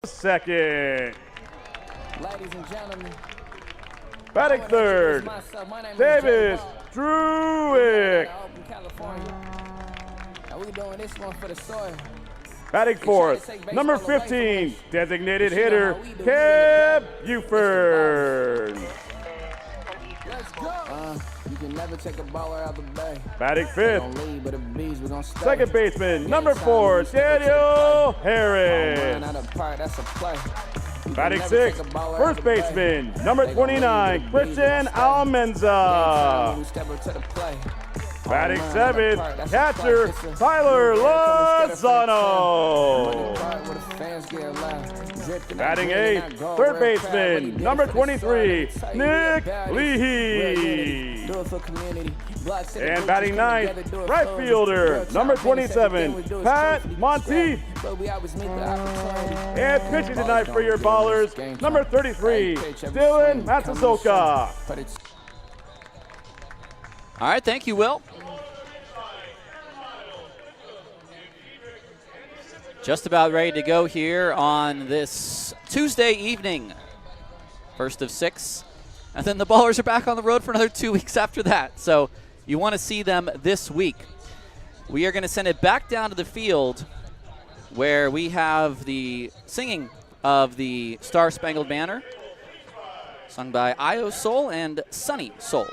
second. Ladies and gentlemen, Batting third, Davis Druick. Oakland, California. Now we doing this one for the soil. Batting fourth, number 15, designated hitter, Kev Buford. Let's go. You can never take a baller out the bay. Batting fifth, Lead, but the bees, we gonna stay. second baseman, number 4, Daniel Harris. That's a play. Batting sixth, first baseman, number 29, Christian Almenza. Batting seventh, catcher, Tyler Lozano. Batting eighth, third baseman, number 23, Nick Leahy. And batting ninth, right fielder, number 27, Pat Monteith. And pitching tonight for your ballers, number 33, Dylan Matsuoka. All right, thank you, Will. Just about ready to go here on this Tuesday evening. First of 6. And then the Ballers are back on the road for another 2 weeks after that. So you want to see them this week. We are going to send it back down to the field where we have the singing of the Star Spangled Banner, sung by Io Soul and Sunny Soul.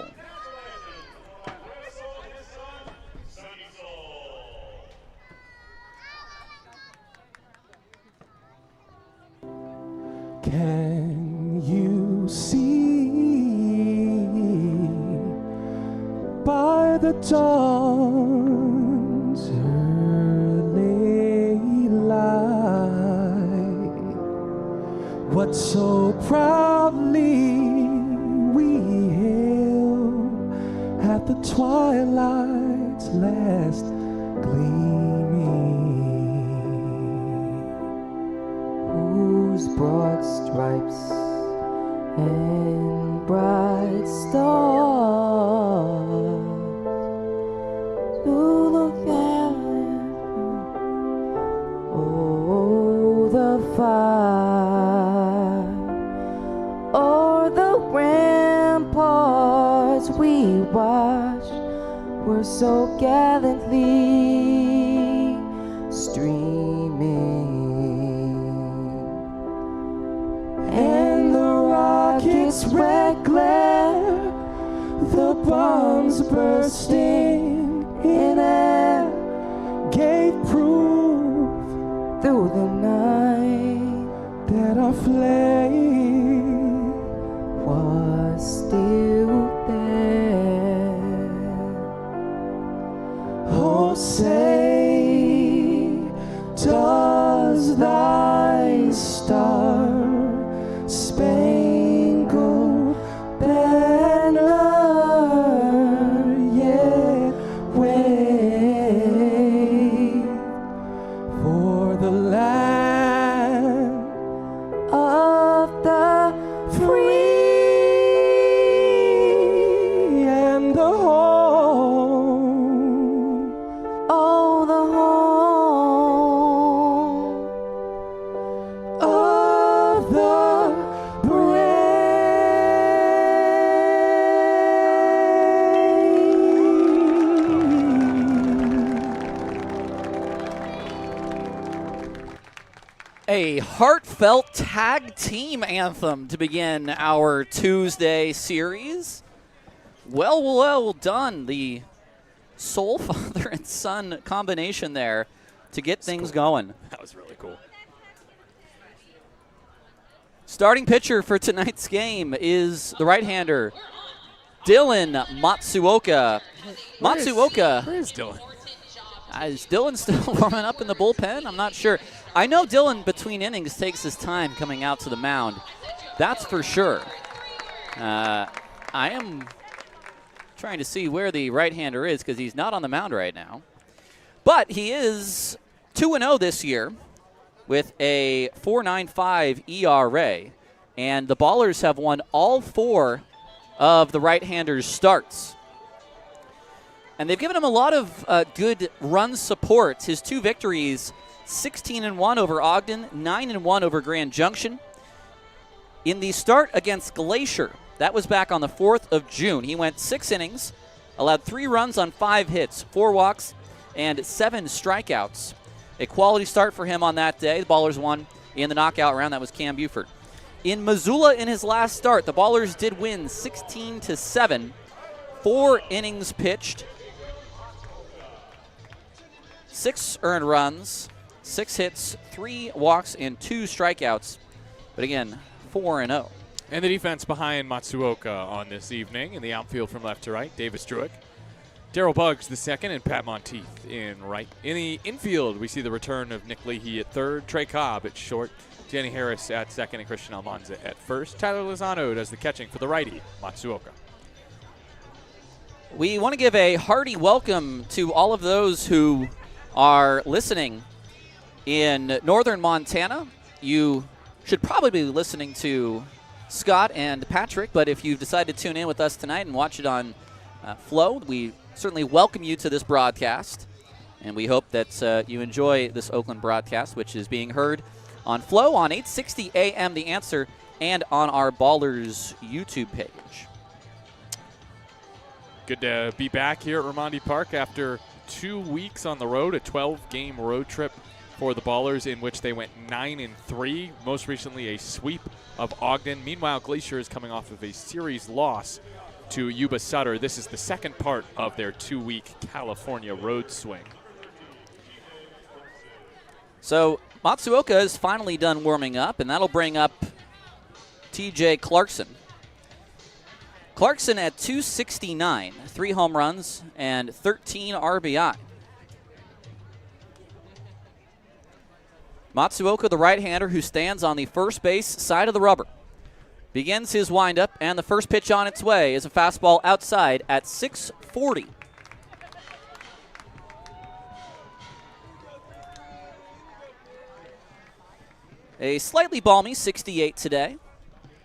Can you see by the dawn's early light what so proudly we hailed at the twilight's last gleaming? Whose broad stripes and bright stars through the valley, oh, the fire, o'er the ramparts we watched were so gallantly streaming. And the rocket's red glare, the bombs bursting in air, gave proof through the night that our flame was still there. Oh, say, does thy star spangled banner yet wave for the land of the free and the home, oh, the home of the brave. A heartfelt tag team anthem to begin our Tuesday series. Well done. The soul father and son combination there to get things going. That was really cool. Starting pitcher for tonight's game is the right-hander, Dylan Matsuoka. Where is Dylan? Is Dylan still warming up in the bullpen? I'm not sure. I know Dylan, between innings, takes his time coming out to the mound. That's for sure. I am trying to see where the right-hander is because he's not on the mound right now. But he is 2-0 this year with a 4.95 ERA. And the Ballers have won all 4 of the right-hander's starts. And they've given him a lot of good run support. His 2 victories 16-1 over Ogden, 9-1 over Grand Junction. In the start against Glacier, that was back on the 4th of June, he went 6 innings, allowed 3 runs on 5 hits, 4 walks, and 7 strikeouts. A quality start for him on that day. The Ballers won in the knockout round. That was Cam Buford. In Missoula in his last start, the Ballers did win 16-7. 4 innings pitched, 6 earned runs, 6 hits, 3 walks, and 2 strikeouts. But again, 4-0. And the defense behind Matsuoka on this evening in the outfield from left to right, Davis Druick, Daryl Buggs the second, and Pat Monteith in right. In the infield, we see the return of Nick Leahy at third, Trey Cobb at short, Danny Harris at second, and Christian Almanza at first. Tyler Lozano does the catching for the righty, Matsuoka. We want to give a hearty welcome to all of those who are listening in northern Montana. You should probably be listening to Scott and Patrick, but if you've decided to tune in with us tonight and watch it on Flow, we certainly welcome you to this broadcast, and we hope that you enjoy this Oakland broadcast, which is being heard on Flow on 860 AM The Answer and on our Ballers YouTube page. Good to be back here at Raimondi Park after 2 weeks on the road, a 12-game road trip for the Ballers in which they went 9-3, most recently a sweep of Ogden. Meanwhile, Glacier is coming off of a series loss to Yuba Sutter. This is the second part of their 2-week California road swing. So Matsuoka is finally done warming up, and that'll bring up TJ Clarkson. Clarkson at 269, 3 home runs and 13 RBI. Matsuoka, the right-hander who stands on the first base side of the rubber, begins his windup, and the first pitch on its way is a fastball outside at 640. A slightly balmy 68 today.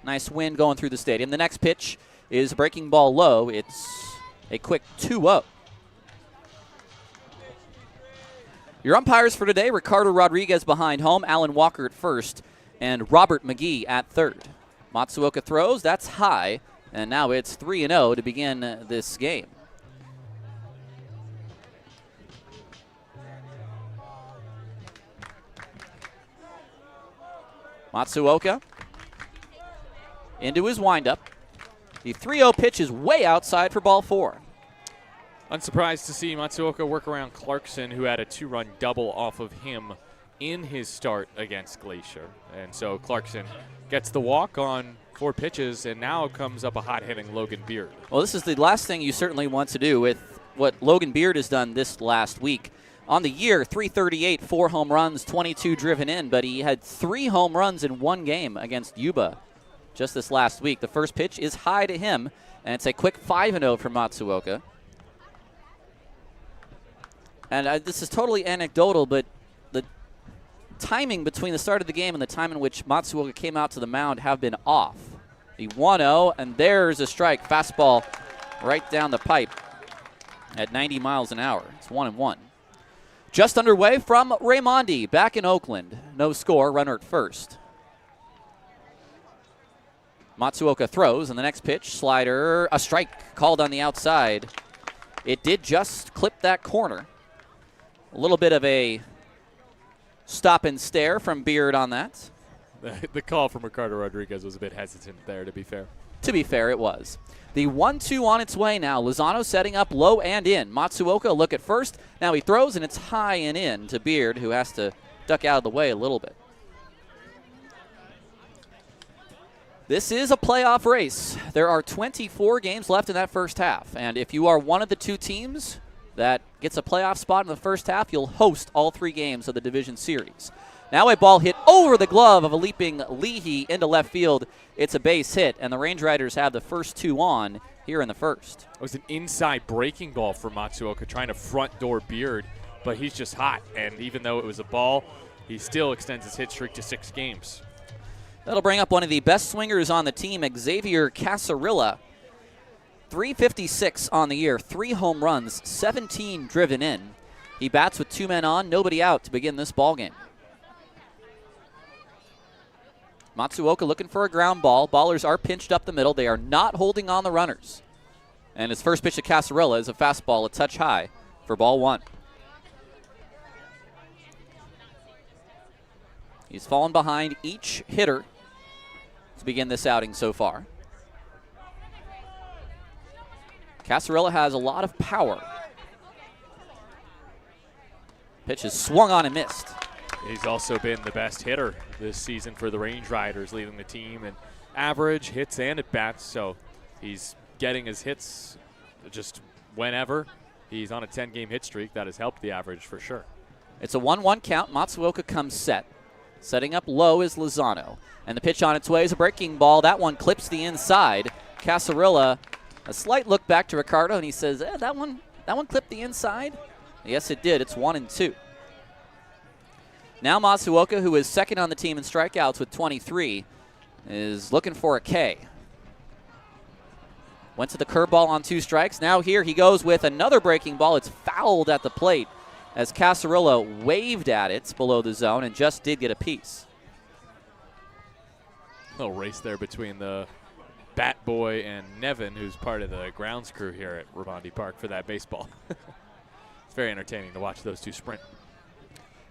Nice wind going through the stadium. The next pitch is a breaking ball low. It's a quick 2-0. Your umpires for today, Ricardo Rodriguez behind home, Alan Walker at first, and Robert McGee at third. Matsuoka throws, that's high, and now it's 3-0 to begin this game. Matsuoka into his windup. The 3-0 pitch is way outside for ball 4. Unsurprised to see Matsuoka work around Clarkson, who had a 2-run double off of him in his start against Glacier. And so Clarkson gets the walk on 4 pitches, and now comes up a hot-hitting Logan Beard. Well, this is the last thing you certainly want to do with what Logan Beard has done this last week. On the year, 338, 4 home runs, 22 driven in, but he had 3 home runs in 1 game against Yuba just this last week. The first pitch is high to him, and it's a quick 5-0 for Matsuoka. And this is totally anecdotal, but the timing between the start of the game and the time in which Matsuoka came out to the mound have been off. The 1-0, and there's a strike. Fastball right down the pipe at 90 miles an hour. It's 1-1. Just underway from Raimondi, back in Oakland. No score, runner at first. Matsuoka throws, and the next pitch, slider, a strike called on the outside. It did just clip that corner. A little bit of a stop and stare from Beard on that. The call from Ricardo Rodriguez was a bit hesitant there, to be fair. To be fair, it was. The 1-2 on its way now. Lozano setting up low and in. Matsuoka a look at first. Now he throws, and it's high and in to Beard, who has to duck out of the way a little bit. This is a playoff race. There are 24 games left in that first half, and if you are one of the 2 teams that gets a playoff spot in the first half, you'll host all 3 games of the division series. Now a ball hit over the glove of a leaping Leahy into left field. It's a base hit, and the Range Riders have the first 2 on here in the first. It was an inside breaking ball for Matsuoka, trying to front door Beard, but he's just hot, and even though it was a ball, he still extends his hit streak to 6 games. That'll bring up one of the best swingers on the team, Xavier Casarilla. 356 on the year, 3 home runs, 17 driven in. He bats with 2 men on, nobody out to begin this ball game. Matsuoka looking for a ground ball. Ballers are pinched up the middle. They are not holding on the runners. And his first pitch to Casarilla is a fastball a touch high for ball 1. He's fallen behind each hitter to begin this outing so far. Casarilla has a lot of power. Pitch is swung on and missed. He's also been the best hitter this season for the Range Riders, leading the team in average, hits, and at-bats. So he's getting his hits just whenever. He's on a 10-game hit streak. That has helped the average for sure. It's a 1-1 count. Matsuoka comes set. Setting up low is Lozano. And the pitch on its way is a breaking ball. That one clips the inside. Casarilla, a slight look back to Ricardo, and he says, that one clipped the inside? Yes, it did. It's 1-2. Now Matsuoka, who is second on the team in strikeouts with 23, is looking for a K. Went to the curveball on 2 strikes. Now here he goes with another breaking ball. It's fouled at the plate as Casarilla waved at it below the zone and just did get a piece. A little race there between the bat boy and Nevin, who's part of the grounds crew here at Raimondi Park for that baseball. It's very entertaining to watch those two sprint.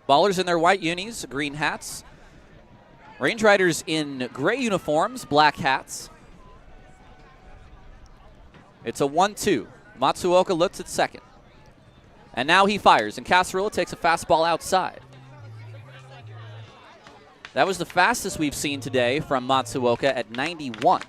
Ballers in their white unis, green hats. Range Riders in gray uniforms, black hats. It's a 1-2. Matsuoka looks at second. And now he fires, and Casarilla takes a fastball outside. That was the fastest we've seen today from Matsuoka at 91.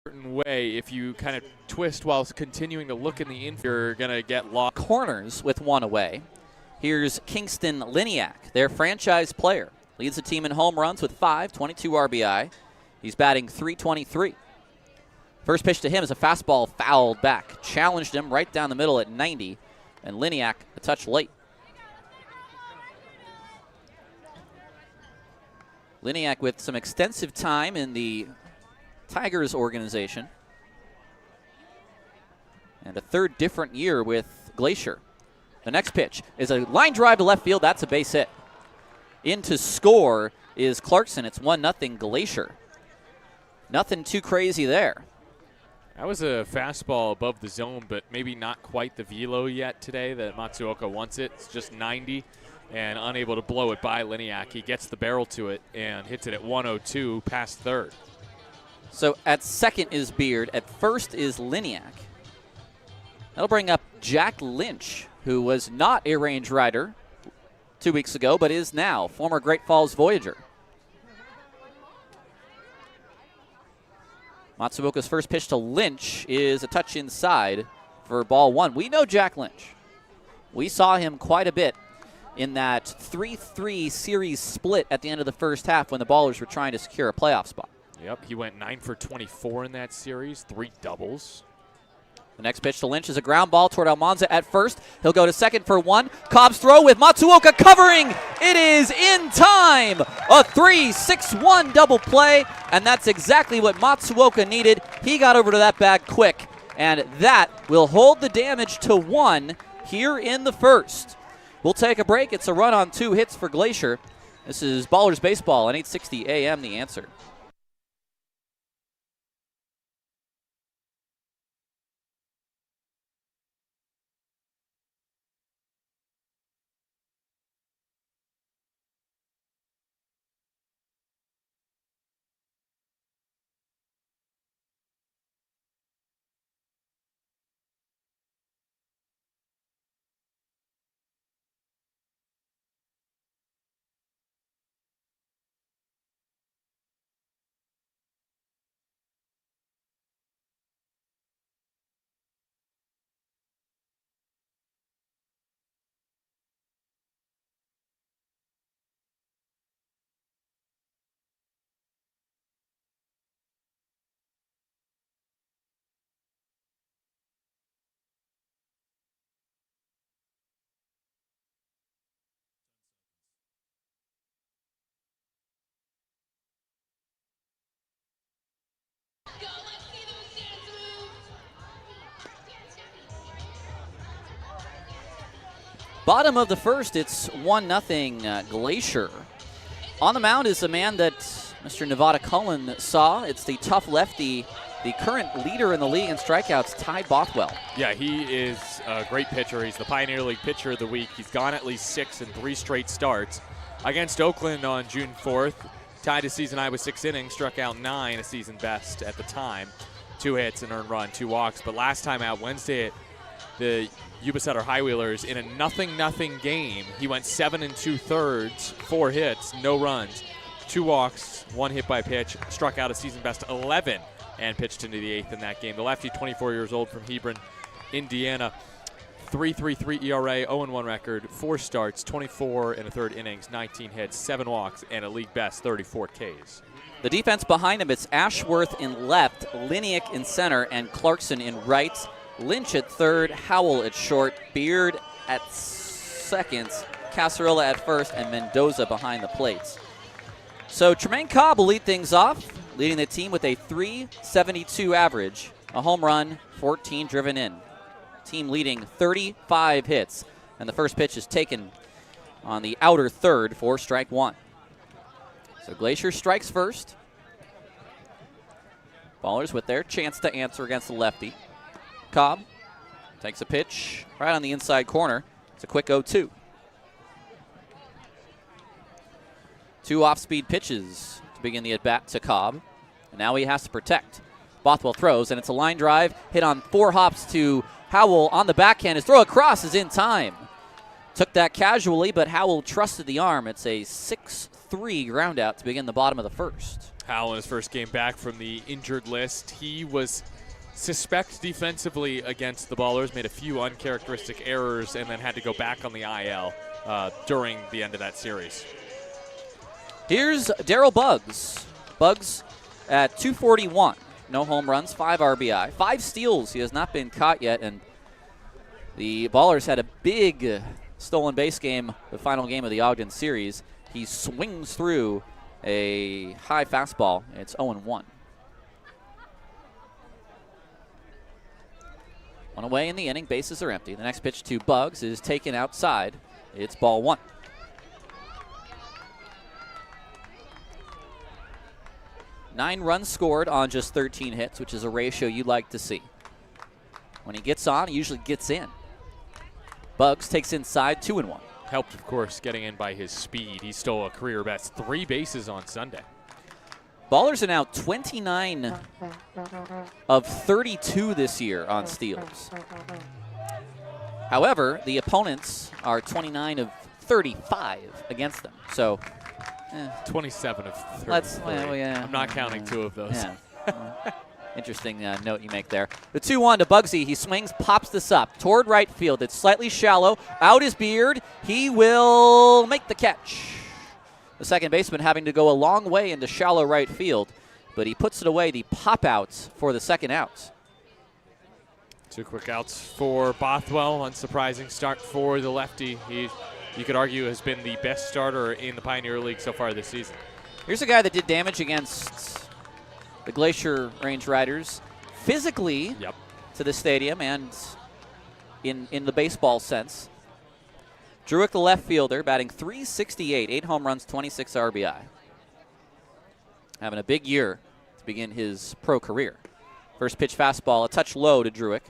Certain way, if you kind of twist while continuing to look in the infield, you're going to get lost. Corners with 1 away. Here's Kingston Liniak, their franchise player. Leads the team in home runs with 5, 22 RBI. He's batting .323. First pitch to him is a fastball fouled back. Challenged him right down the middle at 90, and Liniak a touch late. Liniak with some extensive time in the Tigers organization. And a third different year with Glacier. The next pitch is a line drive to left field. That's a base hit. In to score is Clarkson. It's 1-0 Glacier. Nothing too crazy there. That was a fastball above the zone, but maybe not quite the velo yet today that Matsuoka wants it. It's just 90 and unable to blow it by Liniak. He gets the barrel to it and hits it at 102 past third. So at second is Beard. At first is Liniak. That'll bring up Jack Lynch, who was not a Range Rider 2 weeks ago, but is now, former Great Falls Voyager. Matsuoka's first pitch to Lynch is a touch inside for ball 1. We know Jack Lynch. We saw him quite a bit in that 3-3 series split at the end of the first half when the Ballers were trying to secure a playoff spot. Yep, he went 9 for 24 in that series, 3 doubles. The next pitch to Lynch is a ground ball toward Almanza at first. He'll go to second for 1. Cobb's throw with Matsuoka covering. It is in time. A 3-6-1 double play, and that's exactly what Matsuoka needed. He got over to that bag quick, and that will hold the damage to 1 here in the first. We'll take a break. It's a run on 2 hits for Glacier. This is Ballers Baseball on 860 AM, The Answer. Bottom of the first, it's 1-0 Glacier. On the mound is a man that Mr. Nevada Cullen saw. It's the tough lefty, the current leader in the league in strikeouts, Ty Bothwell. Yeah, he is a great pitcher. He's the Pioneer League Pitcher of the Week. He's gone at least 6 in 3 straight starts. Against Oakland on June 4th, tied a season high with 6 innings, struck out 9, a season best at the time. 2 hits, an earned run, 2 walks. But last time out, Wednesday at the Yuba Sutter High Wheelers, in a 0-0 game, he went 7 2/3, 4 hits, no runs, 2 walks, 1 hit by pitch, struck out a season best 11, and pitched into the 8th in that game. The lefty, 24 years old, from Hebron, Indiana, 3.33 ERA, 0-1 record, 4 starts, 24 1/3 innings, 19 hits, 7 walks, and a league best 34 Ks. The defense behind him, it's Ashworth in left, Liniak in center, and Clarkson in right. Lynch at third, Howell at short, Beard at second, Casarola at first, and Mendoza behind the plates. So Tremaine Cobb will lead things off, leading the team with a .372 average, a home run, 14 driven in. Team leading 35 hits, and the first pitch is taken on the outer third for strike 1. So Glacier strikes first. Ballers with their chance to answer against the lefty. Cobb takes a pitch right on the inside corner. It's a quick 0-2. 2 off-speed pitches to begin the at-bat to Cobb. And now he has to protect. Bothwell throws, and it's a line drive hit on 4 hops to Howell on the backhand. His throw across is in time. Took that casually, but Howell trusted the arm. It's a 6-3 ground out to begin the bottom of the first. Howell in his first game back from the injured list. He was suspect defensively against the Ballers, made a few uncharacteristic errors, and then had to go back on the IL during the end of that series. Here's Darryl Buggs. Buggs at .241. No home runs, 5 RBI, 5 steals. He has not been caught yet, and the Ballers had a big stolen base game, the final game of the Ogden series. He swings through a high fastball. It's 0-1. 1 away in the inning, bases are empty. The next pitch to Buggs is taken outside. It's ball 1. Nine runs scored on just 13 hits, which is a ratio you'd like to see. When he gets on, he usually gets in. Buggs takes inside, 2-1. Helped, of course, getting in by his speed. He stole a career best 3 bases on Sunday. Ballers are now 29 of 32 this year on steals. However, the opponents are 29 of 35 against them. So, 27 of 30. I'm not counting 2 of those. Yeah. Interesting note you make there. The 2-1 to Buggsy. He swings, pops this up toward right field. It's slightly shallow. Out is Beard. He will make the catch. The second baseman having to go a long way into shallow right field, but he puts it away. The pop out for the second out. 2 quick outs for Bothwell. Unsurprising start for the lefty. He, you could argue, has been the best starter in the Pioneer League so far this season. Here's a guy that did damage against the Glacier Range Riders physically to the stadium and in the baseball sense. Druick, the left fielder, batting .368, 8 home runs, 26 RBI. Having a big year to begin his pro career. First pitch fastball, a touch low to Druick.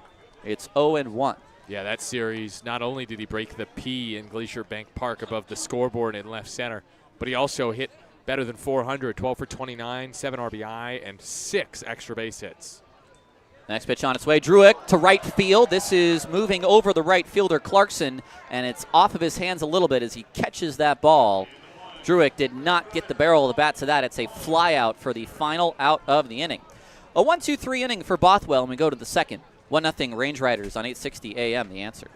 It's 0-1. Yeah, that series, not only did he break the P in Glacier Bank Park above the scoreboard in left center, but he also hit better than 400, 12 for 29, 7 RBI, and 6 extra base hits. Next pitch on its way. Druick to right field. This is moving over the right fielder, Clarkson, and it's off of his hands a little bit as he catches that ball. Druick did not get the barrel of the bat to that. It's a fly out for the final out of the inning. A 1-2-3 inning for Bothwell, and we go to the second. 1-0 Range Riders on 860 AM, The Answer.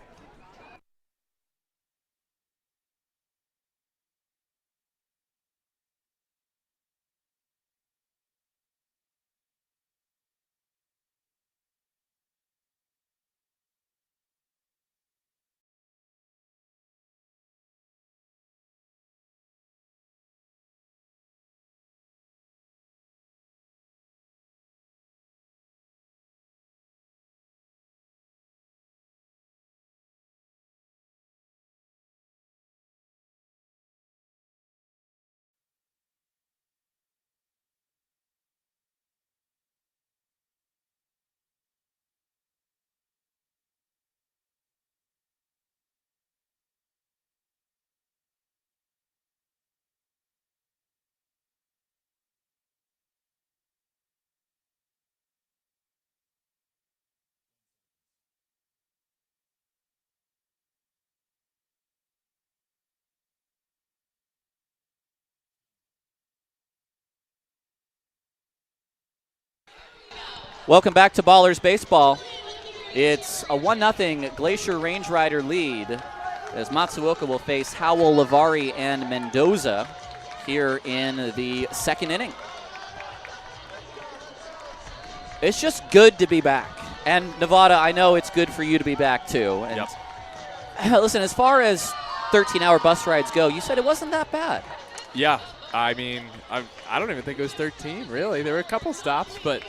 Welcome back to Ballers Baseball. It's a 1-0 Glacier Range Rider lead as Matsuoka will face Howell, Lavari, and Mendoza here in the second inning. It's just good to be back. And Nevada, I know it's good for you to be back too. And listen, as far as 13-hour bus rides go, you said it wasn't that bad. Yeah, I mean, I don't even think it was 13, really. There were a couple stops, but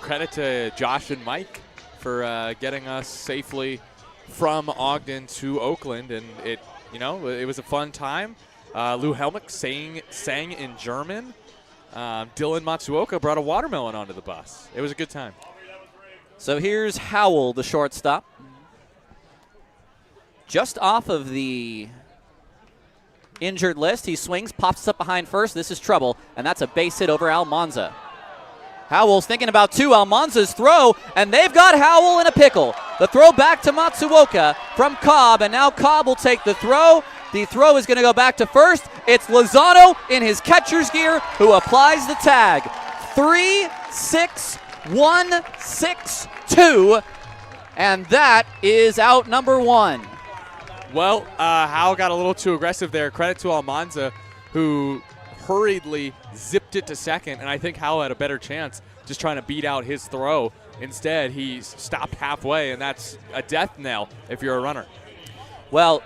credit to Josh and Mike for getting us safely from Ogden to Oakland, and it was a fun time. Lou Helmick sang in German. Dylan Matsuoka brought a watermelon onto the bus. It was a good time. So here's Howell, the shortstop. Just off of the injured list, he swings, pops up behind first. This is trouble, and that's a base hit over Almanza. Howell's thinking about two. Almanza's throw, and they've got Howell in a pickle. The throw back to Matsuoka from Cobb, and now Cobb will take the throw. The throw is going to go back to first. It's Lozano in his catcher's gear who applies the tag. 3-6-1-6-2, and that is out number one. Well, Howell got a little too aggressive there. Credit to Almanza, who hurriedly zipped it to second, and I think Howell had a better chance just trying to beat out his throw. Instead, he stopped halfway, and that's a death knell if you're a runner. Well,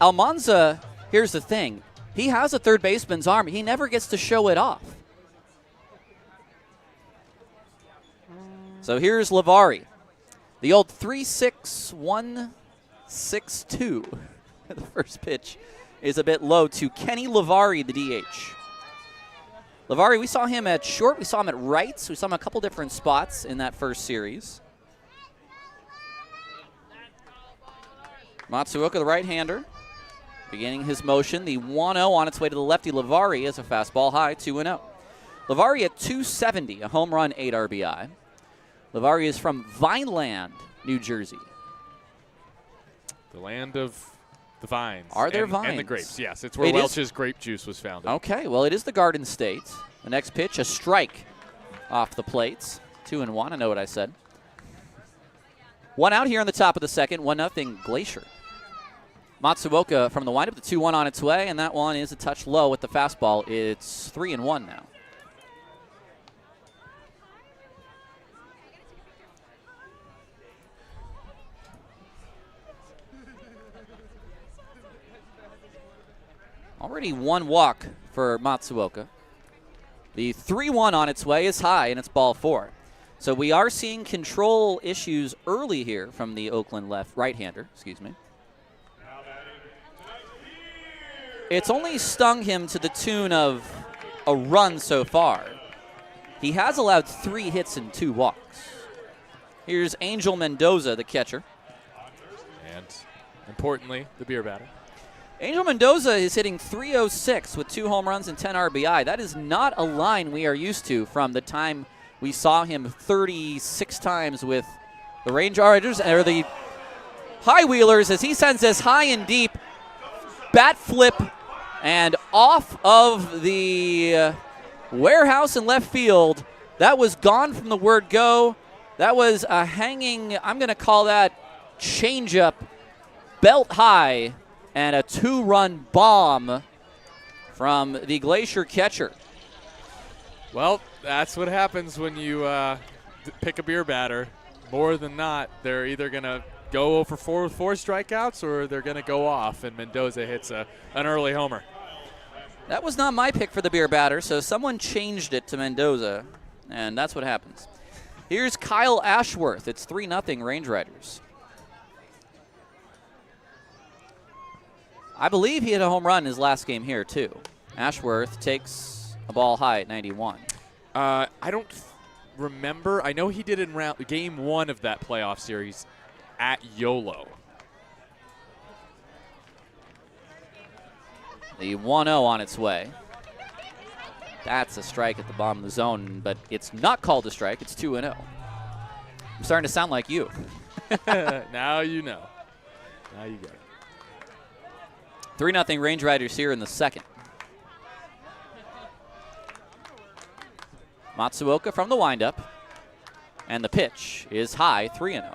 Almanza, here's the thing. He has a third baseman's arm. He never gets to show it off. So here's Lavari. The old 3-6-1-6-2. The first pitch is a bit low to Kenny Lavari, the DH. Lavari, we saw him at short. We saw him at rights. We saw him a couple different spots in that first series. Matsuoka, the right-hander, beginning his motion. The 1-0 on its way to the lefty. Lavari is a fastball high, 2-0. Lavari at 270, a home run, 8 RBI. Lavari is from Vineland, New Jersey. The land of the vines. Are there vines? And the grapes, yes. It's where Welch's grape juice was founded. Okay, well, it is the Garden State. The next pitch, a strike off the plates. 2-1, I know what I said. One out here on the top of the second, 1-0 Glacier. Matsuoka from the windup, the 2-1 on its way, and that one is a touch low with the fastball. It's 3-1 now. Already one walk for Matsuoka. The 3-1 on its way is high, and it's ball 4. So we are seeing control issues early here from the Oakland right-hander, excuse me. it's only stung him to the tune of a run so far. He has allowed 3 hits and 2 walks. Here's Angel Mendoza, the catcher. And importantly, the beer batter. Angel Mendoza is hitting .306 with 2 home runs and 10 RBI. That is not a line we are used to from the time we saw him 36 times with the Range Riders, or the High Wheelers, as he sends this high and deep. Bat flip and off of the warehouse in left field. That was gone from the word go. That was a hanging, I'm going to call that changeup, belt high, and a 2-run bomb from the Glacier catcher. Well, that's what happens when you pick a beer batter. More than not, they're either going to go for 4 with 4 strikeouts, or they're going to go off, and Mendoza hits an early homer. That was not my pick for the beer batter, so someone changed it to Mendoza, and that's what happens. Here's Kyle Ashworth. It's 3-0 Range Riders. I believe he hit a home run in his last game here, too. Ashworth takes a ball high at 91. I don't remember. I know he did in game 1 of that playoff series at YOLO. The 1-0 on its way. That's a strike at the bottom of the zone, but it's not called a strike. It's 2-0. I'm starting to sound like you. Now you know. Now you get it. 3-0 Range Riders here in the second. Matsuoka from the windup. And the pitch is high, 3-0.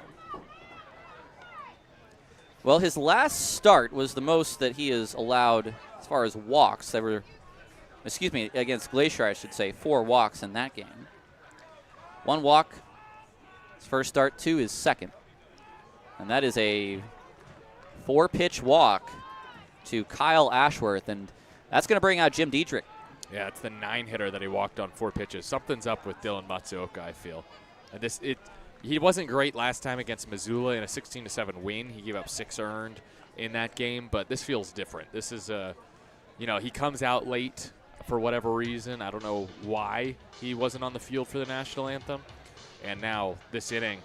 Well, his last start was the most that he has allowed as far as walks. There were, against Glacier, I should say, 4 walks in that game. 1 walk, his first start, 2 his second. And that is a 4-pitch walk to Kyle Ashworth, and that's going to bring out Jim Dietrich. Yeah, it's the 9-hitter that he walked on 4 pitches. Something's up with Dylan Matsuoka, I feel. And he wasn't great last time against Missoula in a 16-7 win. He gave up 6 earned in that game, but this feels different. This is he comes out late for whatever reason. I don't know why he wasn't on the field for the national anthem. And now this inning,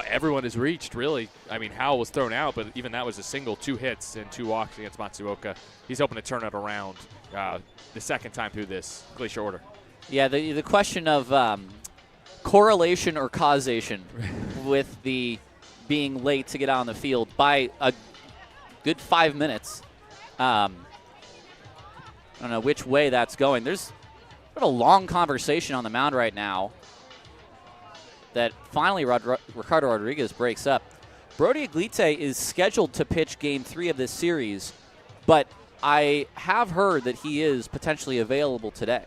everyone has reached, really. I mean, Howell was thrown out, but even that was a single, 2 hits and 2 walks against Matsuoka. He's hoping to turn it around the second time through this Glacier order. Yeah, the question of correlation or causation with the being late to get out on the field by a good 5 minutes. I don't know which way that's going. There's a long conversation on the mound right now that finally Ricardo Rodriguez breaks up. Brody Aglite is scheduled to pitch Game 3 of this series, but I have heard that he is potentially available today.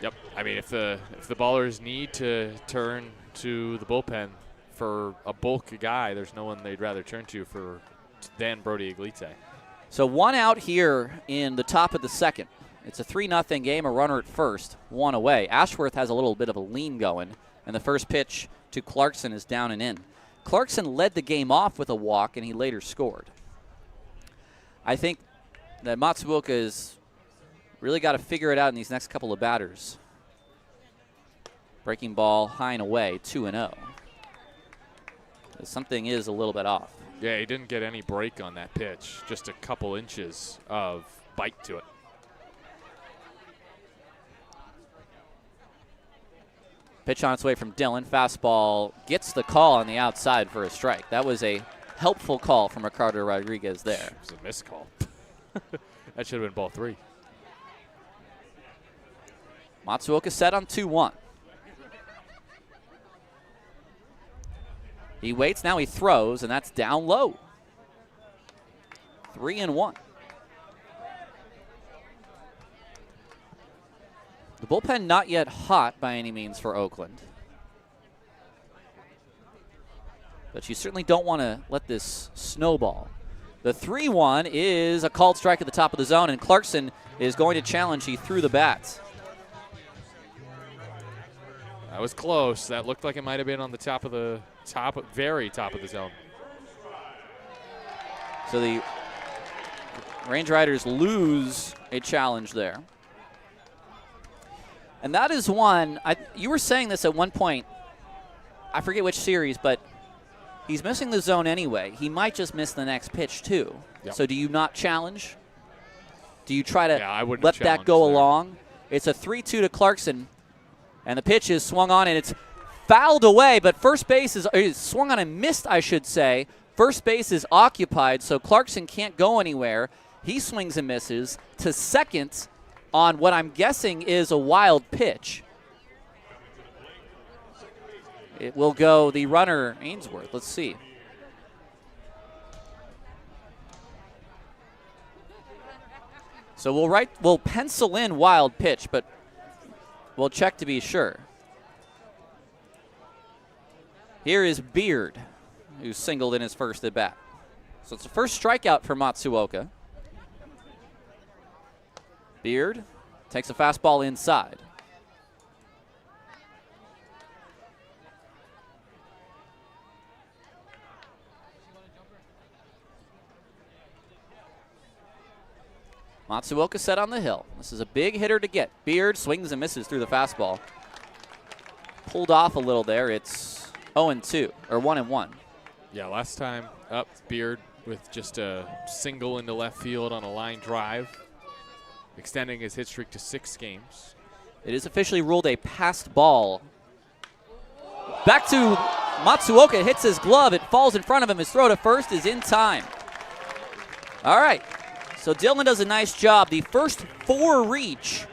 Yep. I mean, if the Ballers need to turn to the bullpen for a bulk guy, there's no one they'd rather turn to than Brody Aglite. So 1 out here in the top of the second. It's a 3-0 game, a runner at first, 1 away. Ashworth has a little bit of a lean going, and the first pitch to Clarkson is down and in. Clarkson led the game off with a walk, and he later scored. I think that Matsuoka has really got to figure it out in these next couple of batters. Breaking ball high and away, 2-0. Something is a little bit off. Yeah, he didn't get any break on that pitch, just a couple inches of bite to it. Pitch on its way from Dillon. Fastball gets the call on the outside for a strike. That was a helpful call from Ricardo Rodriguez there. It was a missed call. That should have been ball 3. Matsuoka set on 2-1. He waits, now he throws, and that's down low. 3-1. The bullpen not yet hot by any means for Oakland. But you certainly don't want to let this snowball. The 3-1 is a called strike at the top of the zone, and Clarkson is going to challenge. He threw the bats. That was close. That looked like it might have been on the very top of the zone. So the Range Riders lose a challenge there. And that is one, you were saying this at one point, I forget which series, but he's missing the zone anyway. He might just miss the next pitch too. Yep. So do you not challenge? Do you try to I wouldn't let that go there. along? It's a 3-2 to Clarkson, and the pitch is swung on, and it's fouled away, but first base is swung on and missed, I should say. First base is occupied, so Clarkson can't go anywhere. He swings and misses to second on what I'm guessing is a wild pitch. It will go the runner, Ainsworth. Let's see. So we'll pencil in wild pitch, but we'll check to be sure. Here is Beard, who singled in his first at bat. So it's the first strikeout for Matsuoka. Beard takes a fastball inside. Matsuoka set on the hill. This is a big hitter to get. Beard swings and misses through the fastball. Pulled off a little there. It's 0-2, or 1-1. Yeah, last time up, Beard with just a single into left field on a line drive, extending his hit streak to 6 games. It is officially ruled a passed ball. Back to Matsuoka, hits his glove. It falls in front of him. His throw to first is in time. All right, so Dylan does a nice job. The first 4 reach,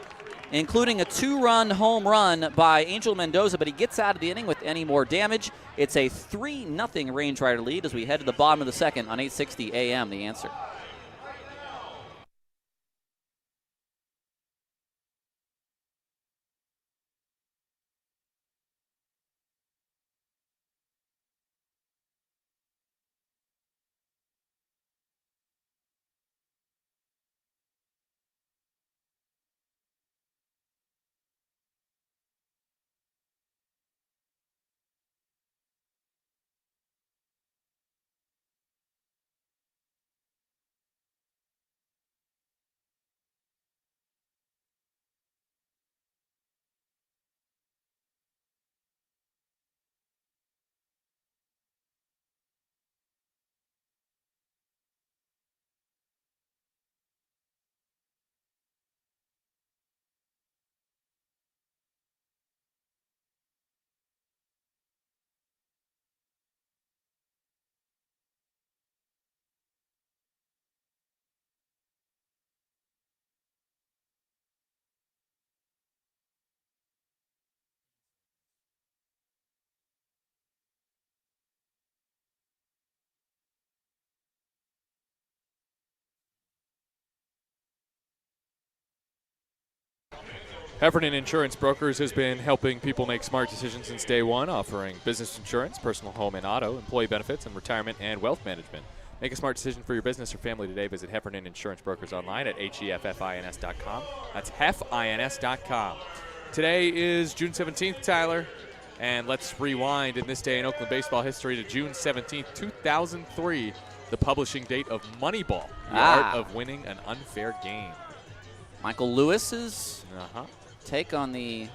including a 2-run home run by Angel Mendoza, but he gets out of the inning with any more damage. It's a 3-0 Range Rider lead as we head to the bottom of the second on 860 AM, The Answer. Heffernan Insurance Brokers has been helping people make smart decisions since day one, offering business insurance, personal home and auto, employee benefits, and retirement and wealth management. Make a smart decision for your business or family today. Visit Heffernan Insurance Brokers online at HEFFINS.com. That's HEFINS.com. Today is June 17th, Tyler, and let's rewind in this day in Oakland baseball history to June 17th, 2003, the publishing date of Moneyball, the art of winning an unfair game. Michael Lewis's take on the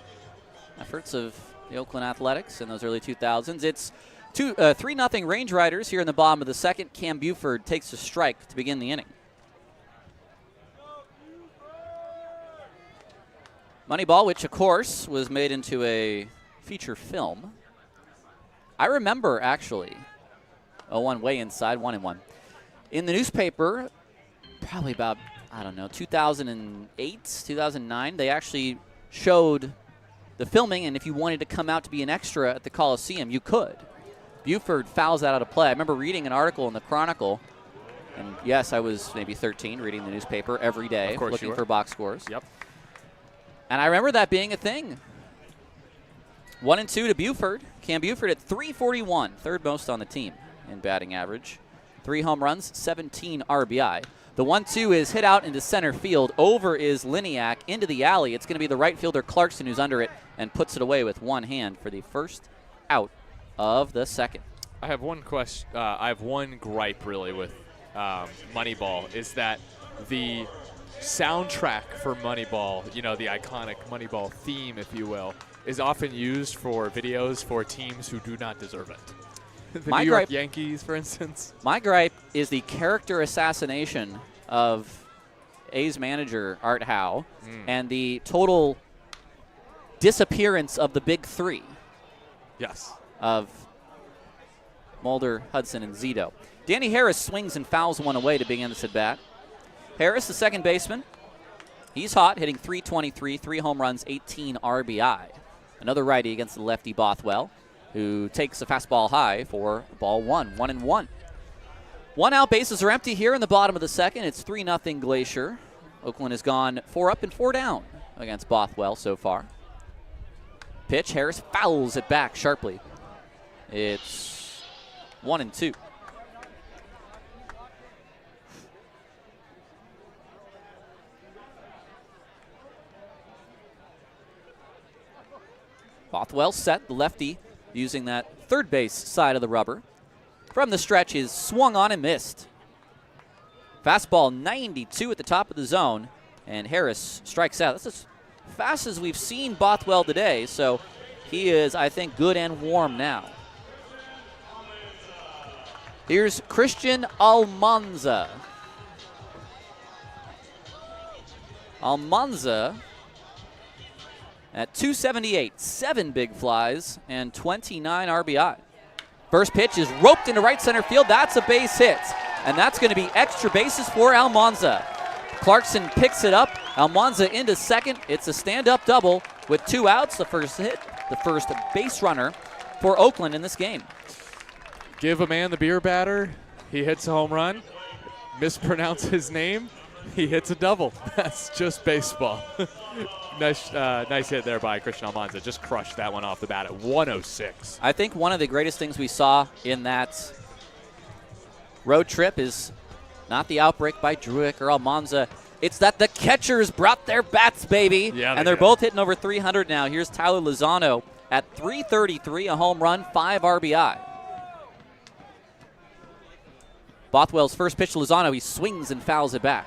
efforts of the Oakland Athletics in those early 2000s. It's 3-0 Range Riders here in the bottom of the second. Cam Buford takes a strike to begin the inning. Moneyball, which of course was made into a feature film. I remember actually, 0-1 way inside, 1-1. In the newspaper, probably about, 2008, 2009, they actually showed the filming, and if you wanted to come out to be an extra at the Coliseum, you could. Buford fouls that out of play. I remember reading an article in the Chronicle, and yes, I was maybe 13, reading the newspaper every day, looking for box scores. Yep. And I remember that being a thing. 1-2 to Buford. Cam Buford at .341, third most on the team in batting average. 3 home runs, 17 RBI. The 1-2 is hit out into center field. Over is Liniak into the alley. It's going to be the right fielder Clarkson who's under it and puts it away with one hand for the first out of the second. I have one question. I have one gripe really with Moneyball is that the soundtrack for Moneyball, the iconic Moneyball theme, if you will, is often used for videos for teams who do not deserve it. The New York Yankees, for instance. My gripe is the character assassination of A's manager, Art Howe, and the total disappearance of the big three. Yes. Of Mulder, Hudson, and Zito. Danny Harris swings and fouls one away to begin this at bat. Harris, the second baseman, he's hot, hitting .323, 3 home runs, 18 RBI. Another righty against the lefty Bothwell, who takes a fastball high for ball 1, 1-1. 1 out, bases are empty here in the bottom of the second. It's 3-0 Glacier. Oakland has gone 4 up and 4 down against Bothwell so far. Pitch, Harris fouls it back sharply. It's 1-2. Bothwell set, the lefty, using that third base side of the rubber. From the stretch is swung on and missed. Fastball 92 at the top of the zone, and Harris strikes out. That's as fast as we've seen Bothwell today, so he is, I think, good and warm now. Here's Christian Almanza. Almanza at 278, 7 big flies, and 29 RBI. First pitch is roped into right center field. That's a base hit, and that's going to be extra bases for Almanza. Clarkson picks it up. Almanza into second. It's a stand-up double with 2 outs. The first hit, the first base runner for Oakland in this game. Give a man the beer batter. He hits a home run. Mispronounce his name. He hits a double. That's just baseball. Nice hit there by Christian Almanza. Just crushed that one off the bat at 106. I think one of the greatest things we saw in that road trip is not the outbreak by Druick or Almanza. It's that the catchers brought their bats, baby. Yeah, and they're both hitting over 300 now. Here's Tyler Lozano at 333, a home run, 5 RBI. Bothwell's first pitch to Lozano. He swings and fouls it back.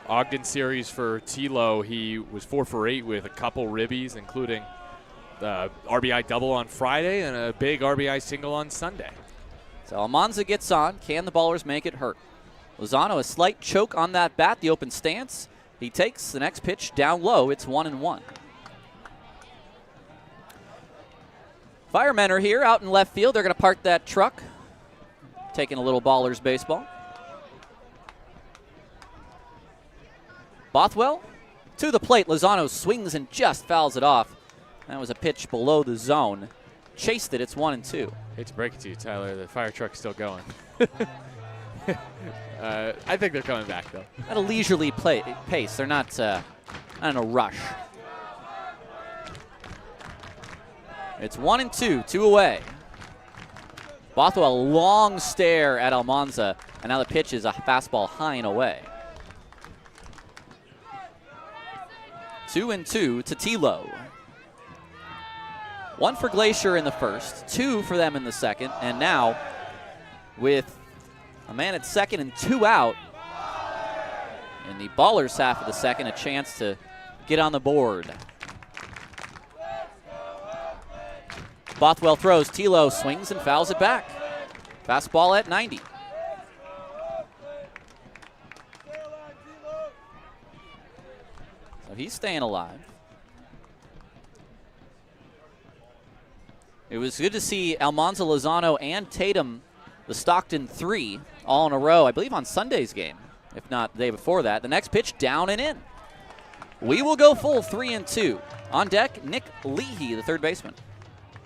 Ogden series for Tilo, he was 4 for 8 with a couple ribbies, including the RBI double on Friday and a big RBI single on Sunday. So Almanza gets on. Can the ballers make it hurt? Lozano, a slight choke on that bat, the open stance. He takes the next pitch down low. It's 1-1. Firemen are here out in left field. They're going to park that truck, taking a little ballers baseball. Bothwell to the plate. Lozano swings and just fouls it off. That was a pitch below the zone. Chased it. It's 1-2. Hate to break it to you, Tyler. The fire truck's still going. I think they're coming back, though. At a leisurely pace. They're not in a rush. It's 1-2. 2 away. Bothwell, a long stare at Almanza. And now the pitch is a fastball high and away. 2-2 to Tilo. 1 for Glacier in the first, 2 for them in the second, and now with a man at second and 2 out in the ballers half of the second, a chance to get on the board. Bothwell throws, Tilo swings and fouls it back. Fastball at 90. So he's staying alive. It was good to see Almanza, Lozano, and Tatum, the Stockton 3, all in a row, I believe on Sunday's game, if not the day before that. The next pitch down and in. We will go full 3-2. On deck, Nick Leahy, the third baseman.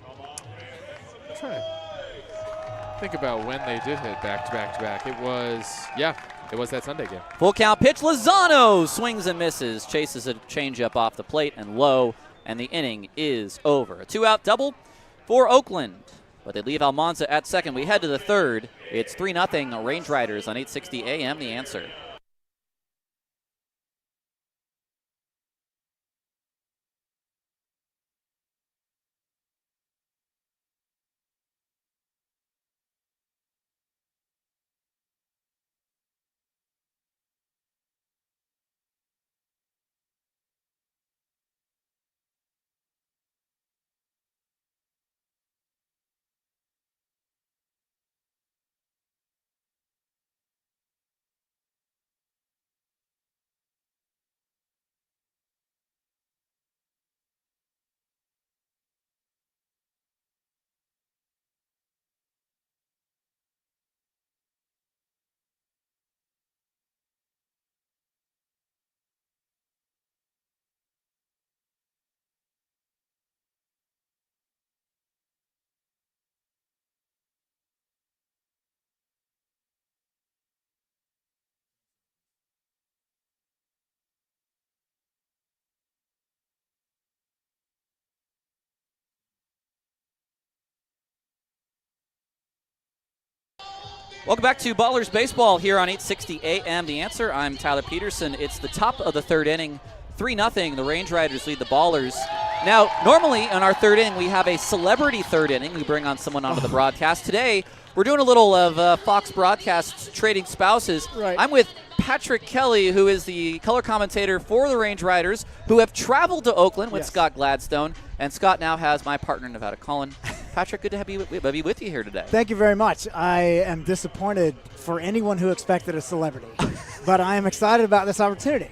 I'm trying to think about when they did hit back-to-back-to-back. It was that Sunday game. Full count pitch. Lozano swings and misses. Chases a changeup off the plate and low, and the inning is over. A 2-out double for Oakland, but they leave Almanza at second. We head to the third. It's 3-0 Range Riders on 860 AM, The Answer. Welcome back to Ballers Baseball here on 860 AM. The Answer. I'm Tyler Peterson. It's the top of the third inning. 3-0. The Range Riders lead the Ballers. Now, normally in our third inning, we have a celebrity third inning. We bring on someone onto the broadcast. Today, we're doing a little of Fox Broadcast Trading Spouses. Right. I'm with Patrick Kelly, who is the color commentator for the Range Riders, who have traveled to Oakland with Scott Gladstone. And Scott now has my partner, Nevada Cullen. Patrick, good to be with you here today. Thank you very much. I am disappointed for anyone who expected a celebrity, but I am excited about this opportunity.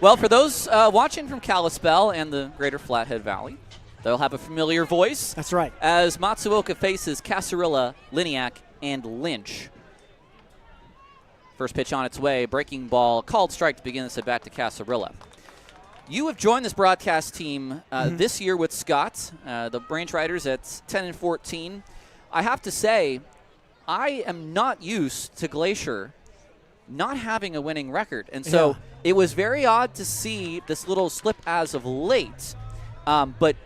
Well, for those watching from Kalispell and the greater Flathead Valley, they'll have a familiar voice. That's right. As Matsuoka faces Casarilla, Liniak, and Lynch. First pitch on its way. Breaking ball. Called strike to begin this at bat to Casarilla. You have joined this broadcast team this year with Scott, the Range Riders at 10-14. I have to say, I am not used to Glacier not having a winning record. And so it was very odd to see this little slip as of late. But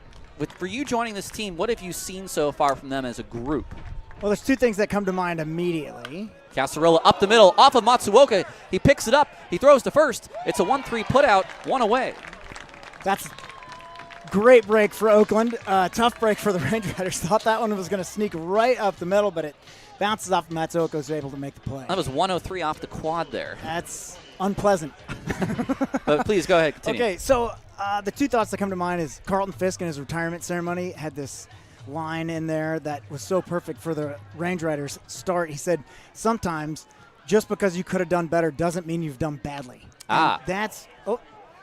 for you joining this team, what have you seen so far from them as a group? Well, there's two things that come to mind immediately. Casarilla up the middle, off of Matsuoka. He picks it up. He throws to first. It's a 1-3 putout, one away. That's great break for Oakland. Tough break for the Range Riders. Thought that one was going to sneak right up the middle, but it bounces off Matsuoka, was able to make the play. That was 103 off the quad there. That's unpleasant. But please go ahead, continue. Okay, so the two thoughts that come to mind is Carlton Fisk in his retirement ceremony had this line in there that was so perfect for the Range Riders start. He said, sometimes just because you could have done better doesn't mean you've done badly. And that's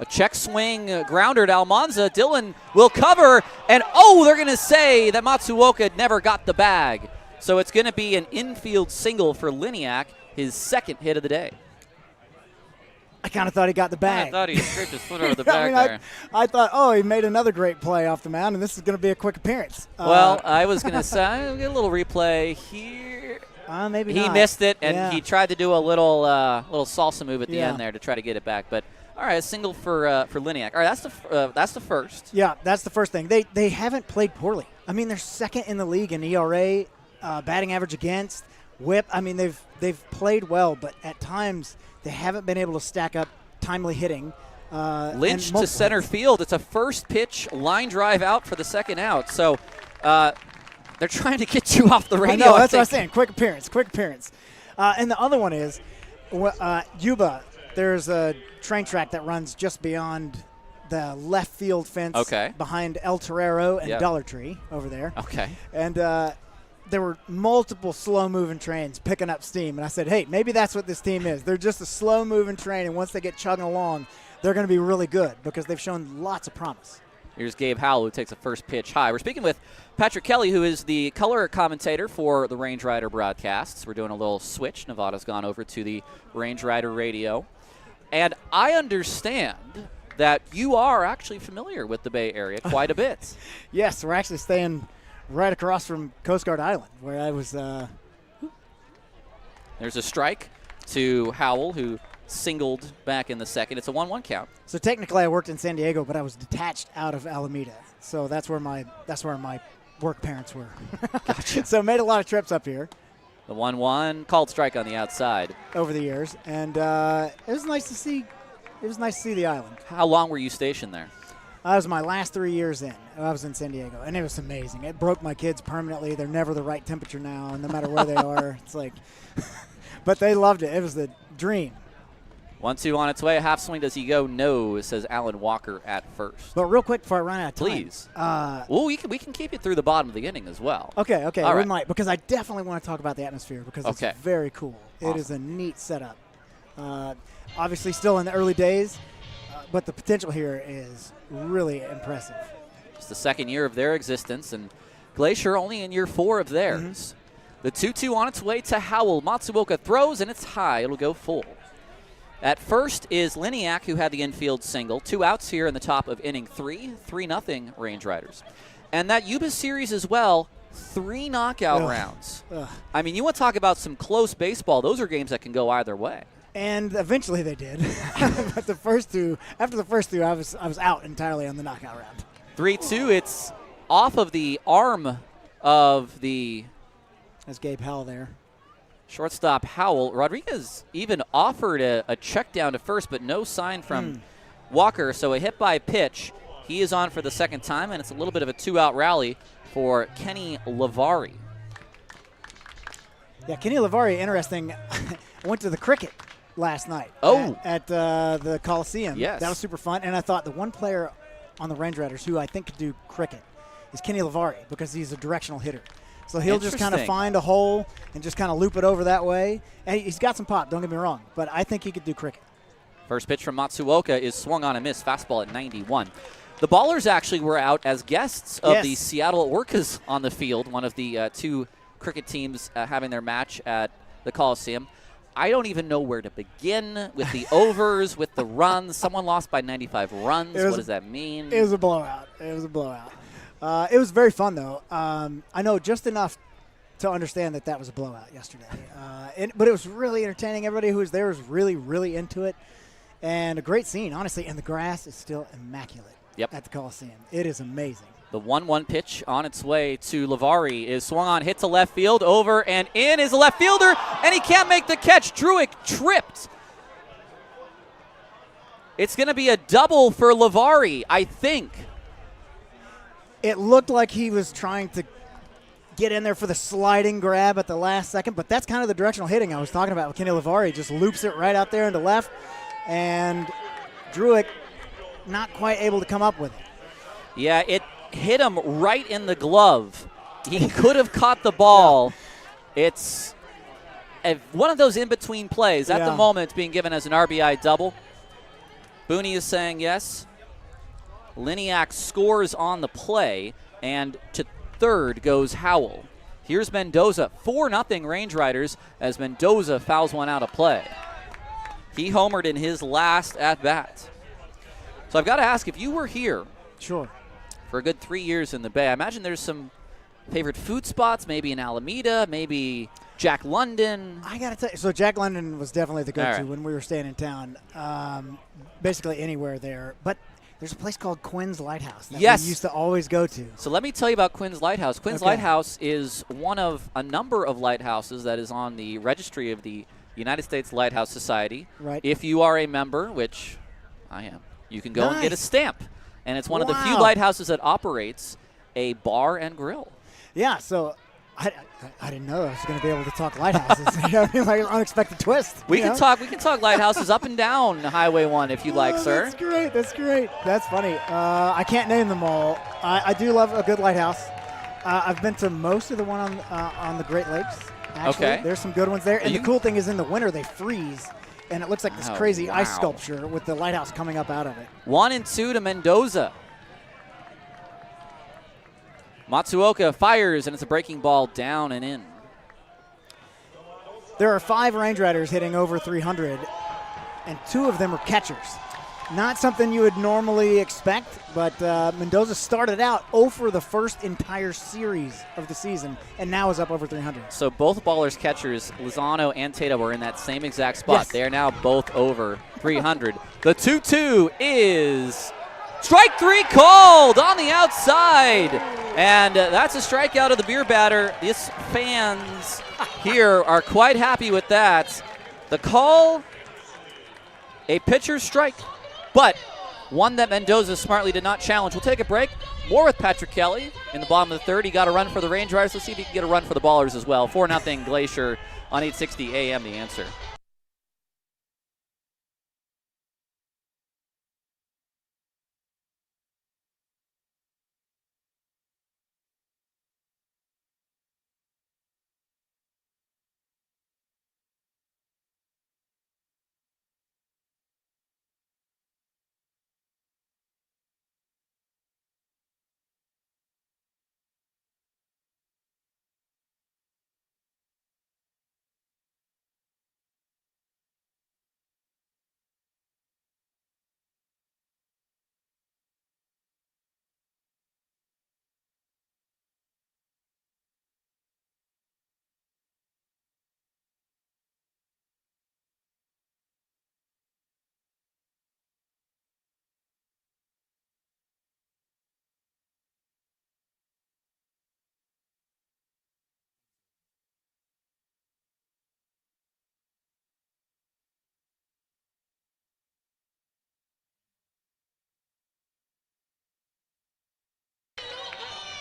a check swing grounder to Almanza. Dillon will cover, and they're going to say that Matsuoka never got the bag. So it's going to be an infield single for Liniak, his second hit of the day. I kind of thought he got the bag. I thought he scraped his foot over the bag there. I thought, he made another great play off the mound, and this is going to be a quick appearance. Well, I was going to say, I'll get a little replay here. Maybe he not. missed it, and he tried to do a little salsa move at the end there to try to get it back. But all right, a single for Liniak. All right, that's the first. Yeah, that's the first thing. They haven't played poorly. I mean, they're second in the league in ERA, batting average against, WHIP. I mean, they've played well, but at times they haven't been able to stack up timely hitting. Lynch to center field. It's a first pitch line drive out for the second out. So they're trying to get you off the radio. I know, that's what I was saying. Quick appearance. And the other one is Yuba. There's a train track that runs just beyond the left field fence behind El Torero and Dollar Tree over there. Okay. And there were multiple slow-moving trains picking up steam. And I said, hey, maybe that's what this team is. They're just a slow-moving train, and once they get chugging along, they're going to be really good because they've shown lots of promise. Here's Gabe Howell, who takes a first pitch high. We're speaking with Patrick Kelly, who is the color commentator for the Range Rider broadcasts. We're doing a little switch. Nevada's gone over to the Range Rider radio. And I understand that you are actually familiar with the Bay Area quite a bit. Yes, we're actually staying right across from Coast Guard Island, where I was. There's a strike to Howell, who singled back in the second. It's a 1-1 count. So technically I worked in San Diego, but I was detached out of Alameda. So that's where my work parents were. Gotcha. So made a lot of trips up here. The 1-1 called strike on the outside over the years, and it was nice to see. It was nice to see the island. How long were you stationed there? That was my last 3 years in. I was in San Diego, and it was amazing. It broke my kids permanently. They're never the right temperature now, and no matter where they are, it's like. But they loved it. It was the dream. 1-2 on its way. A half swing. Does he go? No, says Alan Walker at first. But real quick before I run out of time. Please. We can keep it through the bottom of the inning as well. Okay. All right. We might, because I definitely want to talk about the atmosphere because it's very cool. Awesome. It is a neat setup. Obviously still in the early days, but the potential here is really impressive. It's the second year of their existence, and Glacier only in year 4 of theirs. The 2-2 on its way to Howell. Matsuoka throws, and it's high. It'll go full. At first is Liniak, who had the infield single. 2 outs here in the top of inning 3. 3-0 Range Riders. And that Yuba series as well, 3 knockout rounds. I mean, you want to talk about some close baseball. Those are games that can go either way. And eventually they did. But after the first two, I was out entirely on the knockout round. 3-2, it's off of the arm of the... That's Gabe Howell there. Shortstop Howell. Rodriguez even offered a check down to first, but no sign from Walker. So a hit by pitch. He is on for the second time, and it's a little bit of a 2-out rally for Kenny Lavari. Yeah, Kenny Lavari, interesting. I went to the cricket last night at the Coliseum. Yes. That was super fun. And I thought the one player on the Range Riders who I think could do cricket is Kenny Lavari because he's a directional hitter. So he'll just kind of find a hole and just kind of loop it over that way. And he's got some pop, don't get me wrong, but I think he could do cricket. First pitch from Matsuoka is swung on a miss, fastball at 91. The Ballers actually were out as guests of the Seattle Orcas on the field, one of the two cricket teams having their match at the Coliseum. I don't even know where to begin with the overs, with the runs. Someone lost by 95 runs. What does that mean? It was a blowout. It was very fun, though. I know just enough to understand that was a blowout yesterday. But it was really entertaining. Everybody who was there was really, really into it. And a great scene, honestly. And the grass is still immaculate at the Coliseum. It is amazing. The 1-1 pitch on its way to Lavari is swung on, hit to left field, over and in is a left fielder, and he can't make the catch. Druick tripped. It's going to be a double for Lavari, I think. It looked like he was trying to get in there for the sliding grab at the last second, but that's kind of the directional hitting I was talking about with Kenny Lavari. Just loops it right out there into left, and Druick not quite able to come up with it. Yeah, it hit him right in the glove. He could have caught the ball. It's one of those in-between plays. At the moment, it's being given as an RBI double. Booney is saying yes. Liniak scores on the play, and to third goes Howell. Here's Mendoza. 4-0 Range Riders as Mendoza fouls one out of play. He homered in his last at-bat. So I've got to ask, if you were here for a good 3 years in the Bay, I imagine there's some favorite food spots, maybe in Alameda, maybe Jack London. I got to tell you, so Jack London was definitely the go-to when we were staying in town, basically anywhere there. But there's a place called Quinn's Lighthouse that we used to always go to. So let me tell you about Quinn's Lighthouse. Quinn's Lighthouse is one of a number of lighthouses that is on the registry of the United States Lighthouse Society. Right. If you are a member, which I am, you can go and get a stamp. And it's one of the few lighthouses that operates a bar and grill. Yeah, so I didn't know I was going to be able to talk lighthouses. You know, like an unexpected twist. We can talk lighthouses up and down Highway 1 if you'd like, sir. That's great. That's great. That's funny. I can't name them all. I do love a good lighthouse. I've been to most of the one on the Great Lakes. Actually. Okay. There's some good ones there. And the cool thing is in the winter they freeze. And it looks like this crazy ice sculpture with the lighthouse coming up out of it. 1-2 to Mendoza. Matsuoka fires, and it's a breaking ball down and in. There are 5 Range Riders hitting over 300, and 2 of them are catchers. Not something you would normally expect, but Mendoza started out 0 for the first entire series of the season, and now is up over 300. So both Ballers catchers, Lozano and Tatum, were in that same exact spot. They are now both over 300. The 2-2 is strike 3 called on the outside. And that's a strikeout of the beer batter. These fans here are quite happy with that. The call, a pitcher's strike, but one that Mendoza smartly did not challenge. We'll take a break. More with Patrick Kelly in the bottom of the third. He got a run for the Range Riders. Let's see if he can get a run for the Ballers as well. 4-0 Glacier on 860 AM, The Answer.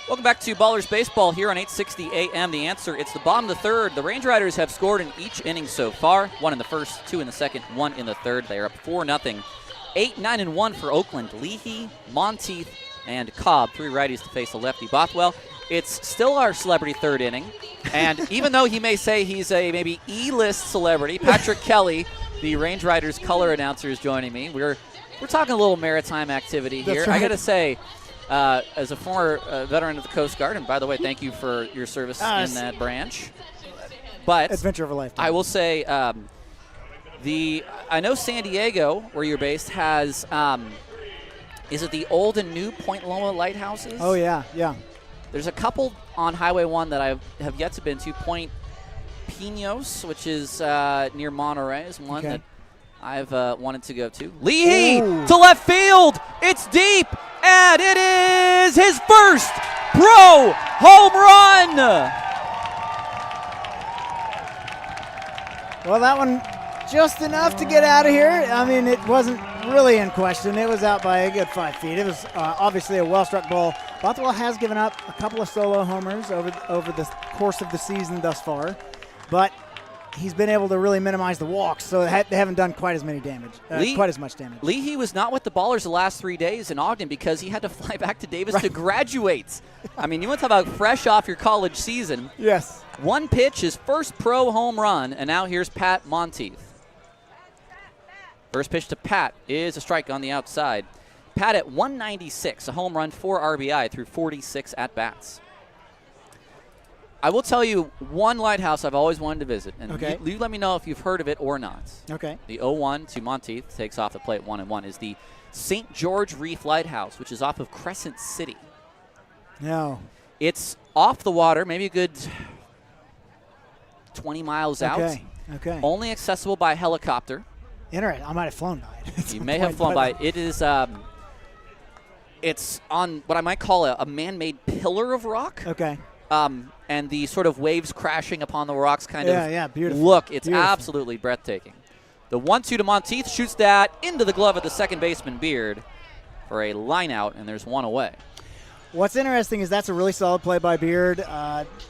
Welcome back to Ballers Baseball here on 860 AM. The answer, it's the bottom of the third. The Range Riders have scored in each inning so far. 1 in the first, 2 in the second, 1 in the third. They are up 4-0. 8, 9, and 1 for Oakland. Leahy, Monteith, and Cobb. 3 righties to face a lefty. Bothwell, it's still our celebrity third inning. And even though he may say he's a maybe E-list celebrity, Patrick Kelly, the Range Riders color announcer, is joining me. We're talking a little maritime activity here. That's right. I got to say, as a former veteran of the Coast Guard, and by the way, thank you for your service in that branch. But Adventure of a lifetime. I will say, I know San Diego, where you're based, has is it the old and new Point Loma lighthouses? Oh yeah, yeah. There's a couple on Highway 1 that I have yet to been to. Point Pinos, which is near Monterey, is one that I've wanted to go to. Leahy to left field. It's deep, and it is his first pro home run. Well, that one just enough to get out of here. I mean, it wasn't really in question. It was out by a good 5 feet. It was obviously a well-struck ball. Bothwell has given up a couple of solo homers over the course of the season thus far, but he's been able to really minimize the walks, so they haven't done quite as much damage. Leahy was not with the Ballers the last 3 days in Ogden because he had to fly back to Davis to graduate. I mean, you want to talk about fresh off your college season. Yes. One pitch, his first pro home run, and now here's Pat Monteith. First pitch to Pat is a strike on the outside. Pat at 196, a home run, 4 RBI through 46 at-bats. I will tell you one lighthouse I've always wanted to visit, and you let me know if you've heard of it or not. Okay. The 0-1 to Monteith takes off the plate 1-1 is the St. George Reef Lighthouse, which is off of Crescent City. No. It's off the water, maybe a good 20 miles out. Okay. Only accessible by helicopter. Interesting. I might have flown by it. You may have flown by it. It is, it's on what I might call a man-made pillar of rock. Okay. And the sort of waves crashing upon the rocks kind of beautiful. look. It's beautiful. Absolutely breathtaking. The 1-2 to Monteith shoots that into the glove of the second baseman Beard for a line out, and there's one away. What's interesting is that's a really solid play by Beard,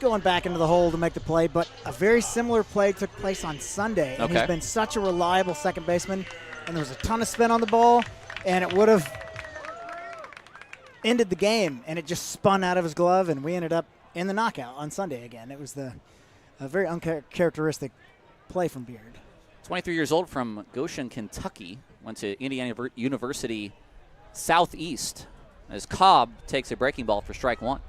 going back into the hole to make the play, but a very similar play took place on Sunday. And he's been such a reliable second baseman, and there was a ton of spin on the ball, and it would have ended the game, and it just spun out of his glove, and we ended up in the knockout on Sunday again. It was a very uncharacteristic play from Beard. 23 years old from Goshen, Kentucky, went to Indiana University Southeast, as Cobb takes a breaking ball for strike 1.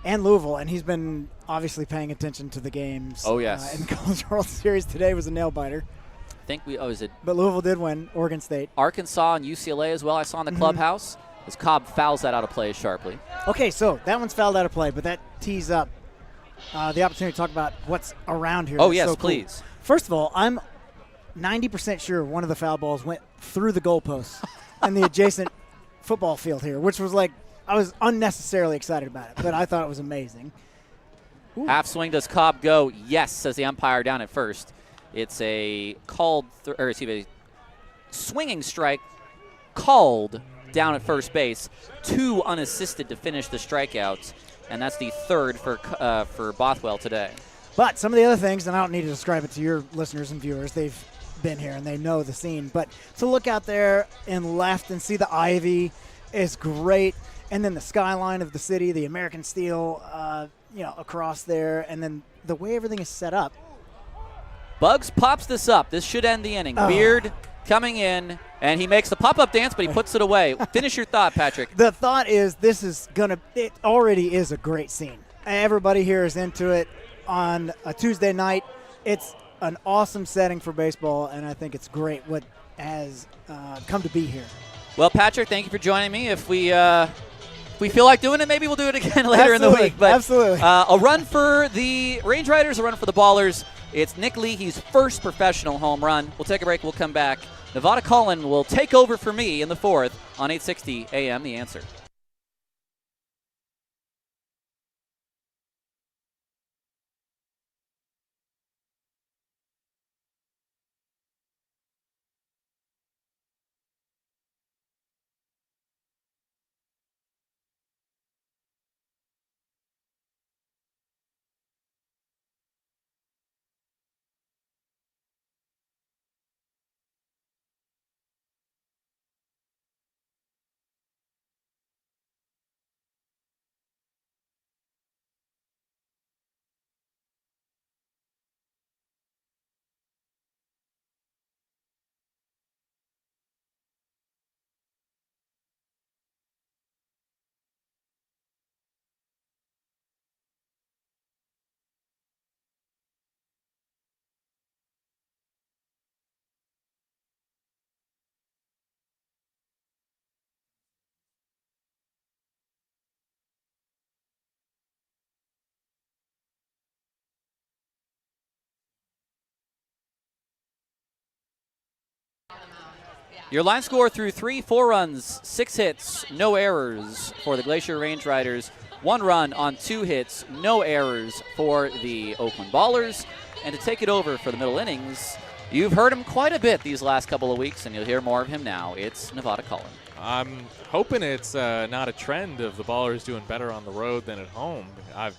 And Louisville, and he's been obviously paying attention to the games. Oh, yes. In the College World Series today was a nail-biter. I think is it But Louisville did win, Oregon State. Arkansas and UCLA as well, I saw in the clubhouse, as Cobb fouls that out of play sharply. Okay, so that one's fouled out of play, but that tees up the opportunity to talk about what's around here. Oh, That's yes, so cool. please. First of all, I'm 90% sure one of the foul balls went through the goalposts and the adjacent football field here, which was like, I was unnecessarily excited about it, but I thought it was amazing. Ooh. Half swing, does Cobb go? Yes, says the umpire down at first. It's a swinging strike called down at first base. 2 unassisted to finish the strikeouts, and that's the third for Bothwell today. But some of the other things, and I don't need to describe it to your listeners and viewers, they've been here and they know the scene, but to look out there and left and see the ivy is great, and then the skyline of the city, the American Steel, across there, and then the way everything is set up. Bugs pops this up. This should end the inning. Beard coming in, and he makes the pop-up dance, but he puts it away. Finish your thought, Patrick. The thought is it already is a great scene. Everybody here is into it on a Tuesday night. It's an awesome setting for baseball, and I think it's great what has come to be here. Well, Patrick, thank you for joining me. If we feel like doing it, maybe we'll do it again later in the week. But absolutely. A run for the Range Riders, a run for the Ballers. It's Nick Leahy's first professional home run. We'll take a break. We'll come back. Nevada Cullen will take over for me in the 4th on 860 AM The Answer. Your line score through 3, 4 runs, 6 hits, no errors for the Glacier Range Riders. 1 run on 2 hits, no errors for the Oakland Ballers. And to take it over for the middle innings, you've heard him quite a bit these last couple of weeks, and you'll hear more of him now. It's Nevada Cullen. I'm hoping it's not a trend of the Ballers doing better on the road than at home.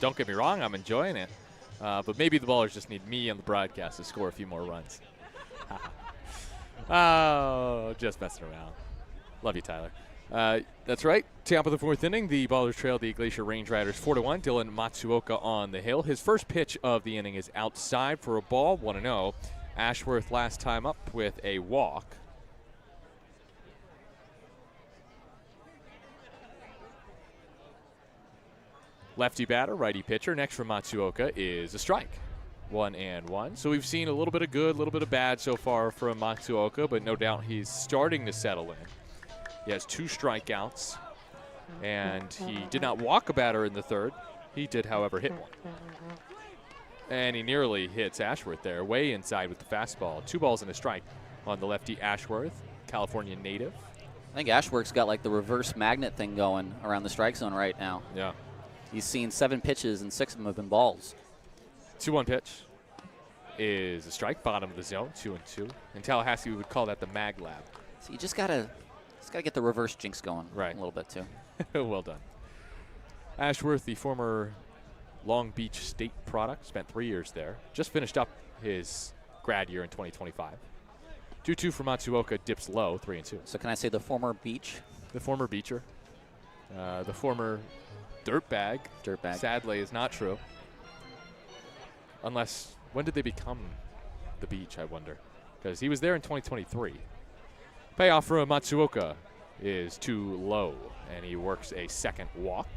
Don't get me wrong, I'm enjoying it. But maybe the Ballers just need me on the broadcast to score a few more runs. Oh, just messing around. Love you, Tyler. That's right. Top of the 4th inning, the Ballers trail the Glacier Range Riders 4-1. Dylan Matsuoka on the hill. His first pitch of the inning is outside for a ball, 1-0. Ashworth last time up with a walk. Lefty batter, righty pitcher. Next for Matsuoka is a strike. 1-1. So we've seen a little bit of good, a little bit of bad so far from Matsuoka, but no doubt he's starting to settle in. He has 2 strikeouts, and he did not walk a batter in the 3rd. He did, however, hit one. And he nearly hits Ashworth there, way inside with the fastball. 2 balls and a strike on the lefty Ashworth, California native. I think Ashworth's got like the reverse magnet thing going around the strike zone right now. Yeah. He's seen 7 pitches, and 6 of them have been balls. 2-1 pitch is a strike, bottom of the zone, 2-2. In Tallahassee, we would call that the mag lab. So you just gotta get the reverse jinx going right a little bit too. Well done. Ashworth, the former Long Beach State product, spent 3 years there. Just finished up his grad year in 2025. 2-2 for Matsuoka, dips low, 3-2. So can I say the former beach? The former beacher. The former dirtbag. Dirtbag. Sadly, is not true. Unless, when did they become the beach, I wonder? Because he was there in 2023. Payoff for Matsuoka is too low, and he works a second walk.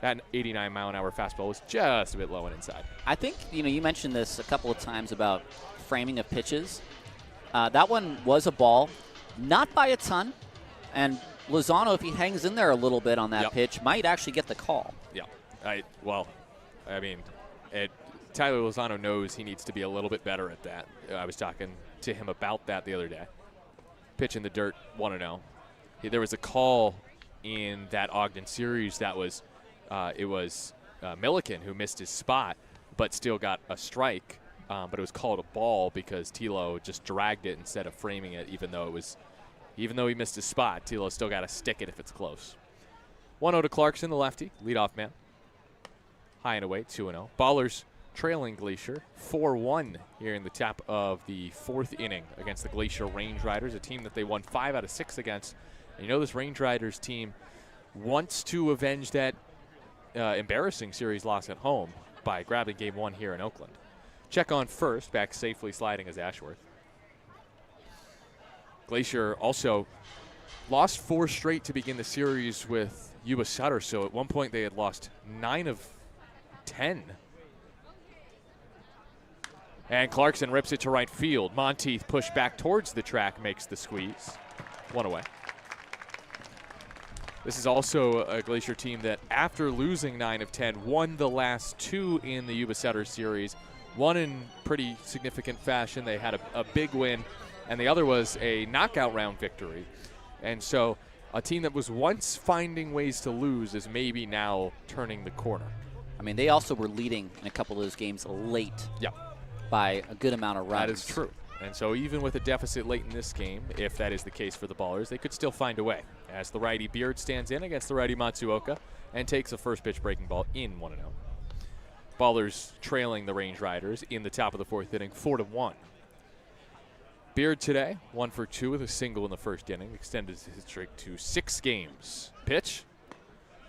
That 89-mile-an-hour fastball was just a bit low and inside. I think, you mentioned this a couple of times about framing of pitches. That one was a ball, not by a ton, and Lozano, if he hangs in there a little bit on that pitch, might actually get the call. Yeah. Tyler Lozano knows he needs to be a little bit better at that. I was talking to him about that the other day. Pitch in the dirt, 1-0. There was a call in that Ogden series that was, Milliken who missed his spot, but still got a strike. But it was called a ball because Tilo just dragged it instead of framing it, even though he missed his spot. Tilo still got to stick it if it's close. 1-0 to Clarkson, the lefty, leadoff man. High and away, 2-0. Ballers trailing Glacier 4-1 here in the top of the 4th inning against the Glacier Range Riders, a team that they won 5 out of 6 against. And this Range Riders team wants to avenge that embarrassing series loss at home by grabbing game 1 here in Oakland. Check on first, back safely sliding as Ashworth. Glacier also lost 4 straight to begin the series with Yuba Sutter, so at one point they had lost 9 of 10. And Clarkson rips it to right field. Monteith pushed back towards the track, makes the squeeze. 1 away. This is also a Glacier team that, after losing 9 of 10, won the last 2 in the Yuba Sutter series. One in pretty significant fashion. They had a big win, and the other was a knockout round victory. And so a team that was once finding ways to lose is maybe now turning the corner. I mean, they also were leading in a couple of those games late. Yeah. By a good amount of runs. That is true. And so even with a deficit late in this game, if that is the case for the Ballers, they could still find a way. As the righty Beard stands in against the righty Matsuoka and takes a first pitch breaking ball in 1-0. Ballers trailing the Range Riders in the top of the 4th inning, 4-1. Beard today, 1 for 2 with a single in the first inning, extended his streak to 6 games. Pitch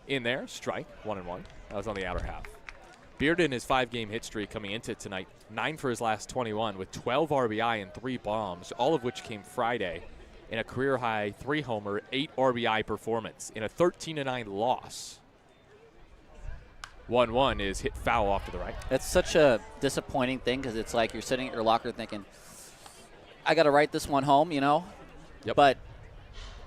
in there, strike, 1-1. That was on the outer half. Beard in his 5-game hit streak coming into tonight, 9 for his last 21 with 12 RBI and 3 bombs, all of which came Friday in a career-high 3-homer, 8 RBI performance in a 13-9 loss. 1-1 is hit foul off to the right. That's such a disappointing thing because it's like you're sitting at your locker thinking, I got to write this one home, Yep. But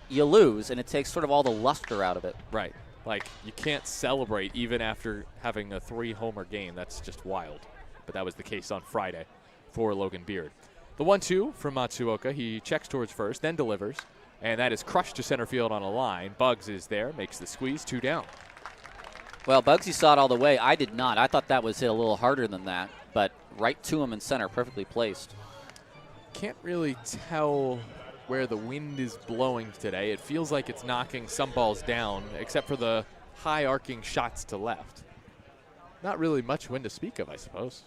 you lose, and it takes sort of all the luster out of it. Right. Like, you can't celebrate even after having a 3-homer game. That's just wild. But that was the case on Friday. 4 for Logan Beard. The 1-2 from Matsuoka. He checks towards first, then delivers. 2-1 to Clarkson. 2 2 from Matsuoka. And that is crushed to center field on a line. Bugs is there, makes the squeeze, 2 down. Well, Bugsy saw it all the way. I did not. I thought that was hit a little harder than that, but right to him in center, perfectly placed. Can't really tell where the wind is blowing today. It feels like it's knocking some balls down, except for the high arcing shots to left. Not really much wind to speak of, I suppose.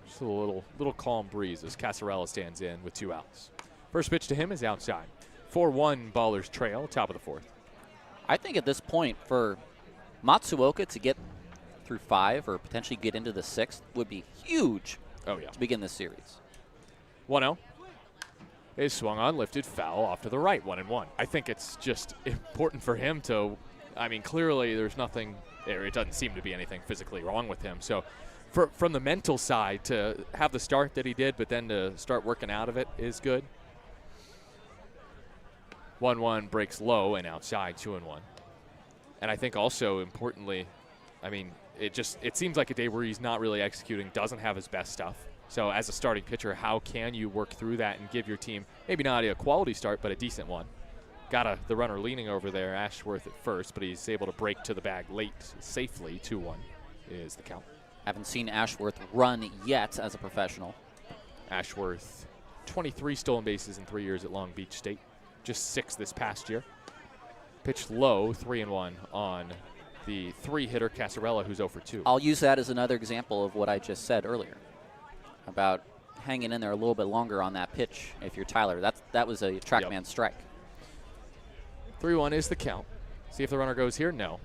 Just a little calm breeze as Casarella stands in with 2 outs. First pitch to him is outside. 4-1 Ballers trail, top of the 4th. I think at this point for Matsuoka to get through 5 or potentially get into the 6th would be huge. Oh, yeah. To begin this series. 1-0. Is swung on, lifted, foul off to the right, 1-1. I think it's just important for him to, I mean, clearly there's nothing, it doesn't seem to be anything physically wrong with him. So from the mental side, to have the start that he did, but then to start working out of it is good. 1-1 breaks low and outside, 2-1. And I think also importantly, I mean, it seems like a day where he's not really executing, doesn't have his best stuff. So as a starting pitcher, how can you work through that and give your team maybe not a quality start, but a decent one? Got the runner leaning over there, Ashworth at first, but he's able to break to the bag late safely. 2-1 is the count. Haven't seen Ashworth run yet as a professional. Ashworth, 23 stolen bases in 3 years at Long Beach State. Just 6 this past year. Pitched low, 3-1 on the 3-hitter Casarella, who's 0-2. I'll use that as another example of what I just said earlier about hanging in there a little bit longer on that pitch if you're Tyler. That was a trackman strike. 3-1 is the count. See if the runner goes here. No.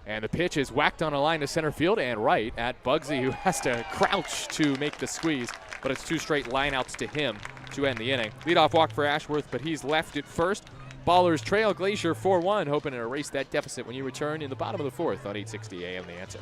And the pitch is whacked on a line to center field and right at Bugsy, who has to crouch to make the squeeze, but it's 2 straight lineouts to him to end the inning. Leadoff walk for Ashworth, but he's left at first. Ballers trail Glacier 4-1, hoping to erase that deficit when you return in the bottom of the 4th on 860 AM The Answer.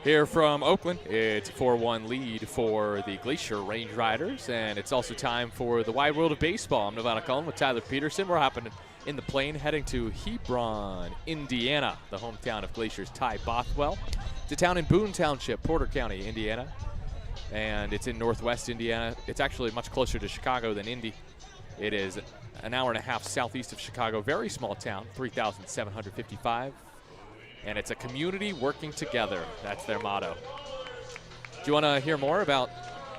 Here from Oakland, it's a 4-1 lead for the Glacier Range Riders, and it's also time for the wide world of baseball. I'm Nevada Cullen with Tyler Peterson. We're hopping in the plane heading to Hebron, Indiana, the hometown of Glacier's Ty Bothwell. It's a town in Boone Township, Porter County, Indiana, and it's in northwest Indiana. It's actually much closer to Chicago than Indy. It is an hour and a half southeast of Chicago. Very small town, 3,755. And it's a community working together. That's their motto. Do you want to hear more about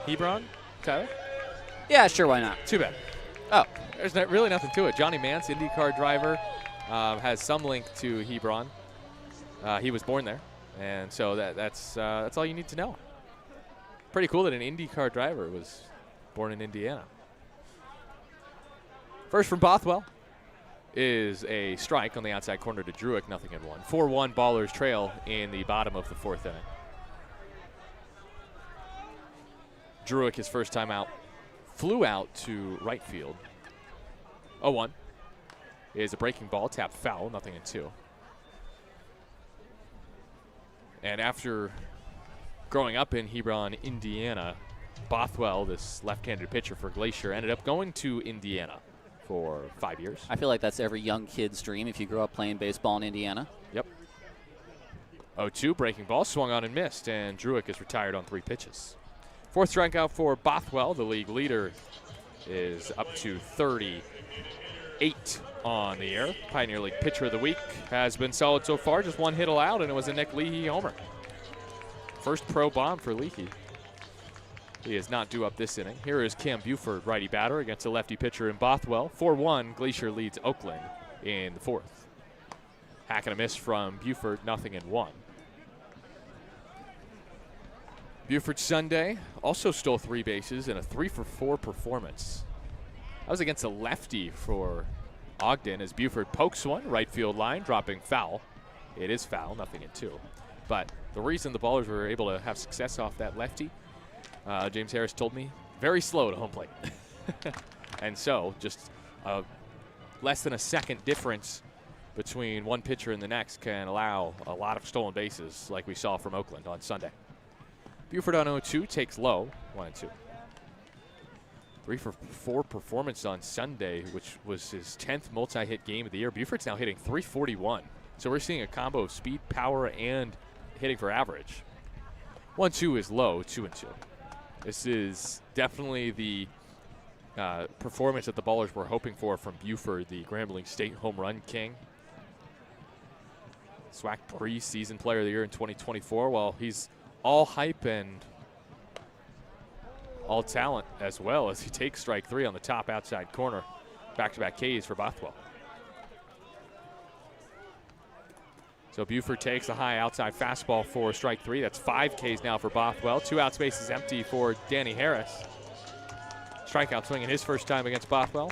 Hebron, Tyler? Yeah, sure, why not? Too bad. Oh. There's really nothing to it. Johnny Mance, IndyCar driver, has some link to Hebron. He was born there, and so that's all you need to know. Pretty cool that an IndyCar driver was born in Indiana. First from Bothwell is a strike on the outside corner to Druick, 0-1. 4-1 Ballers trail in the bottom of the 4th inning. Druick, his first time out, flew out to right field. 0-1 is a breaking ball, tapped foul, 0-2. And after growing up in Hebron, Indiana, Bothwell, this left-handed pitcher for Glacier, ended up going to Indiana for 5 years. I feel like that's every young kid's dream if you grow up playing baseball in Indiana. Yep. 0-2, breaking ball, swung on and missed, and Druick is retired on 3 pitches. 4th strikeout for Bothwell. The league leader is up to 38 on the air. Pioneer League Pitcher of the Week has been solid so far. Just one hit allowed, and it was a Nick Leahy homer. First pro bomb for Leahy. He is not due up this inning. Here is Cam Buford, righty batter, against a lefty pitcher in Bothwell. 4-1, Glacier leads Oakland in the fourth. Hack and a miss from Buford, 0-1. Buford Sunday also stole 3 bases in a 3-for-4 performance. That was against a lefty for Ogden as Buford pokes one, right field line, dropping foul. It is foul, 0-2. But the reason the Ballers were able to have success off that lefty, James Harris told me, very slow to home plate. And so just less than a second difference between one pitcher and the next can allow a lot of stolen bases like we saw from Oakland on Sunday. Buford on 0-2 takes low, 1-2. 3-for-4 performance on Sunday, which was his 10th multi-hit game of the year. Buford's now hitting .341. So we're seeing a combo of speed, power, and hitting for average. 1-2 is low, 2-2. This is definitely the performance that the Ballers were hoping for from Buford, the Grambling State home run king. SWAC preseason player of the year in 2024. Well, he's all hype and all talent as well as he takes strike 3 on the top outside corner. Back-to-back Ks for Bothwell. So Buford takes a high outside fastball for strike 3. That's 5 Ks now for Bothwell. 2 out, spaces empty for Danny Harris. Strikeout swing in his first time against Bothwell.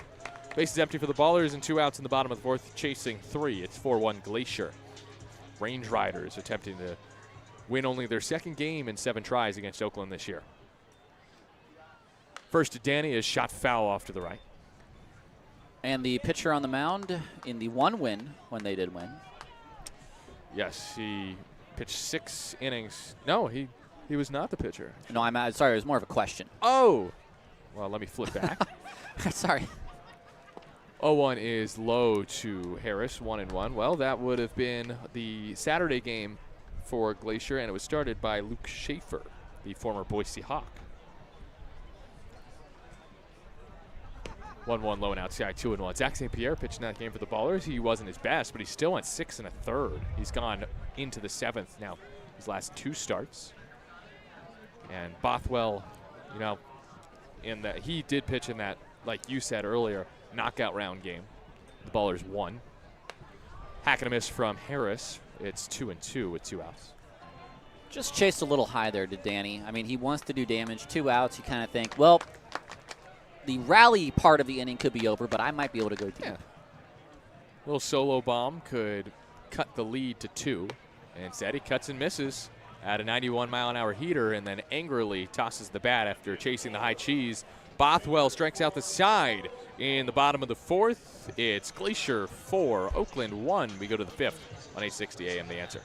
Bases empty for the Ballers and 2 outs in the bottom of the fourth, chasing 3. It's 4-1 Glacier. Range Riders attempting to win only their second game in 7 tries against Oakland this year. First to Danny is shot foul off to the right. And the pitcher on the mound in the one win, when they did win. Yes, he pitched 6 innings. No, he was not the pitcher. No, I'm sorry, it was more of a question. Oh! Well, let me flip back. Sorry. 0-1 is low to Harris, 1-1. Well, that would have been the Saturday game for Glacier, and it was started by Luke Schaefer, the former Boise Hawk. 1-1 low and outside, 2-1. Zach St. Pierre pitched in that game for the Ballers. He wasn't his best, but he still went 6 1/3. He's gone into the 7th now, his last 2 starts. And Bothwell, you know, in that he did pitch in that, like you said earlier, knockout round game. The Ballers won. Hack and a miss from Harris. It's 2-2 with 2 outs. Just chased a little high there to Danny. I mean, he wants to do damage. 2 outs, you kind of think, well, the rally part of the inning could be over, but I might be able to go deep. Yeah. Little solo bomb could cut the lead to 2. And instead, he cuts and misses at a 91-mile-an-hour heater and then angrily tosses the bat after chasing the high cheese. Bothwell strikes out the side in the bottom of the 4th. It's Glacier 4, Oakland 1. We go to the 5th on 860 AM The Answer.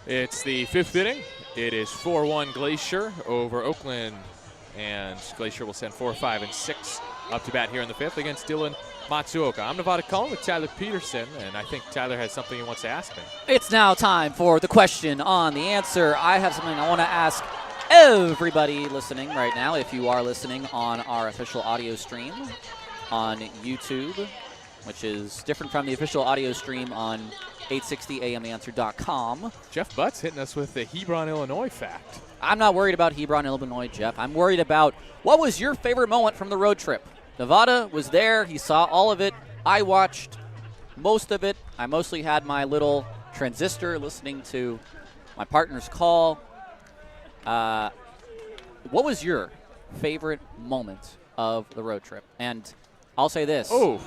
It's the 5th inning. It is 4-1 Glacier over Oakland, and Glacier will send 4, 5, and 6 up to bat here in the 5th against Dylan Matsuoka. I'm Nevada Cullen with Tyler Peterson, and I think Tyler has something he wants to ask me. It's now time for the question on the answer. I have something I want to ask everybody listening right now. If you are listening on our official audio stream on YouTube, which is different from the official audio stream on 860amtheanswer.com. Jeff Butts hitting us with the Hebron, Illinois fact. I'm not worried about Hebron, Illinois, Jeff. I'm worried about what was your favorite moment from the road trip. Nevada was there. He saw all of it. I watched most of it. I mostly had my little transistor listening to my partner's call. What was your favorite moment of the road trip? And I'll say this. Oh,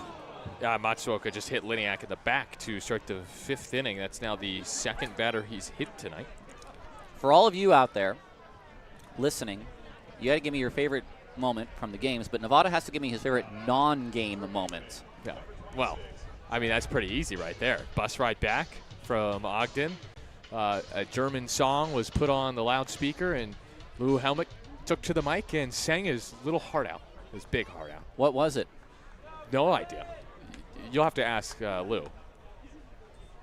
Matsuoka just hit Liniak in the back to start the 5th inning. That's now the 2nd batter he's hit tonight. For all of you out there listening, you got to give me your favorite moment from the games, but Nevada has to give me his favorite non-game moment. Yeah. Well, I mean, that's pretty easy right there. Bus ride back from Ogden. A German song was put on the loudspeaker, and Lou Helmick took to the mic and sang his little heart out, his big heart out. What was it? No idea. You'll have to ask Lou.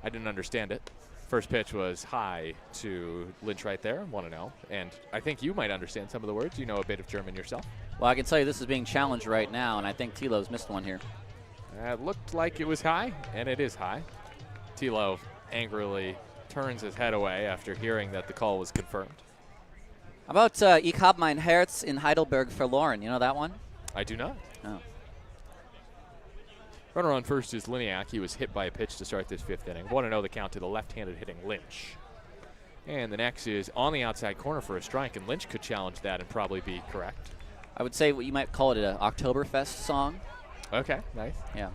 I didn't understand it. First pitch was high to Lynch right there, 1-0. And I think you might understand some of the words. You know a bit of German yourself. Well, I can tell you this is being challenged right now, and I think Tilo's missed one here. It looked like it was high, and it is high. Tilo angrily turns his head away after hearing that the call was confirmed. How about Ich hab mein Herz in Heidelberg verloren? You know that one? I do not. Oh. Runner on first is Liniak. He was hit by a pitch to start this 5th inning. 1-0 the count to the left-handed hitting Lynch. And the next is on the outside corner for a strike, and Lynch could challenge that and probably be correct. I would say what you might call it an Oktoberfest song. Okay, nice. Yeah.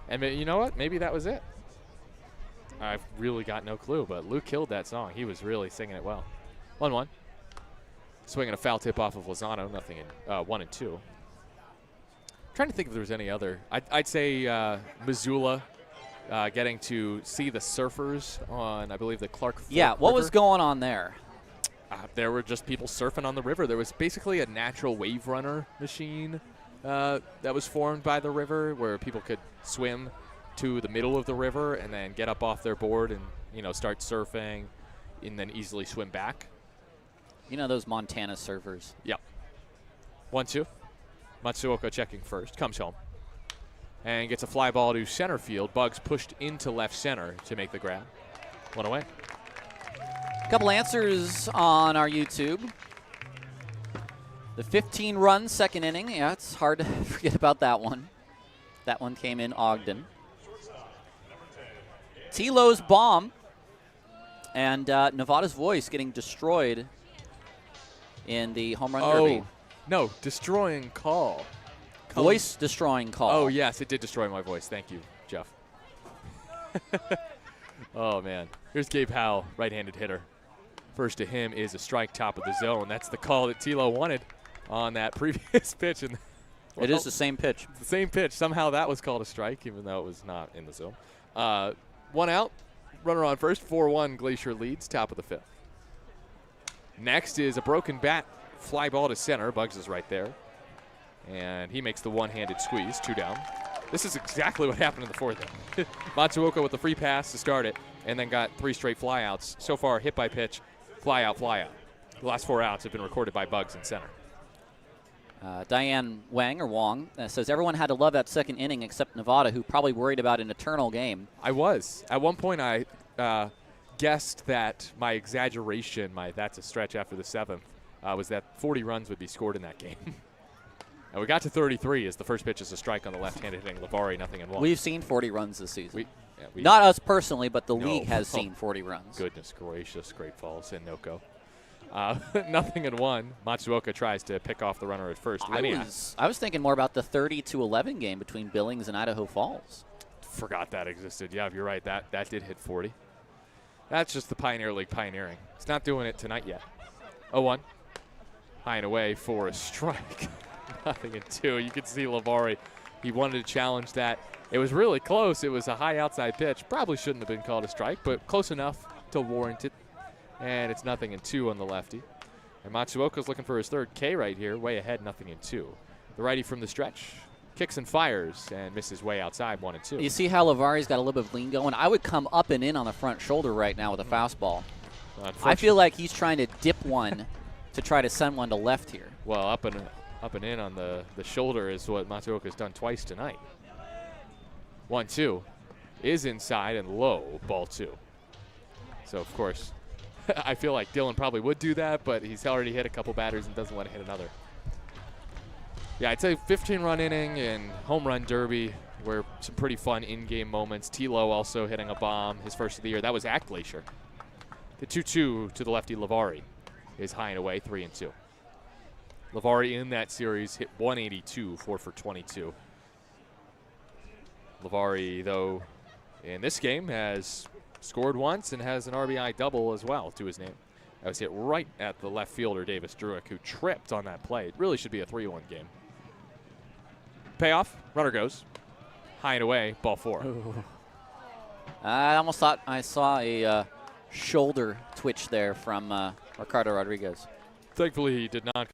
And you know what? Maybe that was it. I've really got no clue, but Lou killed that song. He was really singing it well. 1-1. Swinging a foul tip off of Lozano, nothing in 1-2. Trying to think if there was any other. I'd say Missoula getting to see the surfers on, I believe, the Clark Fork Yeah, what River. was going on there? There were just people surfing on the river. There was basically a natural wave runner machine that was formed by the river where people could swim to the middle of the river and then get up off their board and, start surfing and then easily swim back. You know those Montana surfers. Yep. 1-2. Matsuoka checking first, comes home, and gets a fly ball to center field. Bugs pushed into left center to make the grab. 1 away. A couple answers on our YouTube. The 15-run second inning. Yeah, it's hard to forget about that one. That one came in Ogden. Tilo's bomb and Nevada's voice getting destroyed in the home run derby. No, destroying call. Voice destroying call. Oh, yes, it did destroy my voice. Thank you, Jeff. Oh, man. Here's Gabe Howell, right-handed hitter. First to him is a strike top of the zone. That's the call that Tilo wanted on that previous pitch. And it is the same pitch. It's the same pitch. Somehow that was called a strike, even though it was not in the zone. 1 out. Runner on first. 4-1. Glacier leads. Top of the 5th. Next is a broken bat. Fly ball to center. Bugs is right there. And he makes the one-handed squeeze. 2 down. This is exactly what happened in the 4th inning. Matsuoka with the free pass to start it, and then got 3 straight flyouts. So far, hit by pitch, fly out, fly out. The last 4 outs have been recorded by Bugs in center. Diane Wong says everyone had to love that second inning except Nevada, who probably worried about an eternal game. I was. At one point, I guessed that my exaggeration, that's a stretch after the 7th, was that 40 runs would be scored in that game. And we got to 33 as the first pitch is a strike on the left-handed hitting Lavari, 0-1. We've seen 40 runs this season. We Not us personally, but the league has seen 40 runs. Goodness gracious, Great Falls and Noko. 0-1. Matsuoka tries to pick off the runner at first. I was thinking more about the 30-11 game between Billings and Idaho Falls. Forgot that existed. Yeah, you're right. That did hit 40. That's just the Pioneer League pioneering. It's not doing it tonight yet. 0-1. High and away for a strike. 0-2. You could see Lavari. He wanted to challenge that. It was really close. It was a high outside pitch. Probably shouldn't have been called a strike, but close enough to warrant it. And it's 0-2 on the lefty. And Matsuoka's looking for his 3rd K right here. Way ahead, 0-2. The righty from the stretch kicks and fires and misses way outside, 1-2. You see how Lavari's got a little bit of lean going? I would come up and in on the front shoulder right now with a fastball. I feel like he's trying to dip one to try to send one to left here. Well, up and in on the shoulder is what Matsuoka's done twice tonight. 1-2 is inside and low, ball 2. So, of course, I feel like Dylan probably would do that, but he's already hit a couple batters and doesn't want to hit another. Yeah, I'd say 15-run inning and home run derby were some pretty fun in-game moments. Tilo also hitting a bomb, his first of the year. That was at Glacier. The 2-2 to the lefty Lavari is high and away, 3-2. Lavari in that series hit 182, 4 for 22. Lavari, though, in this game has scored once and has an RBI double as well to his name. That was hit right at the left fielder, Davis Druick, who tripped on that play. It really should be a 3-1 game. Payoff, runner goes. High and away, ball 4. Ooh. I almost thought I saw a shoulder twitch there from Ricardo Rodriguez. Thankfully, he did not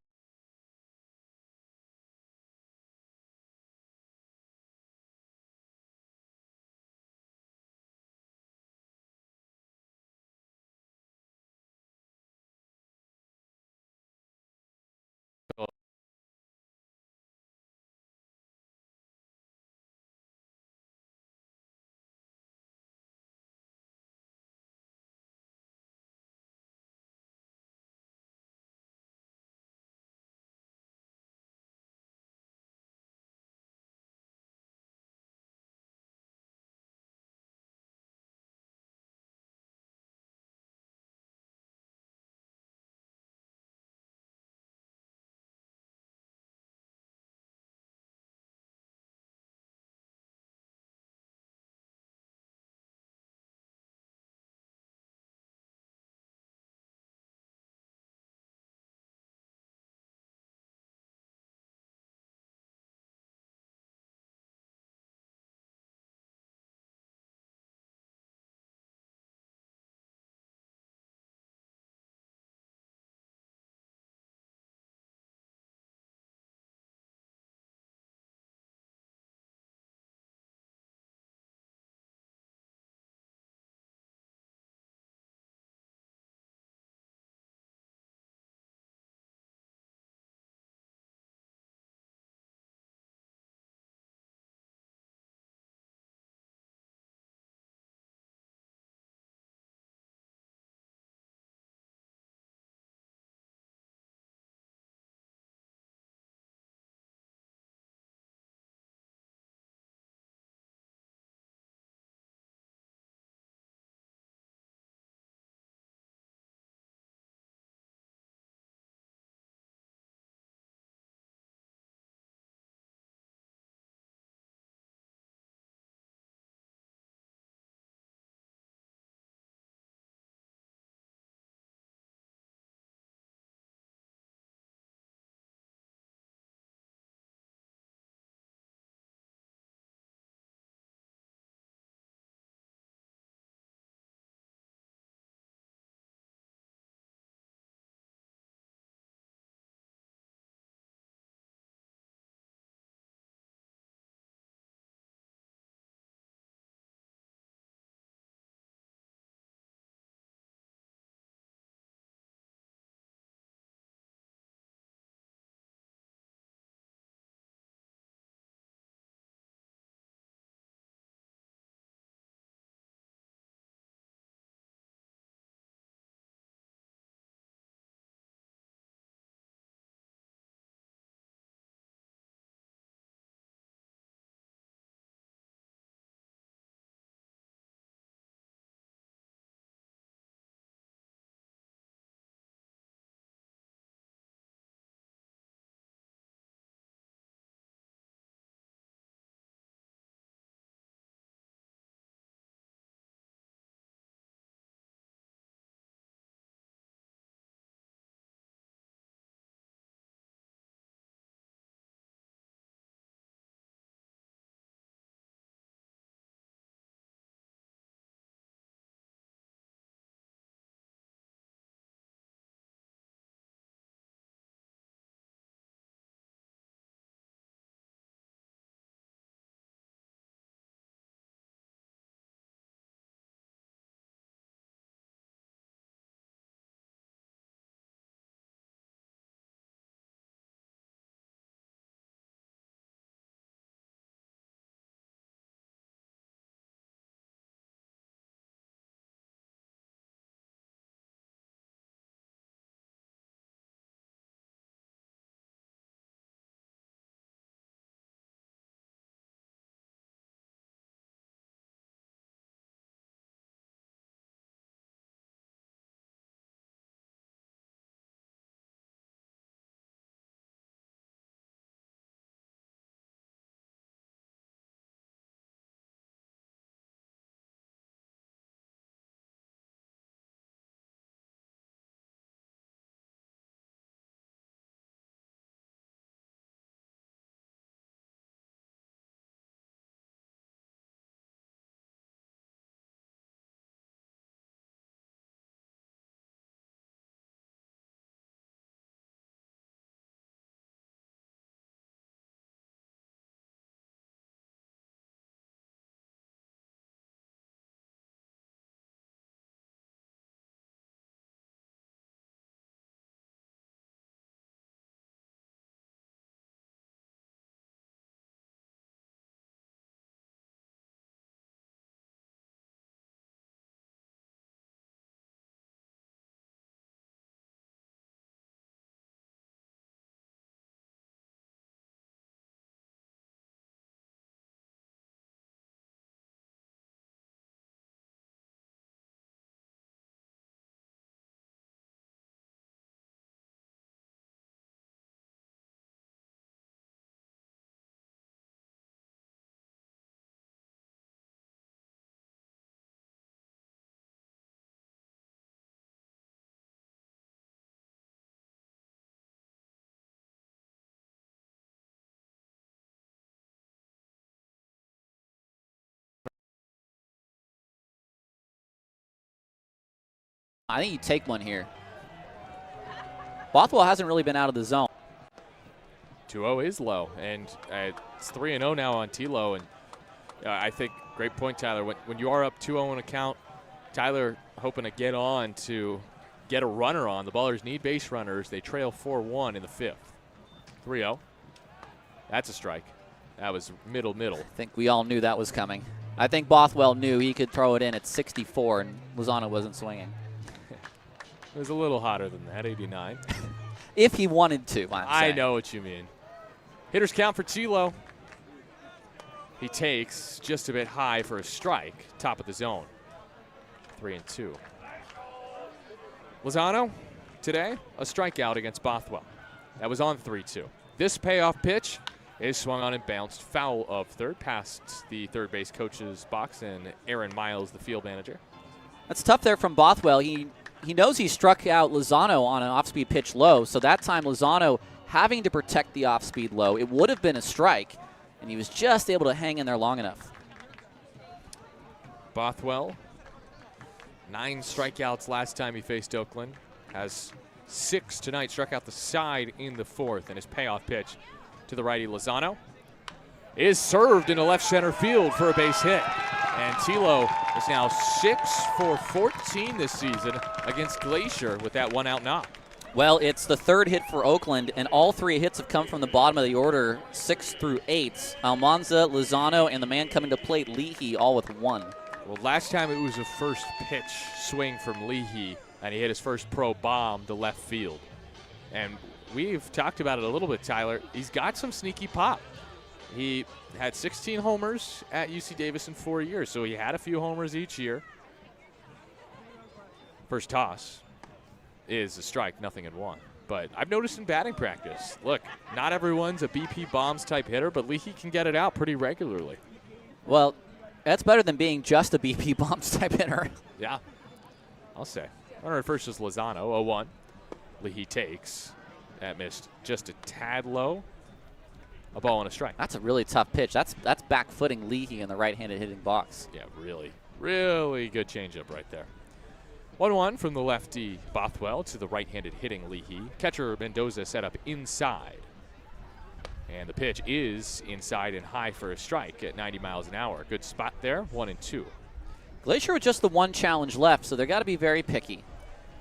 I think you take one here. Bothwell hasn't really been out of the zone. 2-0 is low, and it's 3-0 now on T-Low, and I think great point, Tyler. When you are up 2-0 in a count, Tyler hoping to get on to get a runner on. The Ballers need base runners. They trail 4-1 in the fifth. 3-0. That's a strike. That was middle. I think we all knew that was coming. I think Bothwell knew he could throw it in at 64, and Lozano wasn't swinging. It was a little hotter than that, 89. If he wanted to, I know what you mean. Hitters count for T-Low. He takes just a bit high for a strike, top of the zone. 3-2. Lozano, today, a strikeout against Bothwell. That was on 3-2. This payoff pitch is swung on and bounced foul of third, past the third base coach's box, and Aaron Miles, the field manager. That's tough there from Bothwell. He knows he struck out Lozano on an off-speed pitch low, so that time Lozano having to protect the off-speed low. It would have been a strike, and he was just able to hang in there long enough. Bothwell, 9 strikeouts last time he faced Oakland. Has 6 tonight, struck out the side in the fourth, and his payoff pitch to the righty Lozano is served into left center field for a base hit. And T-Low is now 6 for 14 this season against Glacier with that 1-out knock. Well, it's the third hit for Oakland, and all 3 hits have come from the bottom of the order, 6 through 8. Almanza, Lozano, and the man coming to plate, Leahy, all with 1. Well, last time it was a first pitch swing from Leahy, and he hit his first pro bomb to left field. And we've talked about it a little bit, Tyler. He's got some sneaky pop. He had 16 homers at UC Davis in 4 years, so he had a few homers each year. First toss is a strike, 0-1. But I've noticed in batting practice, look, not everyone's a BP Bombs type hitter, but Leahy can get it out pretty regularly. Well, that's better than being just a BP Bombs type hitter. Yeah, I'll say. Runner at first is Lozano, 0-1. Leahy takes. That missed just a tad low. A ball and a strike. That's a really tough pitch. That's back-footing Leahy in the right-handed hitting box. Yeah, really good changeup right there. 1-1 from the lefty Bothwell to the right-handed hitting Leahy. Catcher Mendoza set up inside. And the pitch is inside and high for a strike at 90 miles an hour. Good spot there, 1-2. Glacier with just the 1 challenge left, so they've got to be very picky.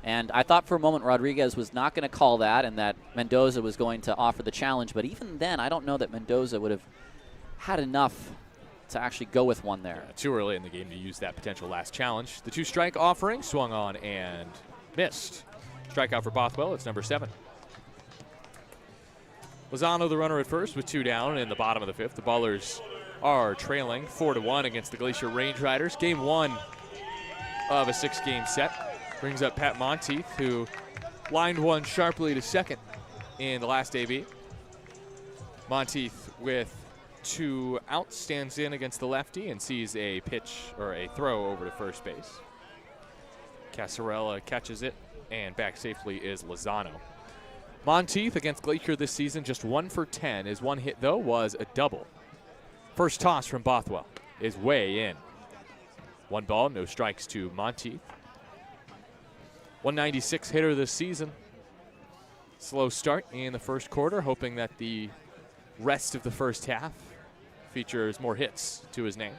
And I thought for a moment Rodriguez was not going to call that and that Mendoza was going to offer the challenge. But even then, I don't know that Mendoza would have had enough to actually go with one there. Yeah, too early in the game to use that potential last challenge. The 2-strike offering swung on and missed. Strikeout for Bothwell. It's number 7. Lozano, the runner at first, with 2 down in the bottom of the fifth. The Ballers are trailing 4-1 against the Glacier Range Riders. Game 1 of a 6-game set. Brings up Pat Monteith, who lined one sharply to second in the last AB. Monteith with 2 outs stands in against the lefty and sees a pitch or a throw over to first base. Casarella catches it, and back safely is Lozano. Monteith against Glacier this season, just 1 for 10. His 1 hit, though, was a double. First toss from Bothwell is way in. 1 ball, no strikes to Monteith. 196 hitter this season. Slow start in the first quarter, hoping that the rest of the first half features more hits to his name.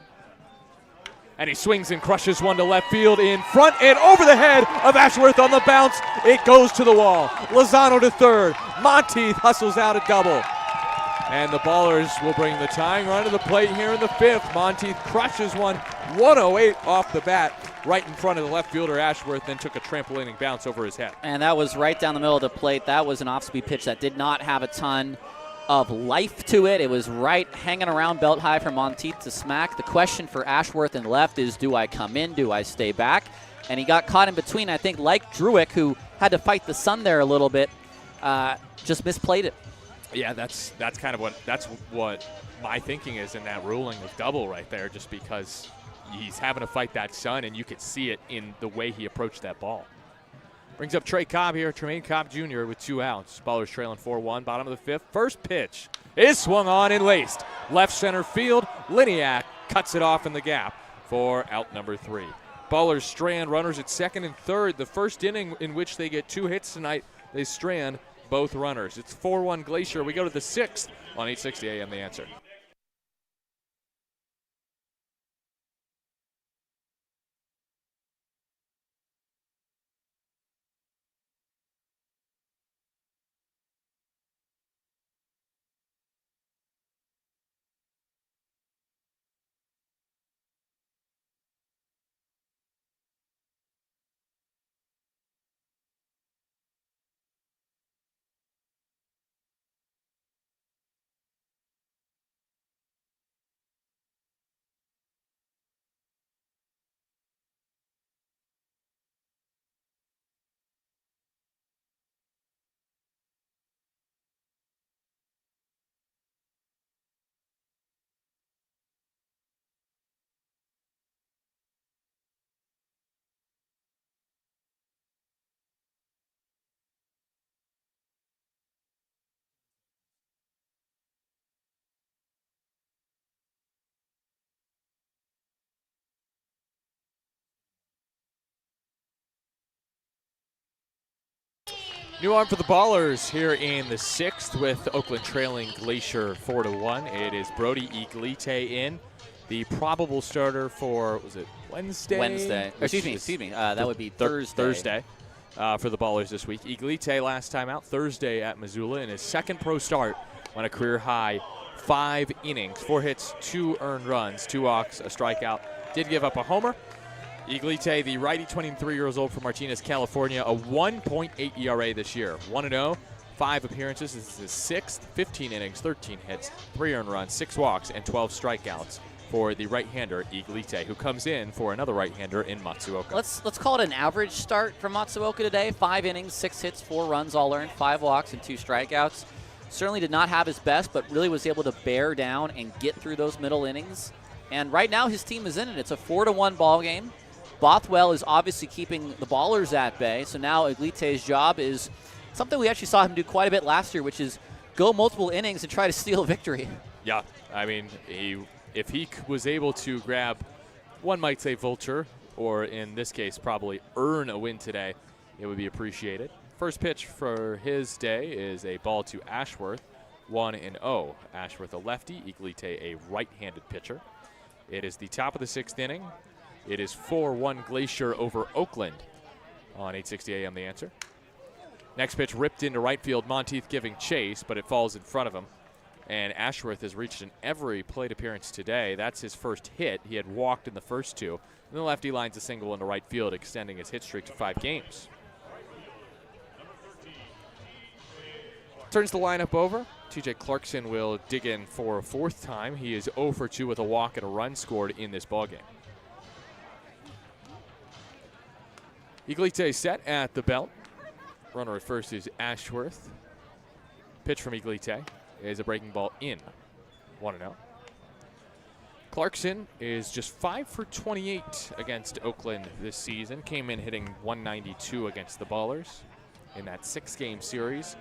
And he swings and crushes one to left field in front and over the head of Ashworth on the bounce. It goes to the wall. Lozano to third. Monteith hustles out a double. And the Ballers will bring the tying run to the plate here in the fifth. Monteith crushes one, 108 off the bat, right in front of the left fielder Ashworth, then took a trampolining bounce over his head. And that was right down the middle of the plate. That was an off-speed pitch that did not have a ton of life to it. It was right hanging around belt high for Monteith to smack. The question for Ashworth and left is, do I come in? Do I stay back? And he got caught in between. I think like Druick, who had to fight the sun there a little bit, just misplayed it. Yeah, that's kind of what my thinking is in that ruling of double right there, just because he's having to fight that sun, and you could see it in the way he approached that ball. Brings up Trey Cobb here, Tremaine Cobb Jr. with 2 outs. Ballers trailing 4-1, bottom of the fifth. First pitch is swung on and laced. Left center field, Liniak cuts it off in the gap for out number 3. Ballers strand runners at second and third. The first inning in which they get 2 hits tonight, they strand both runners. It's 4-1 Glacier. We go to the 6th on 860 AM The Answer. New arm for the Ballers here in the 6th with Oakland trailing Glacier 4-1. It is Brody Iglite in, the probable starter for, was it Wednesday? Excuse me. That would be Thursday. For the Ballers this week. Iglite last time out Thursday at Missoula in his second pro start on a career high 5 innings, 4 hits, 2 earned runs, 2 walks, a strikeout. Did give up a homer. Iglite, the righty, 23 years old from Martinez, California, a 1.8 ERA this year. 1-0, 5 appearances. This is his 6th, 15 innings, 13 hits, 3 earned runs, 6 walks, and 12 strikeouts for the right-hander Iglite, who comes in for another right-hander in Matsuoka. Let's call it an average start from Matsuoka today. 5 innings, 6 hits, 4 runs, all earned, 5 walks, and 2 strikeouts. Certainly did not have his best, but really was able to bear down and get through those middle innings. And right now his team is in it. It's a 4-1 ball game. Bothwell is obviously keeping the Ballers at bay, so now Iglite's job is something we actually saw him do quite a bit last year, which is go multiple innings and try to steal a victory. Yeah, I mean, if he was able to grab, one might say vulture, or in this case probably earn a win today, it would be appreciated. First pitch for his day is a ball to Ashworth, 1-0. Ashworth a lefty, Iglite a right-handed pitcher. It is the top of the 6th inning. It is 4-1 Glacier over Oakland on 860 AM The Answer. Next pitch ripped into right field. Monteith giving chase, but it falls in front of him. And Ashworth has reached in every plate appearance today. That's his first hit. He had walked in the first 2. And the lefty lines a single into right field, extending his hit streak to 5 games. Turns the lineup over. TJ Clarkson will dig in for a 4th time. He is 0 for 2 with a walk and a run scored in this ballgame. Iglite set at the belt. Runner at first is Ashworth. Pitch from Iglite is a breaking ball in. 1-0. Clarkson is just 5 for 28 against Oakland this season. Came in hitting 192 against the Ballers in that 6-game series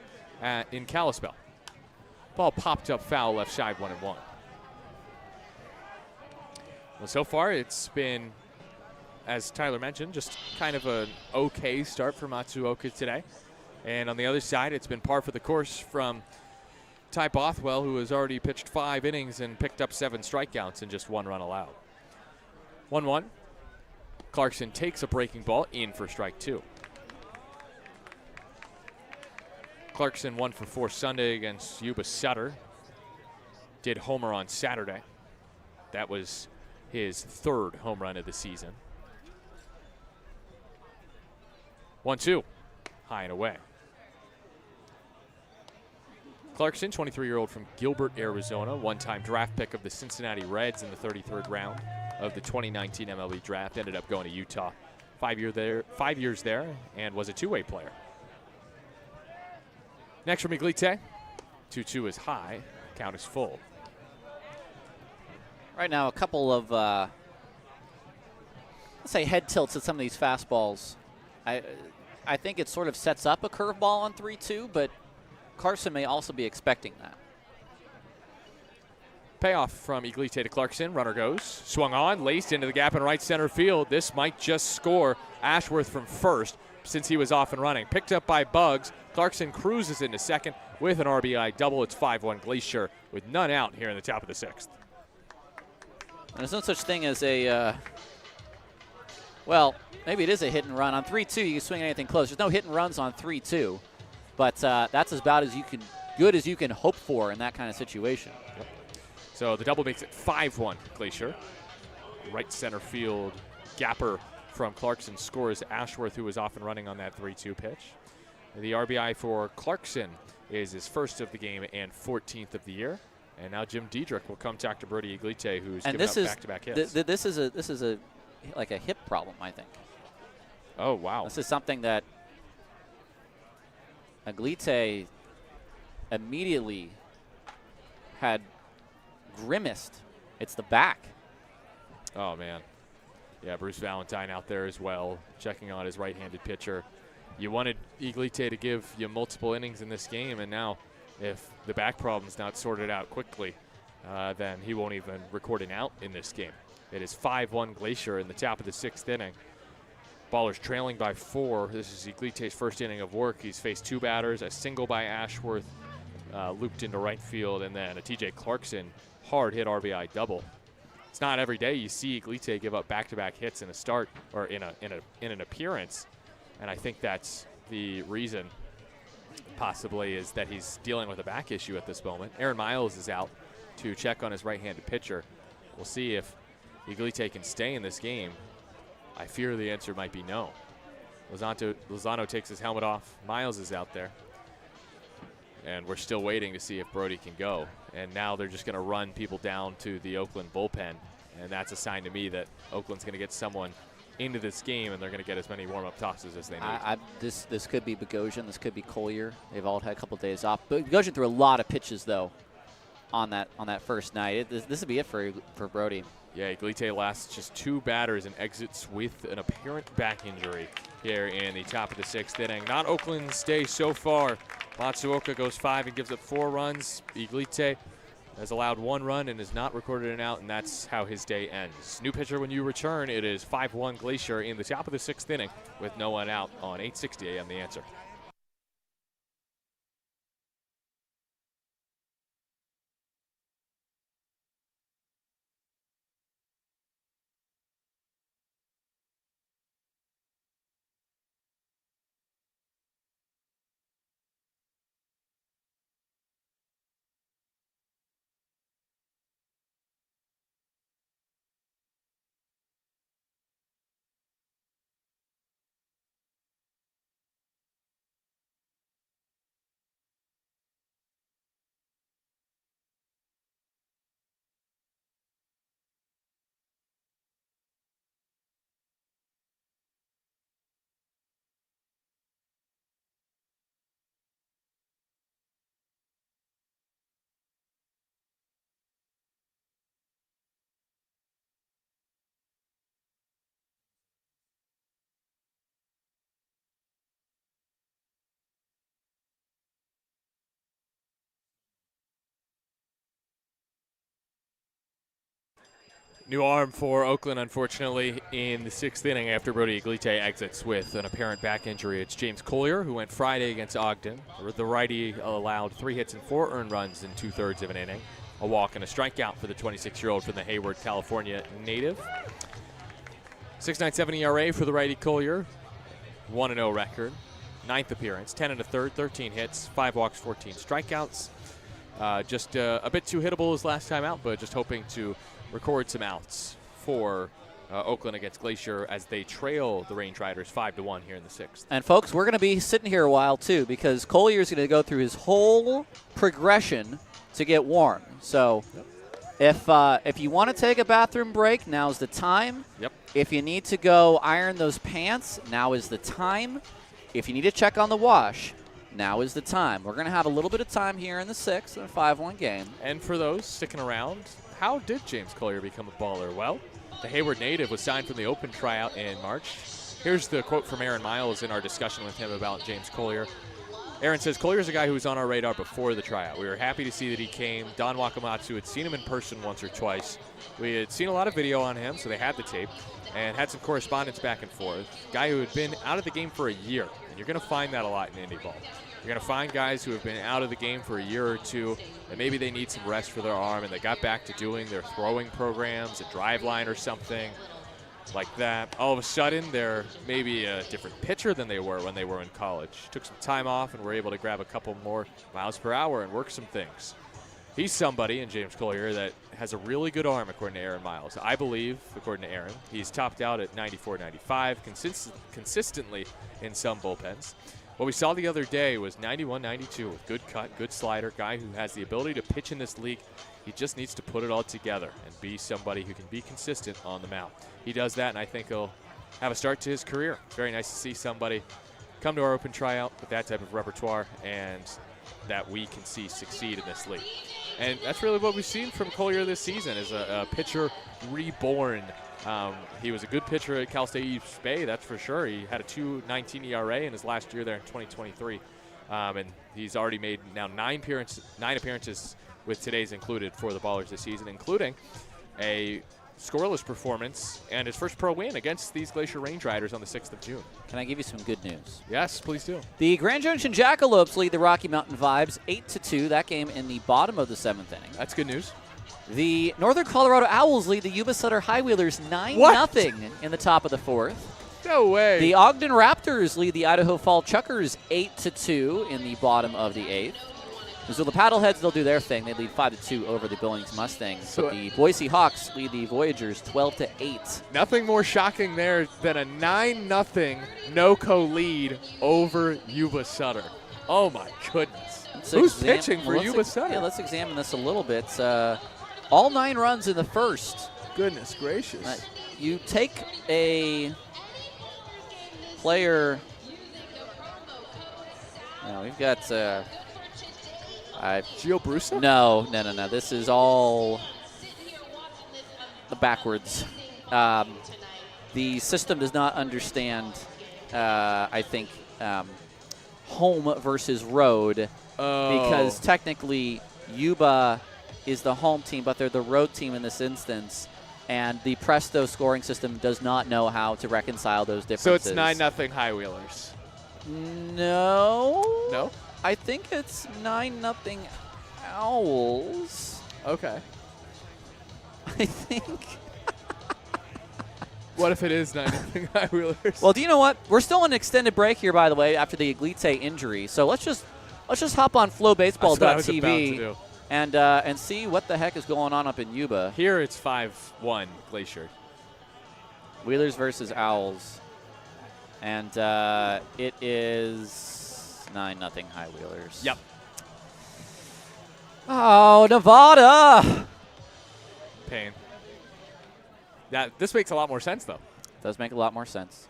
in Kalispell. Ball popped up foul left side, 1-1. Well, so far it's been, as Tyler mentioned, just kind of an okay start for Matsuoka today. And on the other side, it's been par for the course from Ty Bothwell, who has already pitched 5 innings and picked up 7 strikeouts and just 1 run allowed. 1-1. Clarkson takes a breaking ball in for strike 2. Clarkson 1 for 4 Sunday against Yuba Sutter. Did homer on Saturday. That was his 3rd home run of the season. 1-2, high and away. Clarkson, 23-year-old from Gilbert, Arizona, one-time draft pick of the Cincinnati Reds in the 33rd round of the 2019 MLB draft. Ended up going to Utah. 5 years there, and was a 2-way player. Next from Iglite, 2-2 is high, count is full. Right now, a couple of, let's say, head tilts at some of these fastballs. I think it sort of sets up a curveball on 3-2, but Carson may also be expecting that. Payoff from Iglite to Clarkson. Runner goes. Swung on, laced into the gap in right center field. This might just score Ashworth from first since he was off and running. Picked up by Bugs. Clarkson cruises into second with an RBI double. It's 5-1 Glacier with none out here in the top of the sixth. And there's no such thing as a, well, maybe it is a hit and run. On 3-2, you can swing anything close. There's no hit and runs on 3-2, but that's about as good as you can hope for in that kind of situation. Yep. So the double makes it 5-1 Glacier. Right center field gapper from Clarkson scores Ashworth, who was off and running on that 3-2 pitch. The RBI for Clarkson is his first of the game and 14th of the year. And now Jim Diedrich will come talk to Brody Iglite, who's given up back-to-back hits. This is a like a hip problem, I think. Oh, wow. This is something that Iglite immediately had grimaced. It's the back. Oh, man. Yeah, Bruce Valentine out there as well, checking on his right-handed pitcher. You wanted Iglite to give you multiple innings in this game, and now if the back problem's not sorted out quickly, then he won't even record an out in this game. It is 5-1 Glacier in the top of the sixth inning. Ballers trailing by 4. This is Iglite's first inning of work. He's faced 2 batters, a single by Ashworth, looped into right field, and then a TJ Clarkson hard hit RBI double. It's not every day you see Iglite give up back-to-back hits in a start or in an appearance, and I think that's the reason possibly is that he's dealing with a back issue at this moment. Aaron Miles is out to check on his right-handed pitcher. We'll see if Iglite can stay in this game. I fear the answer might be no. Lozano takes his helmet off. Miles is out there. And we're still waiting to see if Brody can go. And now they're just going to run people down to the Oakland bullpen. And that's a sign to me that Oakland's going to get someone into this game, and they're going to get as many warm-up tosses as they need. This could be Bogosian. This could be Collier. They've all had a couple days off. But Bogosian threw a lot of pitches, though, on that first night. This would be it for Brody. Yeah, Iglite lasts just 2 batters and exits with an apparent back injury here in the top of the sixth inning. Not Oakland's day so far. Matsuoka goes 5 and gives up 4 runs. Iglite has allowed 1 run and has not recorded an out, and that's how his day ends. New pitcher when you return. It is 5-1 Glacier in the top of the sixth inning with no one out on 8:60 a.m. The Answer. New arm for Oakland, unfortunately, in the sixth inning after Brody Iglite exits with an apparent back injury. It's James Collier, who went Friday against Ogden. The righty allowed 3 hits and 4 earned runs in 2/3 of an inning. A walk and a strikeout for the 26-year-old from the Hayward, California native. 6.97 ERA for the righty Collier. 1-0 record. 9th appearance, 10 1/3, 13 hits, 5 walks, 14 strikeouts. Just a bit too hittable his last time out, but just hoping to record some outs for Oakland against Glacier as they trail the Range Riders 5-1 here in the sixth. And folks, we're going to be sitting here a while too, because Collier's going to go through his whole progression to get warm. So if you want to take a bathroom break, now's the time. Yep. If you need to go iron those pants, now is the time. If you need to check on the wash, now is the time. We're going to have a little bit of time here in the sixth in a 5-1 game. And for those sticking around, how did James Collier become a baller? Well, the Hayward native was signed from the open tryout in March. Here's the quote from Aaron Miles in our discussion with him about James Collier. Aaron says, Collier's a guy who was on our radar before the tryout. We were happy to see that he came. Don Wakamatsu had seen him in person once or twice. We had seen a lot of video on him, so they had the tape, and had some correspondence back and forth. Guy who had been out of the game for a year, and you're going to find that a lot in indie ball. You're going to find guys who have been out of the game for a year or two, and maybe they need some rest for their arm, and they got back to doing their throwing programs, a drive line or something like that. All of a sudden, they're maybe a different pitcher than they were when they were in college. Took some time off and were able to grab a couple more miles per hour and work some things. He's somebody, in James Collier, that has a really good arm, according to Aaron Miles. I believe, according to Aaron, he's topped out at 94, 95, consistently in some bullpens. What we saw the other day was 91, 92 with good cut, good slider, guy who has the ability to pitch in this league. He just needs to put it all together and be somebody who can be consistent on the mound. He does that, and I think he'll have a start to his career. It's very nice to see somebody come to our open tryout with that type of repertoire and that we can see succeed in this league. And that's really what we've seen from Collier this season, is a pitcher reborn. He was a good pitcher at Cal State East Bay, that's for sure. He had a 2.19 ERA in his last year there in 2023. And he's already made now 9 appearances with today's included for the Ballers this season, including a scoreless performance and his first pro win against these Glacier Range Riders on the 6th of June. Can I give you some good news? Yes, please do. The Grand Junction Jackalopes lead the Rocky Mountain Vibes 8-2. That game in the bottom of the 7th inning. That's good news. The Northern Colorado Owls lead the Yuba Sutter High Wheelers 9-0 in the top of the 4th. No way. The Ogden Raptors lead the Idaho Fall Chuckers 8-2 in the bottom of the 8th. So the Paddleheads, they'll do their thing. They lead 5-2 over the Billings Mustangs. But the Boise Hawks lead the Voyagers 12-8. Nothing more shocking there than a 9-0 no-co lead over Yuba Sutter. Oh my goodness. Who's pitching for Yuba Sutter? Yeah, let's examine this a little bit. All 9 runs in the first. Goodness gracious. You take a player. Now we've got. Gio Brusa? No. This is all the backwards. The system does not understand, I think, home versus road. Because technically Yuba is the home team, but they're the road team in this instance. And the Presto scoring system does not know how to reconcile those differences. So it's 9-0 High Wheelers. No. No? I think it's 9-0 Owls. Okay. I think. What if it is 9-0 High Wheelers? Well, do you know what? We're still on an extended break here, by the way, after the Iglite injury. So let's just hop on flowbaseball.tv and see what the heck is going on up in Yuba. Here it's 5-1 Glacier. Wheelers versus Owls. And it is 9-0 High Wheelers. Yep. Oh, Nevada. Pain. This makes a lot more sense, though. Does make a lot more sense.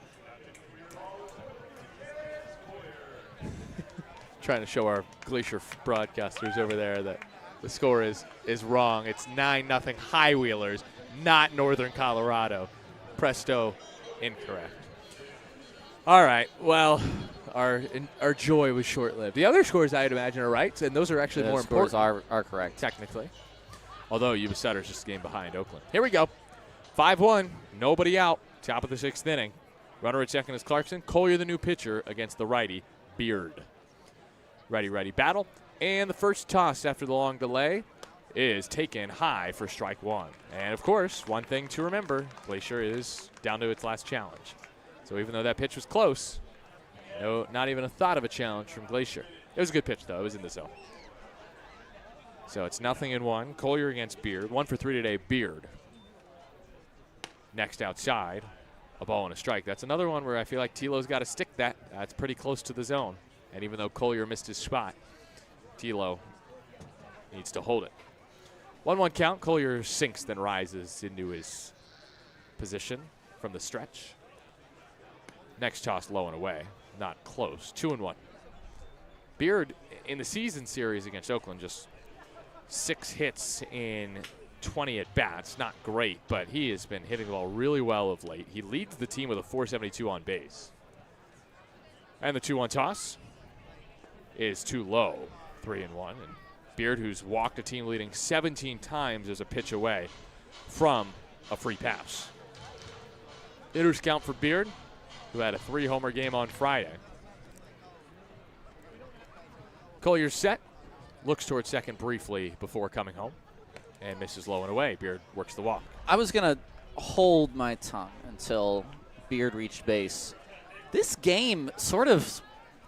Trying to show our Glacier broadcasters over there that the score is wrong. It's 9-0 High Wheelers, not Northern Colorado. Presto, incorrect. All right. Well, our joy was short-lived. The other scores, I'd imagine, are right, and those are actually more important. Scores are correct. Technically. Although Yuba Sutter's just a game behind Oakland. Here we go. 5-1. Nobody out. Top of the 6th inning. Runner at second is Clarkson. Collier, the new pitcher, against the righty, Beard. Righty-righty battle. And the first toss after the long delay is taken high for strike 1. And, of course, one thing to remember, Glacier is down to its last challenge. So even though that pitch was close, no, not even a thought of a challenge from Glacier. It was a good pitch, though. It was in the zone. So it's 0-1. Collier against Beard. 1 for 3 today, Beard. Next outside, a ball and a strike. That's another one where I feel like Tilo's got to stick that. That's pretty close to the zone. And even though Collier missed his spot, Tilo needs to hold it. 1-1 count. Collier sinks, then rises into his position from the stretch. Next toss low and away. Not close. 2-1. Beard in the season series against Oakland, just 6 hits in 20 at-bats. Not great, but he has been hitting the ball really well of late. He leads the team with a .472 on base. And the 2-1 toss. is too low, 3-1. And Beard, who's walked a team leading 17 times, is a pitch away from a free pass. Hitters count for Beard, who had a 3-homer game on Friday. Collier's set, looks towards second briefly before coming home, and misses low and away. Beard works the walk. I was going to hold my tongue until Beard reached base. This game sort of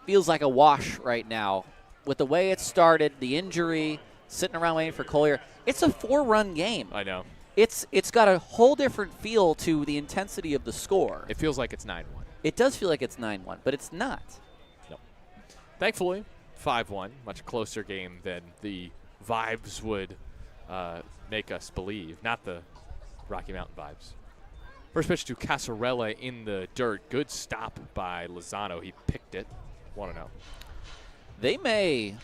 feels like a wash right now with the way it started, the injury, sitting around waiting for Collier. It's a 4-run game. I know. It's got a whole different feel to the intensity of the score. It feels like it's 9-1. It does feel like it's 9-1, but it's not. No. Thankfully, 5-1, much closer game than the vibes would make us believe. Not the Rocky Mountain vibes. First pitch to Casarella in the dirt. Good stop by Lozano. He picked it. 1-0. They may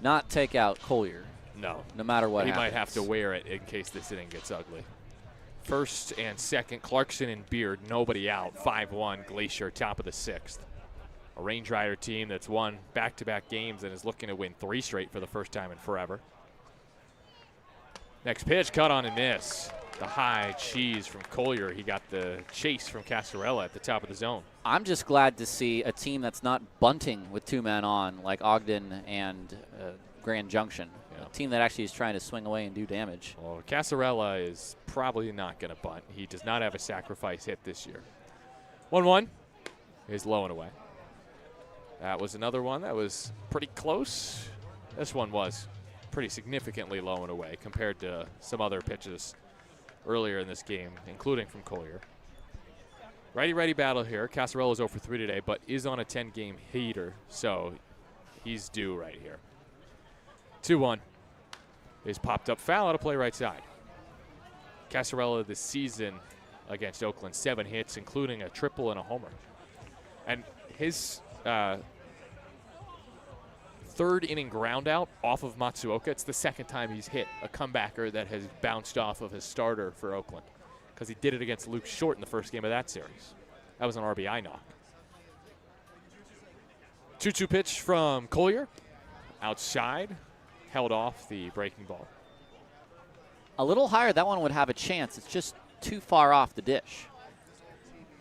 not take out Collier. No matter what he happens. might have to wear it in case this inning gets ugly. First and second, Clarkson and Beard, nobody out. 5-1, Glacier, top of the 6th. A Range Rider team that's won back-to-back games and is looking to win 3 straight for the first time in forever. Next pitch, cut on and miss. The high cheese from Collier. He got the chase from Casarella at the top of the zone. I'm just glad to see a team that's not bunting with 2 men on like Ogden and Grand Junction. Yeah. A team that actually is trying to swing away and do damage. Well, Casarella is probably not going to bunt. He does not have a sacrifice hit this year. 1-1 is low and away. That was another one that was pretty close. This one was pretty significantly low and away compared to some other pitches earlier in this game, including from Collier. Righty-righty battle here. Casarella is 0 for 3 today, but is on a 10-game heater, so he's due right here. 2-1 is popped up foul out of play right side. Casarella this season against Oakland, 7 hits, including a triple and a homer. And his third inning ground out off of Matsuoka, it's the second time he's hit a comebacker that has bounced off of his starter for Oakland, because he did it against Luke Short in the first game of that series. That was an RBI knock. 2-2 pitch from Collier. Outside, held off the breaking ball. A little higher, that one would have a chance. It's just too far off the dish.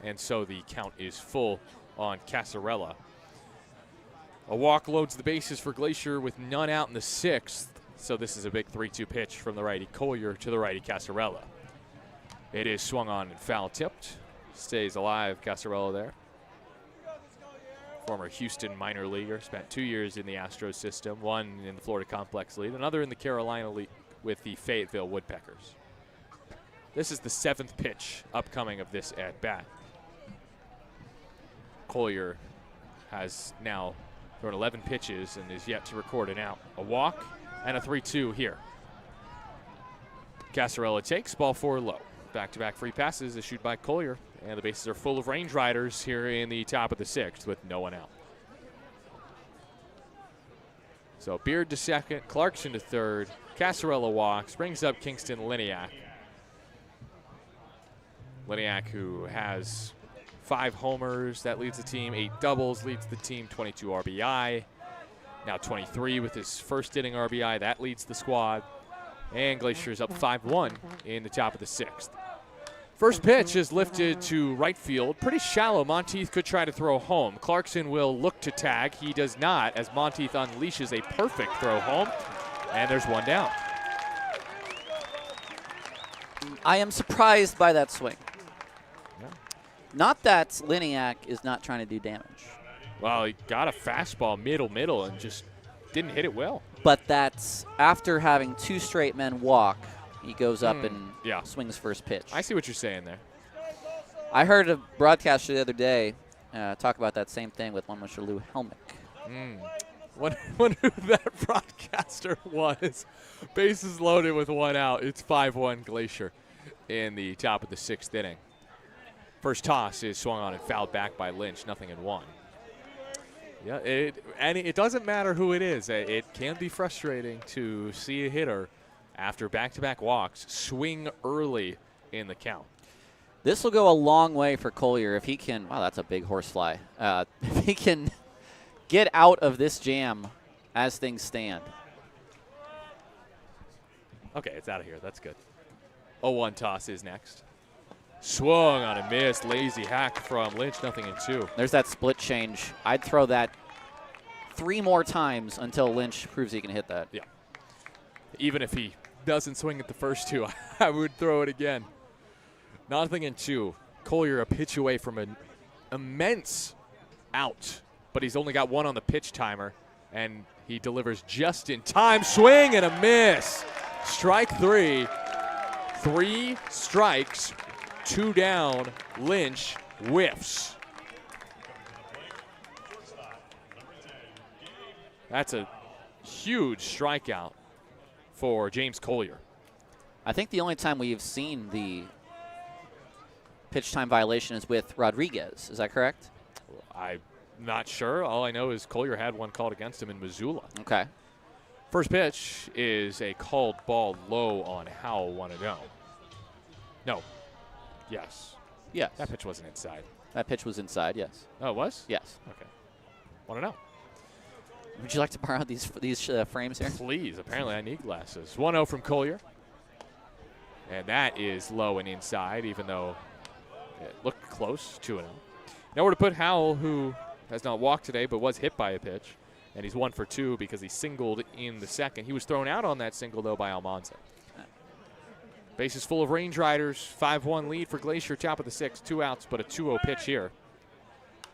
And so the count is full on Casarella. A walk loads the bases for Glacier with none out in the 6th. So this is a big 3-2 pitch from the righty Collier to the righty Casarella. It is swung on and foul tipped. Stays alive, Casarella there. Former Houston minor leaguer, spent 2 years in the Astros system, 1 in the Florida Complex League, another in the Carolina League with the Fayetteville Woodpeckers. This is the 7th pitch upcoming of this at-bat. Collier has now thrown 11 pitches and is yet to record an out. A walk and a 3-2 here. Casarella takes, ball 4 low. Back-to-back free passes issued by Collier, and the bases are full of Range Riders here in the top of the 6th with no one out. So Beard to second, Clarkson to third, Casarella walks, brings up Kingston Liniak. Liniak, who has 5 homers, that leads the team, 8 doubles, leads the team, 22 RBI. Now 23 with his first inning RBI, that leads the squad. And Glacier's up 5-1 in the top of the 6th. First pitch is lifted to right field. Pretty shallow. Monteith could try to throw home. Clarkson will look to tag. He does not, as Monteith unleashes a perfect throw home. And there's one down. I am surprised by that swing. Yeah. Not that Liniak is not trying to do damage, Well, he got a fastball middle, and just didn't hit it well. but that's after having 2 straight men walk, he goes up and swings first pitch. I see what you're saying there. I heard a broadcaster the other day talk about that same thing with one Mr. Lou Helmick. Wonder who that broadcaster was. Bases loaded with 1 out. It's 5-1 Glacier in the top of the 6th inning. First toss is swung on and fouled back by Lynch. 0-1. Yeah, it doesn't matter who it is. It can be frustrating to see a hitter after back-to-back walks swing early in the count. This will go a long way for Collier if he can. Wow, that's a big horsefly. If he can get out of this jam as things stand. Okay, it's out of here. That's good. 0-1 toss is next. Swung on a miss. Lazy hack from Lynch. 0-2. There's that split change. I'd throw that 3 more times until Lynch proves he can hit that. Yeah. Even if he doesn't swing at the first 2, I would throw it again. 0-2. Collier a pitch away from an immense out, but he's only got 1 on the pitch timer, and he delivers just in time. Swing and a miss. Strike 3. 3 strikes, 2 down. Lynch whiffs. That's a huge strikeout for James Collier. I think the only time we've seen the pitch time violation is with Rodriguez. Is that correct? I'm not sure. All I know is Collier had 1 called against him in Missoula. Okay. First pitch is a called ball low on Howell, 1-0. No. Yes. Yes. That pitch wasn't inside. That pitch was inside, yes. Oh, it was? Yes. Okay. 1-0. Would you like to borrow these frames here? Please. Apparently I need glasses. 1-0 from Collier. And that is low and inside, even though it looked close, 2-0. Nowhere to put Howell, who has not walked today but was hit by a pitch. And he's 1 for 2 because he singled in the second. He was thrown out on that single, though, by Almanza. Bases full of Range Riders. 5-1 lead for Glacier, top of the 6th. 2 outs, but a 2-0 pitch here.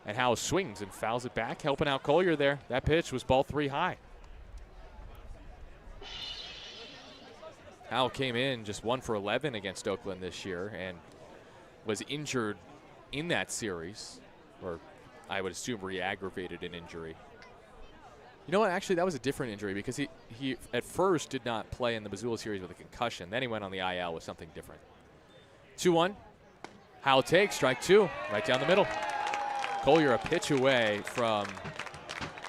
And Howell swings and fouls it back, helping out Collier there. That pitch was ball 3 high. Howell came in just 1 for 11 against Oakland this year and was injured in that series, or I would assume re-aggravated an injury. You know what? Actually, that was a different injury because he at first did not play in the Missoula series with a concussion. Then he went on the IL with something different. 2-1. Howell takes strike 2 right down the middle. Collier a pitch away from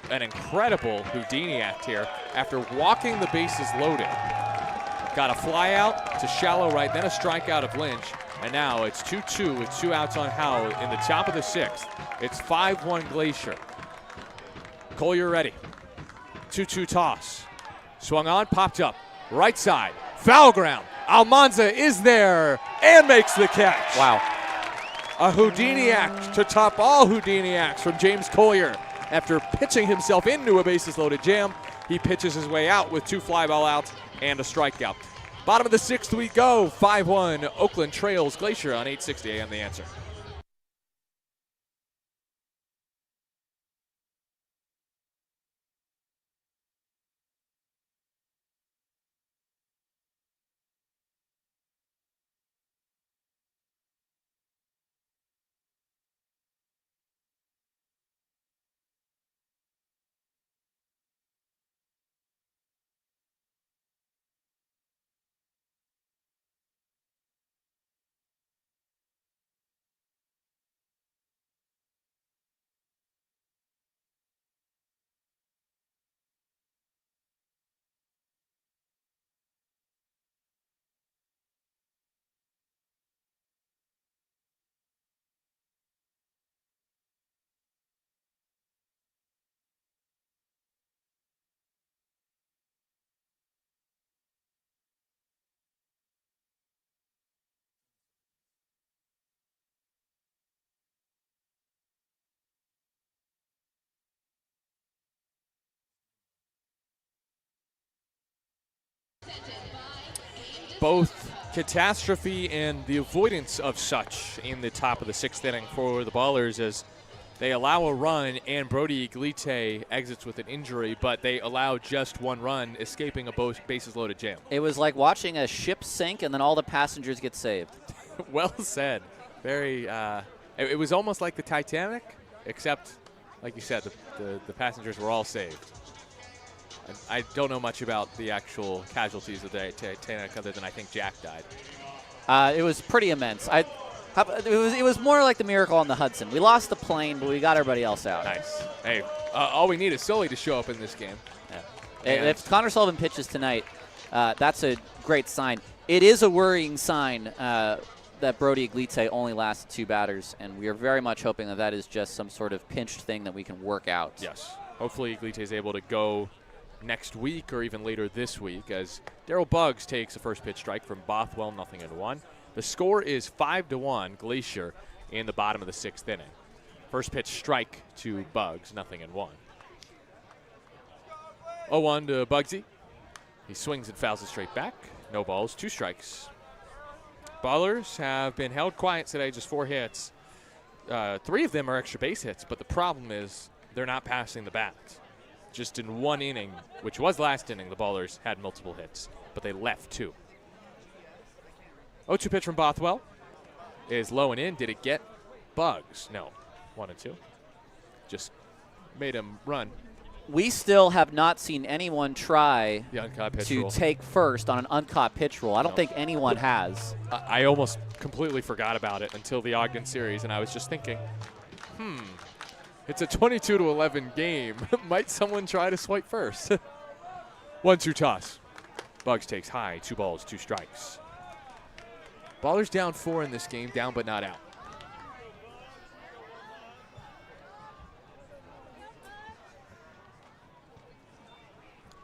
an incredible Houdini act here after walking the bases loaded. Got a fly out to shallow right, then a strikeout of Lynch. And now it's 2-2 with 2 outs on Howell in the top of the 6th. It's 5-1 Glacier. Collier ready. 2-2 toss. Swung on, popped up. Right side. Foul ground. Almanza is there and makes the catch. Wow. A Houdini act to top all Houdini acts from James Collier. After pitching himself into a bases-loaded jam, he pitches his way out with 2 fly ball outs and a strikeout. Bottom of the 6th we go. 5-1. Oakland trails Glacier on 860 AM The Answer. Both catastrophe and the avoidance of such in the top of the 6th inning for the Ballers as they allow a run and Brody Iglite exits with an injury, but they allow just 1 run, escaping a bases-loaded jam. It was like watching a ship sink and then all the passengers get saved. Well said. Very. It was almost like the Titanic, except, like you said, the passengers were all saved. I don't know much about the actual casualties of the Titanic other than I think Jack died. It was pretty immense. It was more like the miracle on the Hudson. We lost the plane, but we got everybody else out. Nice. Hey, all we need is Sully to show up in this game. Yeah. If Connor Sullivan pitches tonight, that's a great sign. It is a worrying sign that Brody Iglite only lasts 2 batters, and we are very much hoping that is just some sort of pinched thing that we can work out. Yes. Hopefully Iglite is able to go next week or even later this week as Daryl Buggs takes a first pitch strike from Bothwell, 0-1. The score is 5-1 Glacier in the bottom of the 6th inning. First pitch strike to Buggs, 0-1. 0-1 to Buggsy. He swings and fouls it straight back. No balls, 2 strikes. Ballers have been held quiet today, just 4 hits. 3 of them are extra base hits, but the problem is they're not passing the bat. Just in 1 inning, which was last inning, the Ballers had multiple hits, but they left 2. 0-2 pitch from Bothwell is low and in. Did it get Buggs? No. 1-2. Just made him run. We still have not seen anyone try The uncaught pitch to rule. take first on an uncaught pitch rule. I don't think anyone has. I almost completely forgot about it until the Ogden series, and I was just thinking, it's a 22-11 game. Might someone try to swipe first? 1-2 toss. Buggs takes high. 2 balls, 2 strikes. Ballers down 4 in this game, down but not out.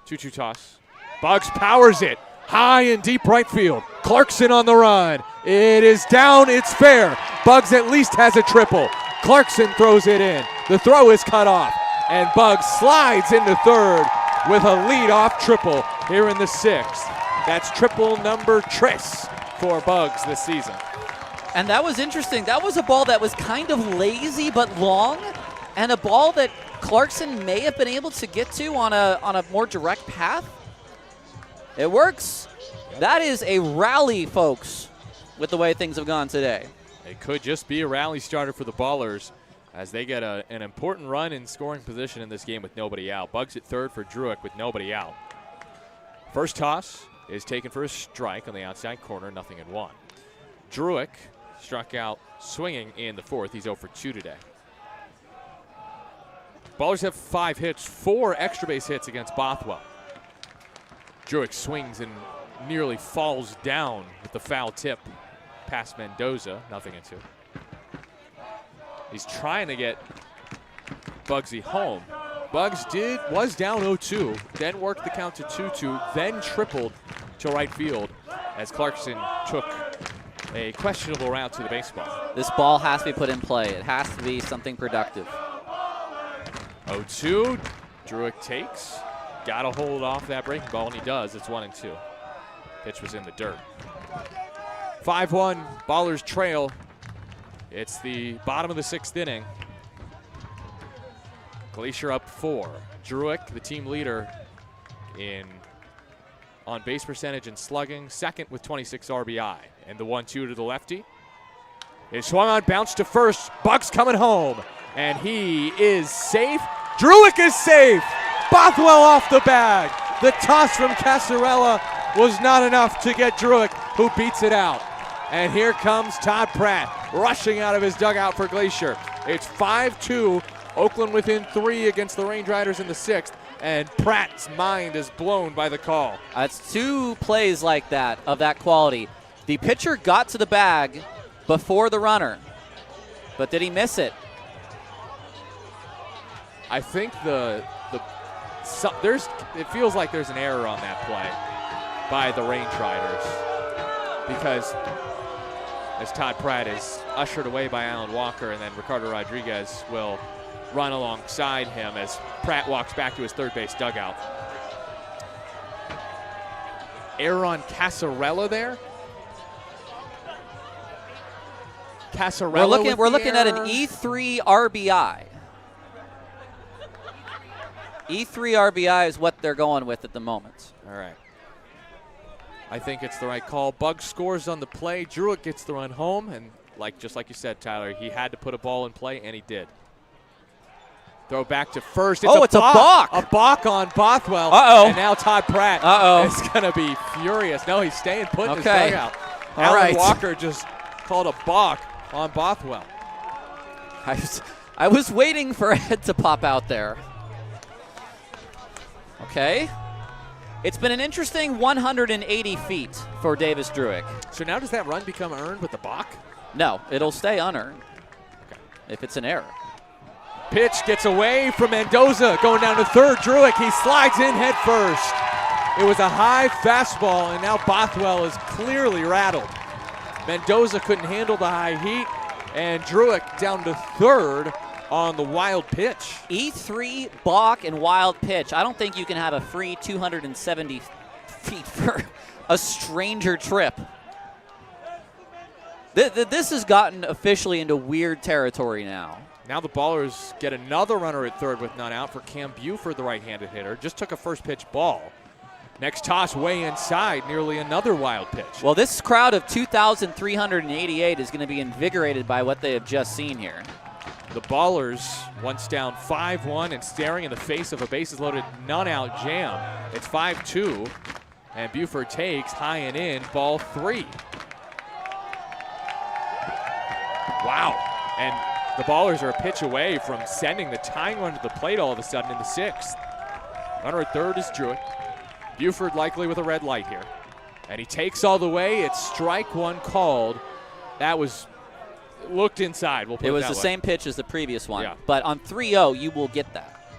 Two-two toss. Buggs powers it high in deep right field. Clarkson on the run. It is down. It's fair. Buggs at least has a triple. Clarkson throws it in. The throw is cut off, and Buggs slides into third with a lead-off triple here in the 6th. That's triple number tris for Buggs this season. And that was interesting. That was a ball that was kind of lazy but long, and a ball that Clarkson may have been able to get to on a more direct path. It works. That is a rally, folks, with the way things have gone today. It could just be a rally starter for the Ballers as they get an important run in scoring position in this game with nobody out. Buggs at third for Druick with nobody out. First toss is taken for a strike on the outside corner, 0-1. Druick struck out swinging in the 4th. He's 0 for 2 today. Ballers have 5 hits, 4 extra base hits against Bothwell. Druick swings and nearly falls down with the foul tip past Mendoza, 0-2. He's trying to get Buggsy home. Buggs was down 0-2, then worked the count to 2-2, then tripled to right field as Clarkson took a questionable route to the baseball. This ball has to be put in play. It has to be something productive. 0-2, Druick takes. Got to hold off that breaking ball, and he does. It's 1-2. Pitch was in the dirt. 5-1, Ballers trail. It's the bottom of the 6th inning. Glacier up 4. Druick, the team leader in on base percentage and slugging, second with 26 RBI. And the 1-2 to the lefty. It swung on, bounced to first. Buggs coming home, and he is safe. Druick is safe. Bothwell off the bag. The toss from Casarella was not enough to get Druick, who beats it out. And here comes Todd Pratt rushing out of his dugout for Glacier. It's 5-2. Oakland within 3 against the Range Riders in the 6th. And Pratt's mind is blown by the call. It's 2 plays like that, of that quality. The pitcher got to the bag before the runner, but did he miss it? I think it feels like there's an error on that play by the Range Riders, because as Todd Pratt is ushered away by Alan Walker, and then Ricardo Rodriguez will run alongside him as Pratt walks back to his third base dugout. Error on Casarella there. Casarella. We're looking at an E3 RBI. E3 RBI is what they're going with at the moment. All right. I think it's the right call. Buggs scores on the play. Druick gets the run home, and just like you said, Tyler, he had to put a ball in play, and he did. Throw back to first. It's a balk. A balk on Bothwell. Uh-oh. And now Todd Pratt is going to be furious. No, he's staying put in his dugout. Alan Walker just called a balk on Bothwell. I was waiting for a head to pop out there. Okay. It's been an interesting 180 feet for Davis Druick. So now does that run become earned with the balk? No, it'll stay unearned if it's an error. pitch gets away from Mendoza. Going down to third, Druick. He slides in head first. It was a high fastball, and now Bothwell is clearly rattled. Mendoza couldn't handle the high heat, and Druick down to third on the wild pitch. E3, balk, and wild pitch. I don't think you can have a free 270 feet for a stranger trip. This has gotten officially into weird territory now. Now the Ballers get another runner at third with none out for Cam Buford, the right-handed hitter. Just took a first pitch ball. Next toss way inside, nearly another wild pitch. Well, this crowd of 2,388 is going to be invigorated by what they have just seen here. The Ballers, once down 5-1 and staring in the face of a bases-loaded none-out jam. It's 5-2, and Buford takes high and in, ball 3. Wow, and the Ballers are a pitch away from sending the tying run to the plate all of a sudden in the 6th. Runner at third is Druick. Buford likely with a red light here. And he takes all the way. It's strike one called. That was looked inside. We'll put it was that the way. same pitch as the previous one. Yeah. But on 3-0, you will get that.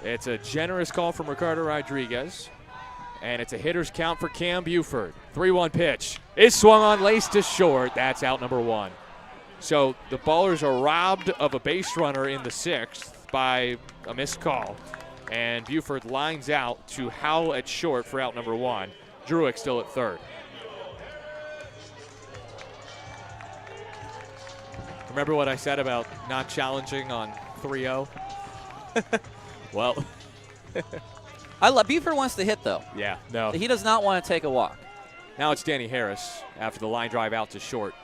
It's a generous call from Ricardo Rodriguez. And it's a hitter's count for Cam Buford. 3-1 pitch is swung on, laced to short. That's out number 1. So the Ballers are robbed of a base runner in the 6th by a missed call. And Buford lines out to Howell at short for out number 1. Druick still at third. Remember what I said about not challenging on 3-0? Well. Buford wants to hit, though. Yeah, no. He does not want to take a walk. Now it's Danny Harris after the line drive out to short.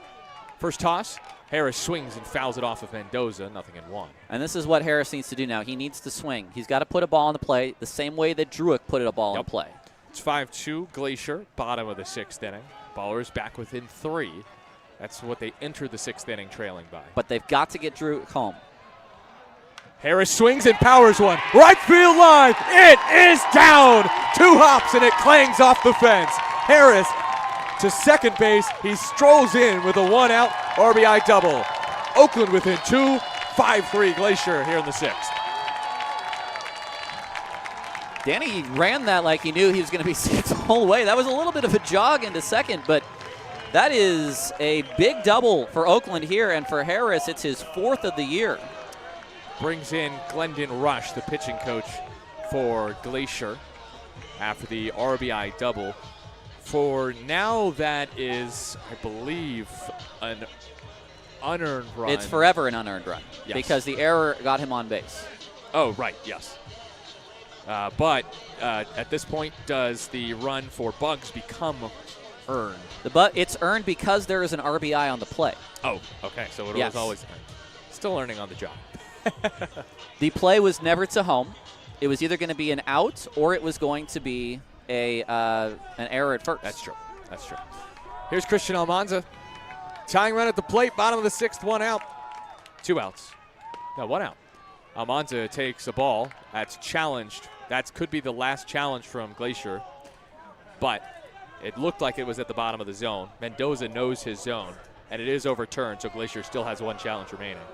First toss. Harris swings and fouls it off of Mendoza, nothing in 1. And this is what Harris needs to do now. He needs to swing. He's got to put a ball on the play the same way that Druick put a ball on the play. It's 5-2, Glacier, bottom of the 6th inning. Ballers back within 3. That's what they entered the 6th inning trailing by. But they've got to get Druick home. Harris swings and powers one. Right field line. It is down. 2 hops and it clangs off the fence. Harris to second base. He strolls in with a 1-out RBI double. Oakland within 2, 5-3 Glacier here in the 6th. Danny ran that like he knew he was going to be safe the whole way. That was a little bit of a jog into second, but that is a big double for Oakland here, and for Harris, it's his 4th of the year. Brings in Glendon Rush, the pitching coach for Glacier, after the RBI double. For now, that is, I believe, an unearned run. It's forever an unearned run, yes, because the error got him on base. Oh, right, yes. But at this point, does the run for Bugs become earned? It's earned because there is an RBI on the play. Oh, okay, so it Yes. was always earned. Still learning on the job. The play was never to home. It was either going to be an out or it was going to be an error at first. That's true. That's true. Here's Christian Almanza. Tying run at the plate, bottom of the 6th, 1 out. 2 outs. No, 1 out. Almanza takes a ball. That's challenged. That could be the last challenge from Glacier. But it looked like it was at the bottom of the zone. Mendoza knows his zone, and it is overturned, so Glacier still has 1 challenge remaining.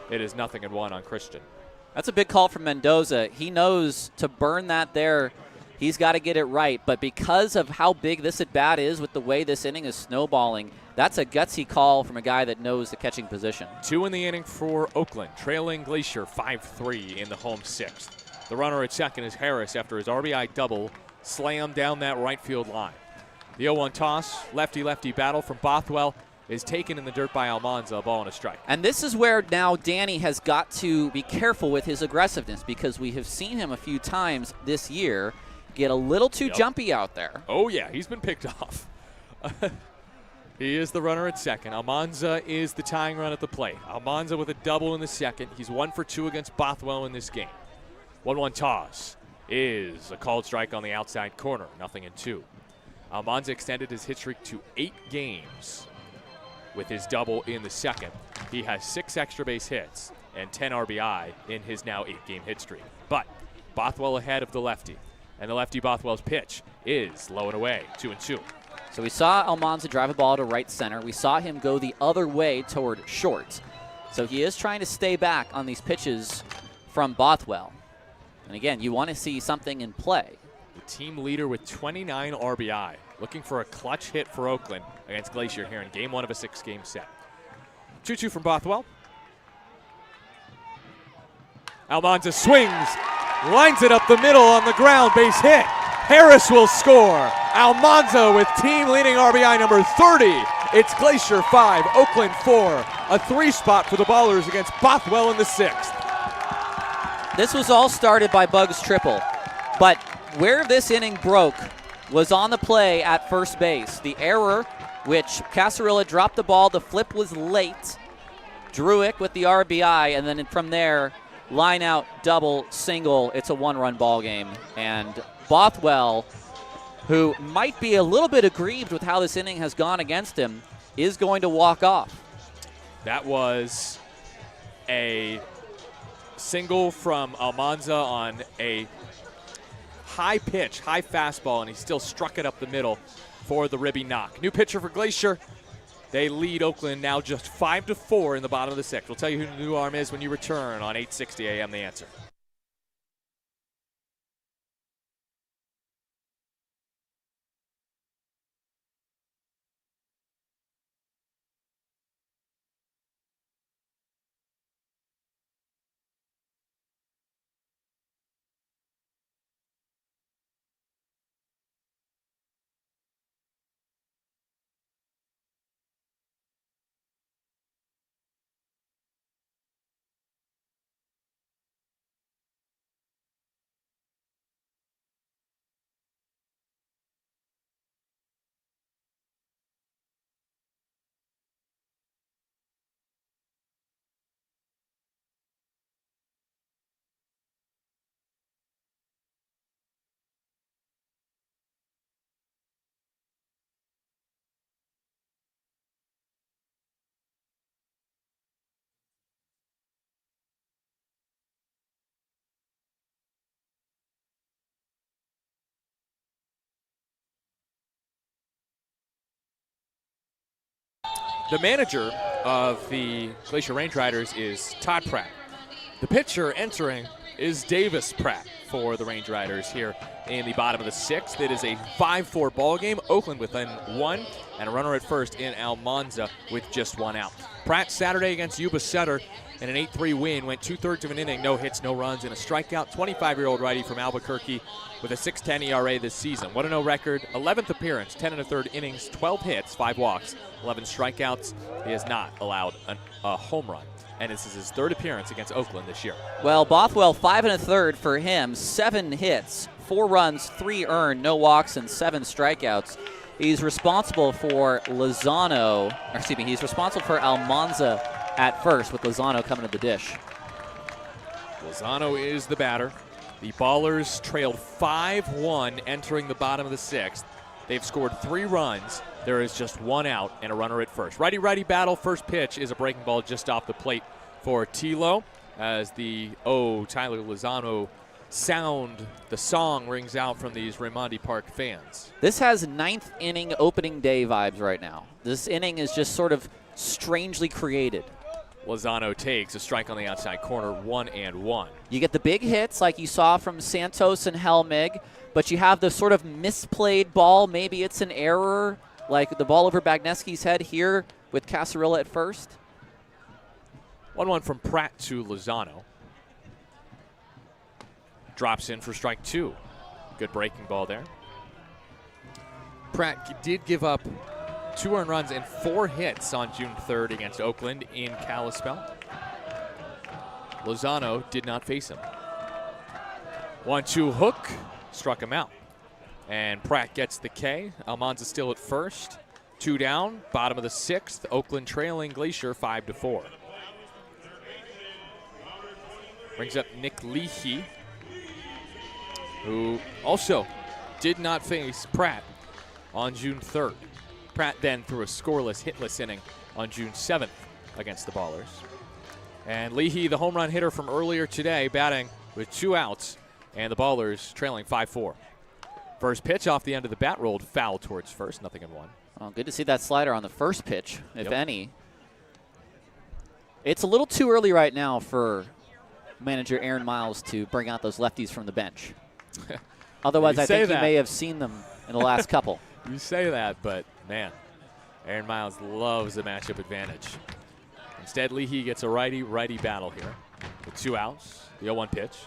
It is 0-1 on Christian. That's a big call from Mendoza. He knows to burn that there, he's got to get it right. But because of how big this at-bat is with the way this inning is snowballing, that's a gutsy call from a guy that knows the catching position. 2 in the inning for Oakland, trailing Glacier 5-3 in the home 6th. The runner at second is Harris after his RBI double slammed down that right field line. The 0-1 toss, lefty-lefty battle from Bothwell is taken in the dirt by Almanza, a ball and a strike. And this is where now Danny has got to be careful with his aggressiveness, because we have seen him a few times this year get a little too jumpy out there. Oh, yeah, he's been picked off. He is the runner at second. Almanza is the tying run at the plate. Almanza with a double in the second. He's 1 for 2 against Bothwell in this game. 1-1 toss is a called strike on the outside corner, 0-2. Almanza extended his hit streak to 8 games with his double in the second. He has 6 extra base hits and 10 RBI in his now 8-game hit streak. But Bothwell ahead of the lefty, and the lefty Bothwell's pitch is low and away, 2-2. So we saw Almanza drive a ball to right center. We saw him go the other way toward short. So he is trying to stay back on these pitches from Bothwell. And again, you want to see something in play. The team leader with 29 RBI, looking for a clutch hit for Oakland against Glacier here in game 1 of a 6-game set. 2-2 from Bothwell. Almanza swings, lines it up the middle on the ground, base hit. Harris will score. Almanza with team-leading RBI number 30. It's Glacier 5, Oakland 4. A 3-spot for the Ballers against Bothwell in the 6th. This was all started by Bugs' triple, but where this inning broke was on the play at first base. The error, which Casarilla dropped the ball, the flip was late. Druick with the RBI, and then from there, line out, double, single. It's a 1-run ball game. And Bothwell, who might be a little bit aggrieved with how this inning has gone against him, is going to walk off. That was a single from Almanza on a high pitch, high fastball, and he still struck it up the middle for the ribby knock. New pitcher for Glacier. They lead Oakland now just 5-4 in the bottom of the 6th. We'll tell you who the new arm is when you return on 860 AM The Answer. The manager of the Glacier Range Riders is Todd Pratt. The pitcher entering is Davis Pratt for the Range Riders here in the bottom of the 6th. It is a 5-4 ball game. Oakland within 1 and a runner at first in Almanza with just 1 out. Pratt Saturday against Yuba Sutter in an 8-3 win, went 2/3 of an inning, no hits, no runs, and a strikeout. 25-year-old righty from Albuquerque with a 6.10 ERA this season. 1-0 record, 11th appearance, 10 1/3 innings, 12 hits, 5 walks, 11 strikeouts. He has not allowed a home run, and this is his 3rd appearance against Oakland this year. Well, Bothwell 5 1/3 for him, 7 hits, 4 runs, 3 earned, no walks, and 7 strikeouts. He's responsible for he's responsible for Almanza at first, with Lozano coming to the dish. Lozano is the batter. The Ballers trailed 5-1 entering the bottom of the 6th. They've scored 3 runs. There is just 1 out and a runner at first. Righty-righty battle. First pitch is a breaking ball just off the plate for Tilo as the Tyler Lozano sound, the song rings out from these Raimondi Park fans. This has 9th inning opening day vibes right now. This inning is just sort of strangely created. Lozano takes a strike on the outside corner, 1-1. You get the big hits like you saw from Santos and Helmig, but you have the sort of misplayed ball. Maybe it's an error, like the ball over Bagneski's head here with Casarilla at first. 1-1 from Pratt to Lozano. Drops in for strike 2. Good breaking ball there. Pratt did give up 2 earned runs and 4 hits on June 3rd against Oakland in Kalispell. Lozano did not face him. 1-2 hook, struck him out. And Pratt gets the K. Almanza still at first. 2 down, bottom of the 6th. Oakland trailing Glacier 5-4. Brings up Nick Leahy, who also did not face Pratt on June 3rd. Pratt then threw a scoreless, hitless inning on June 7th against the Ballers. And Leahy, the home run hitter from earlier today, batting with 2 outs, and the Ballers trailing 5-4. First pitch off the end of the bat rolled foul towards first, 0-1. Oh, good to see that slider on the first pitch, if any. It's a little too early right now for manager Aaron Miles to bring out those lefties from the bench. Otherwise, I think he may have seen them in the last couple. You say that, but man, Aaron Miles loves the matchup advantage. Instead, Leahy gets a righty-righty battle here with 2 outs. The 0-1 pitch.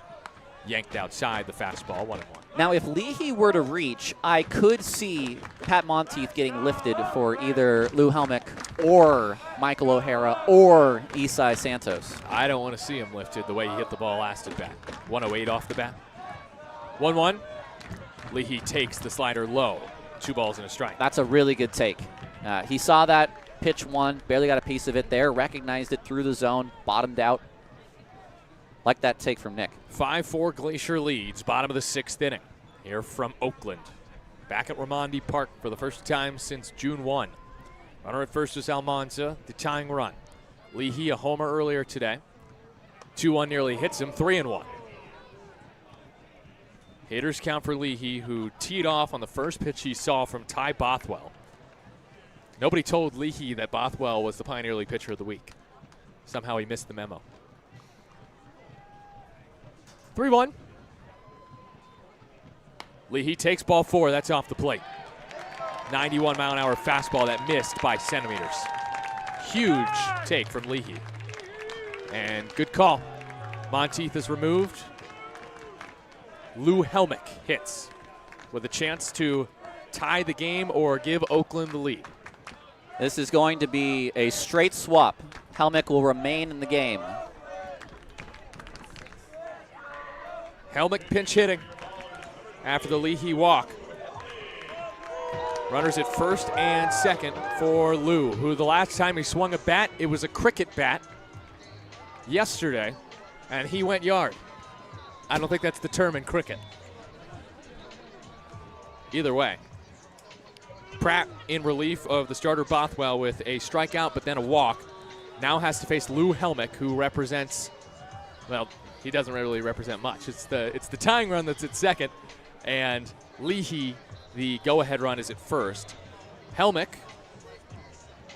Yanked outside the fastball, 1-1. Now, if Leahy were to reach, I could see Pat Monteith getting lifted for either Lou Helmick or Michael O'Hara or Isai Santos. I don't want to see him lifted the way he hit the ball last at bat. 108 off the bat. 1-1. Leahy takes the slider low. 2 balls and a strike. That's a really good take. He saw that pitch one, barely got a piece of it there, recognized it through the zone, bottomed out. Like that take from Nick. 5-4 Glacier leads, bottom of the 6th inning. Here from Oakland. Back at Raimondi Park for the first time since June 1. Runner at first is Almanza, the tying run. Leahy a homer earlier today. 2-1 nearly hits him, 3-1. Hitters count for Leahy, who teed off on the first pitch he saw from Ty Bothwell. Nobody told Leahy that Bothwell was the Pioneer League pitcher of the week. Somehow he missed the memo. 3-1. Leahy takes ball 4. That's off the plate. 91-mile-an-hour fastball that missed by centimeters. Huge take from Leahy. And good call. Monteith is removed. Lou Helmick hits with a chance to tie the game or give Oakland the lead. This is going to be a straight swap. Helmick will remain in the game. Helmick pinch hitting after the Leahy walk. Runners at first and second for Lou, who the last time he swung a bat, it was a cricket bat yesterday, and he went yard. I don't think that's the term in cricket. Either way. Pratt in relief of the starter Bothwell with a strikeout but then a walk. Now has to face Lou Helmick, who represents, well, he doesn't really represent much. It's the tying run that's at second, and Leahy, the go-ahead run, is at first. Helmick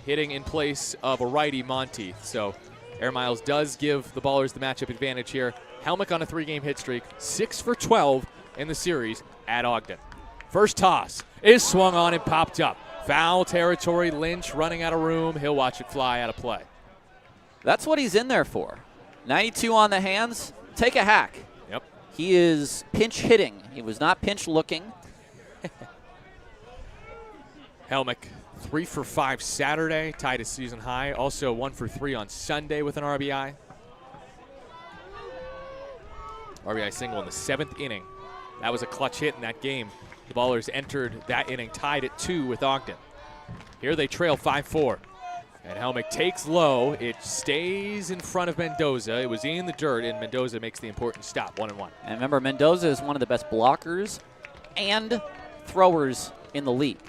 hitting in place of a righty Monteith. So Air Miles does give the Ballers the matchup advantage here. Helmick on a 3-game hit streak, 6 for 12 in the series at Ogden. First toss is swung on and popped up. Foul territory, Lynch running out of room. He'll watch it fly out of play. That's what he's in there for. 92 on the hands. Take a hack. Yep. He is pinch hitting. He was not pinch looking. Helmick, 3 for 5 Saturday, tied a season high. Also 1 for 3 on Sunday with an RBI. RBI single in the 7th inning. That was a clutch hit in that game. The Ballers entered that inning tied at 2 with Ogden. Here they trail 5-4. And Helmick takes low. It stays in front of Mendoza. It was in the dirt, and Mendoza makes the important stop, 1-1. And remember, Mendoza is one of the best blockers and throwers in the league.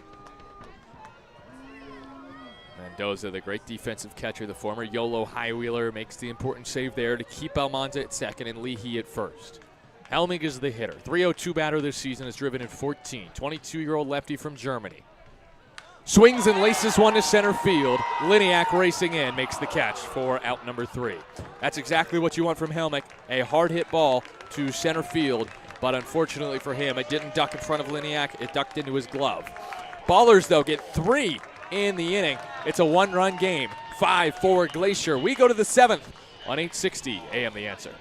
Mendoza, the great defensive catcher, the former YOLO high-wheeler, makes the important save there to keep Almanza at second and Leahy at first. Helmick is the hitter. 302 batter this season, has driven in 14. 22-year-old lefty from Germany. Swings and laces one to center field. Liniak racing in, makes the catch for out number 3. That's exactly what you want from Helmick, a hard-hit ball to center field, but unfortunately for him, it didn't duck in front of Liniak. It ducked into his glove. Ballers, though, get 3 in the inning. It's a 1-run game. 5-4 Glacier. We go to the 7th on 860 AM The Answer.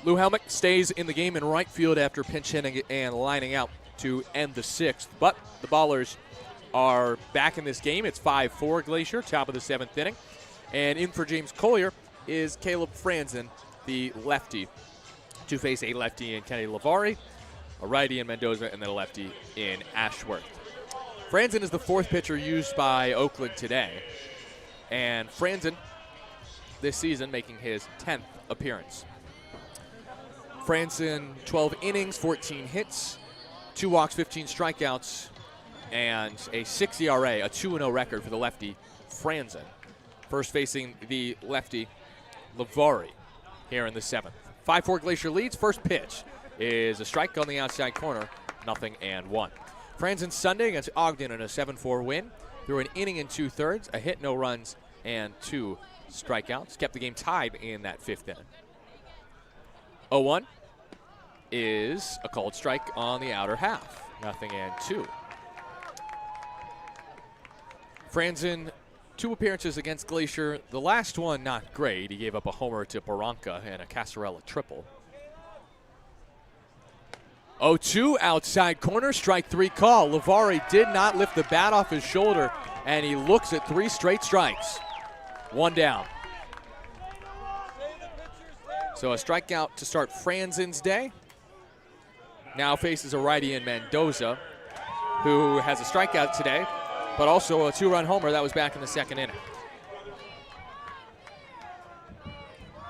Lou Helmick stays in the game in right field after pinch hitting and lining out to end the 6th. But the Ballers are back in this game. It's 5-4 Glacier, top of the 7th inning. And in for James Collier is Caleb Franzen, the lefty, to face a lefty in Kenny Lavari, a righty in Mendoza, and then a lefty in Ashworth. Franzen is the 4th pitcher used by Oakland today. And Franzen, this season, making his 10th appearance. Franzen, 12 innings, 14 hits, 2 walks, 15 strikeouts, and a 6 ERA, a 2-0 record for the lefty, Franzen. First facing the lefty, Lavari, here in the 7th. 5-4 Glacier leads. First pitch is a strike on the outside corner, 0-1. Franzen Sunday against Ogden in a 7-4 win. Through an inning and 2/3, a hit, no runs, and 2 strikeouts. Kept the game tied in that 5th inning. 0-1 is a called strike on the outer half, 0-2. Franzen, 2 appearances against Glacier. The last one, not great. He gave up a homer to Barranca and a Casarella triple. 0-2 outside corner, strike 3 call. Lavari did not lift the bat off his shoulder, and he looks at 3 straight strikes. 1 down. So a strikeout to start Franzen's day. Now faces a righty in Mendoza, who has a strikeout today, but also a 2-run homer that was back in the 2nd inning.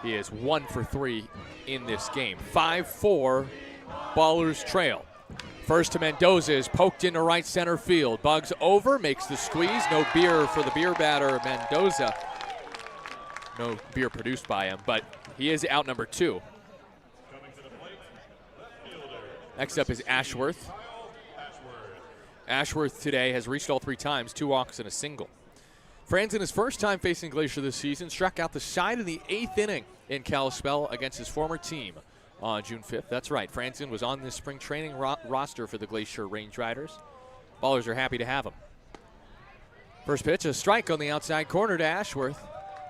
He is 1 for 3 in this game. 5-4, Ballers trail. First to Mendoza is poked into right center field. Bugs over, makes the squeeze. No beer for the beer batter, Mendoza. No beer produced by him, but he is out number 2. Next up is Ashworth. Ashworth today has reached all 3 times, 2 walks and a single. Franzen, his first time facing Glacier this season, struck out the side in the 8th inning in Kalispell against his former team on June 5th. That's right, Franzen was on the spring training roster for the Glacier Range Riders. Ballers are happy to have him. First pitch, a strike on the outside corner to Ashworth,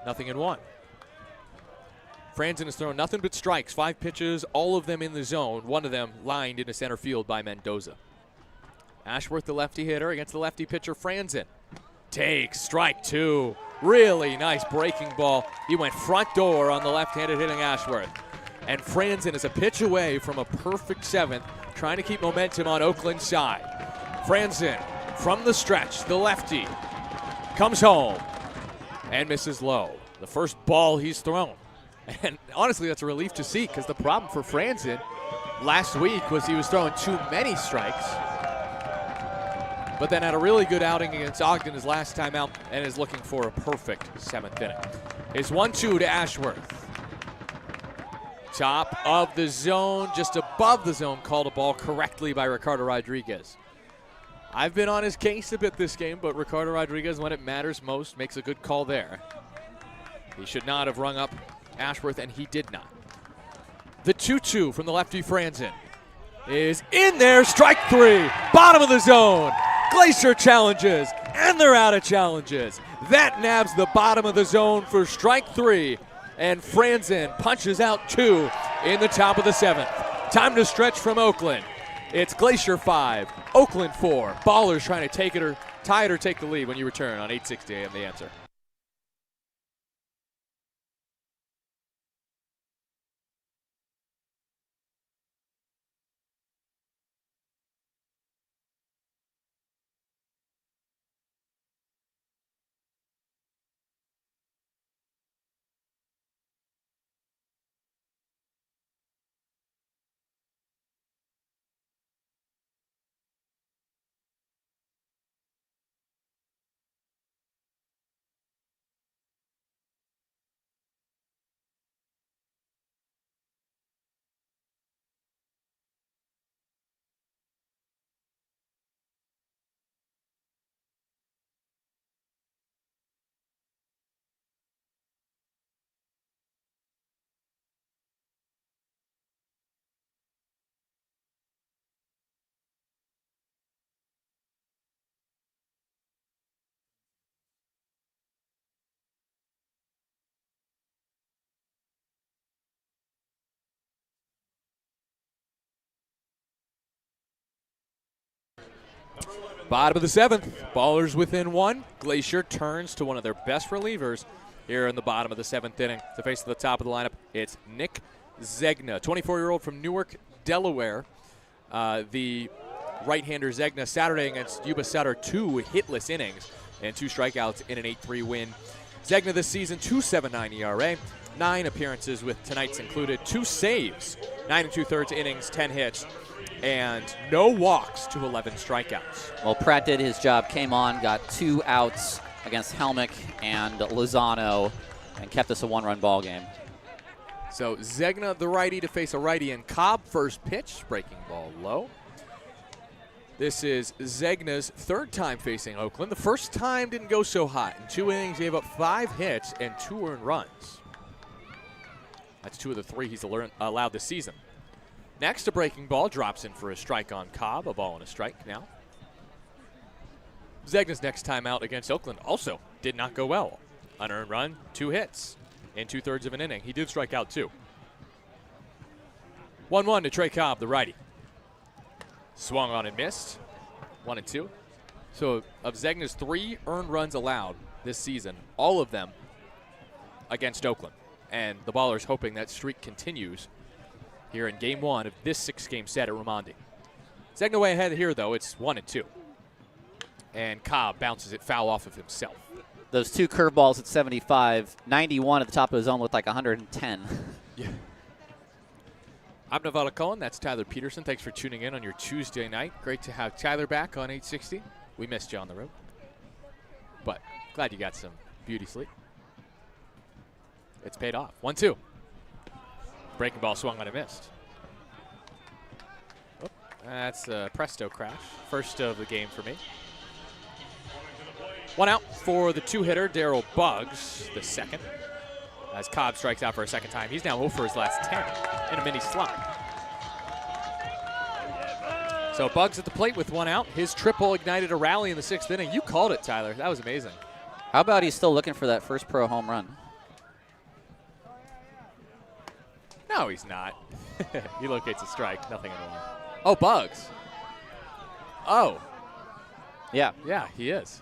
0-1. Franzen has thrown nothing but strikes, 5 pitches, all of them in the zone, one of them lined into center field by Mendoza. Ashworth, the lefty hitter, against the lefty pitcher, Franzen. Takes strike 2. Really nice breaking ball. He went front door on the left-handed hitting Ashworth. And Franzen is a pitch away from a perfect 7th, trying to keep momentum on Oakland's side. Franzen, from the stretch, the lefty, comes home and misses low. The first ball he's thrown. And honestly, that's a relief to see, because the problem for Franzen last week was he was throwing too many strikes, but then had a really good outing against Ogden his last time out and is looking for a perfect 7th inning. It's 1-2 to Ashworth. Top of the zone, just above the zone, called a ball correctly by Ricardo Rodriguez. I've been on his case a bit this game, but Ricardo Rodriguez, when it matters most, makes a good call there. He should not have rung up Ashworth, and he did not. The 2-2 from the lefty Franzen is in there, strike 3, bottom of the zone. Glacier challenges, and they're out of challenges. That nabs the bottom of the zone for strike 3, and Franzen punches out 2 in the top of the 7th. Time to stretch from Oakland. It's Glacier 5, Oakland 4. Ballers trying to take it or tie it or take the lead when you return on 860 AM The Answer. Bottom of the 7th, Ballers within 1. Glacier turns to one of their best relievers here in the bottom of the 7th inning. To face at the top of the lineup, it's Nick Zegna, 24-year-old from Newark, Delaware. The right-hander Zegna Saturday against Yuba Sutter, 2 hitless innings and 2 strikeouts in an 8-3 win. Zegna this season, 2.79 ERA, 9 appearances with tonight's included, 2 saves, 9 2/3 innings, 10 hits, and no walks to 11 strikeouts. Well, Pratt did his job, came on, got 2 outs against Helmick and Lozano, and kept us a 1-run ball game. So Zegna, the righty, to face a righty, and Cobb first pitch, breaking ball low. This is Zegna's 3rd time facing Oakland. The first time didn't go so hot. In 2 innings, gave up 5 hits and 2 earned runs. That's 2 of the 3 he's allowed this season. Next, a breaking ball drops in for a strike on Cobb. A ball and a strike now. Zegna's next time out against Oakland also did not go well. Unearned run, 2 hits in 2/3 of an inning. He did strike out 2. 1-1 to Trey Cobb, the righty. Swung on and missed. 1-2. So of Zegna's 3 earned runs allowed this season, all of them against Oakland. And the Ballers hoping that streak continues here in Game 1 of this 6-game set at Raimondi. Zegna way ahead here, though. It's 1-2. And Cobb bounces it foul off of himself. Those 2 curveballs at 75, 91 at the top of the zone looked like 110. Yeah. I'm Nevada Cullen. That's Tyler Peterson. Thanks for tuning in on your Tuesday night. Great to have Tyler back on 860. We missed you on the road, but glad you got some beauty sleep. It's paid off. 1-2. Breaking ball swung on and missed. Oh, that's a presto crash. First of the game for me. 1 out for the 2-hitter, Darryl Buggs, the second. As Cobb strikes out for a second time. He's now 0 for his last 10 in a mini slump. So Buggs at the plate with 1 out. His triple ignited a rally in the 6th inning. You called it, Tyler. That was amazing. How about he's still looking for that first pro home run? No, he's not. He locates a strike. Nothing in the line. Oh, Buggs. Oh. Yeah. Yeah, he is.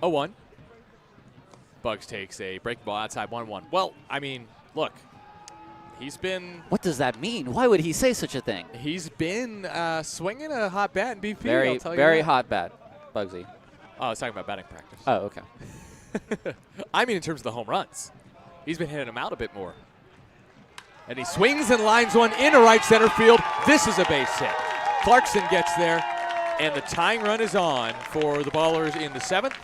Oh, 1. Buggs takes a breaking ball outside 1-1. Well, I mean, look, he's been What does that mean? Why would he say such a thing? He's been swinging a hot bat in BP. Very, I'll tell you very that. hot bat, Bugsy. Oh, I was talking about batting practice. Oh, okay. I mean, in terms of the home runs, he's been hitting them out a bit more. And he swings and lines one into right center field. This is a base hit. Clarkson gets there, and the tying run is on for the Ballers in the 7th.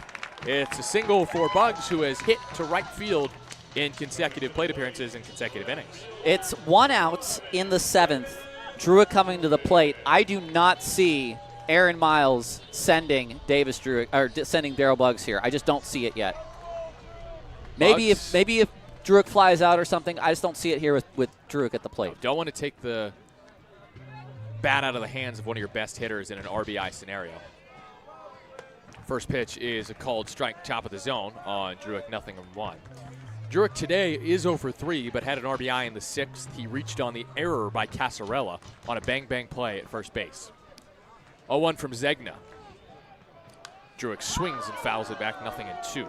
It's a single for Buggs, who has hit to right field in consecutive plate appearances in consecutive innings. It's 1 out in the 7th. Druitt coming to the plate. I do not see Aaron Miles sending Davis Druitt or sending Darryl Buggs here. I just don't see it yet. Maybe if Druitt flies out or something, I just don't see it here with Druitt at the plate. Don't want to take the bat out of the hands of one of your best hitters in an RBI scenario. First pitch is a called strike, top of the zone on Druitt, 0-1. Druitt today is 0 for 3, but had an RBI in the 6th. He reached on the error by Casarella on a bang-bang play at first base. 0-1 from Zegna. Druitt swings and fouls it back, 0-2.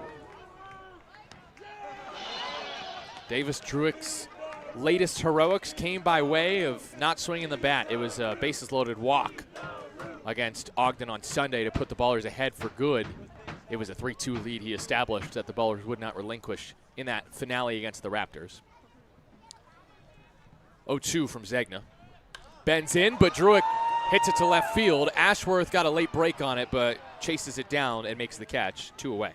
Davis Druitt's latest heroics came by way of not swinging the bat. It was a bases-loaded walk against Ogden on Sunday to put the Ballers ahead for good. It was a 3-2 lead he established that the Ballers would not relinquish in that finale against the Raptors. 0-2 from Zegna. Bends in, but Druitt hits it to left field. Ashworth got a late break on it, but chases it down and makes the catch. 2 away.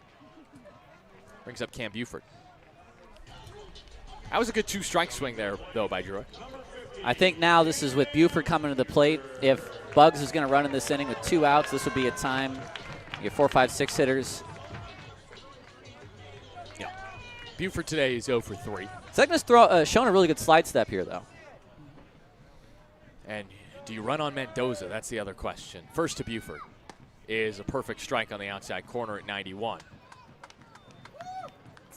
Brings up Cam Buford. That was a good 2-strike swing there, though, by Druitt. I think now this is with Buford coming to the plate. If Buggs is going to run in this inning with 2 outs, this would be a time. You get 4, 5, 6 hitters. Yeah. Buford today is 0 for 3. Zegna's shown a really good slide step here, though. And do you run on Mendoza? That's the other question. First to Buford is a perfect strike on the outside corner at 91.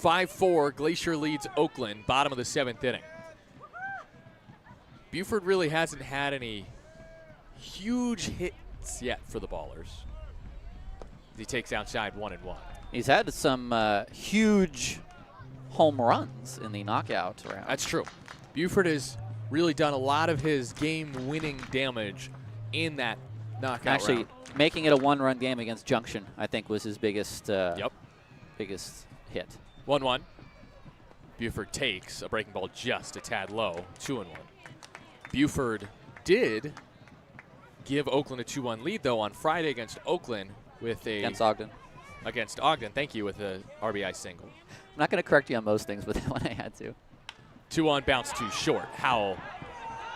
5-4, Glacier leads Oakland, bottom of the 7th inning. Buford really hasn't had any huge hits yet for the Ballers. He takes outside 1-1. He's had some huge home runs in the knockout round. That's true. Buford has really done a lot of his game-winning damage in that knockout Actually, round. making it a one-run game against Junction, I think, was his biggest biggest hit. 1-1. Buford takes a breaking ball just a tad low, 2-1. Buford did give Oakland a 2-1 lead, though, on Friday against Oakland with a Against Ogden. Against Ogden, thank you, with a RBI single. I'm not going to correct you on most things, but that one I had to. 2-1, bounce too short. Howell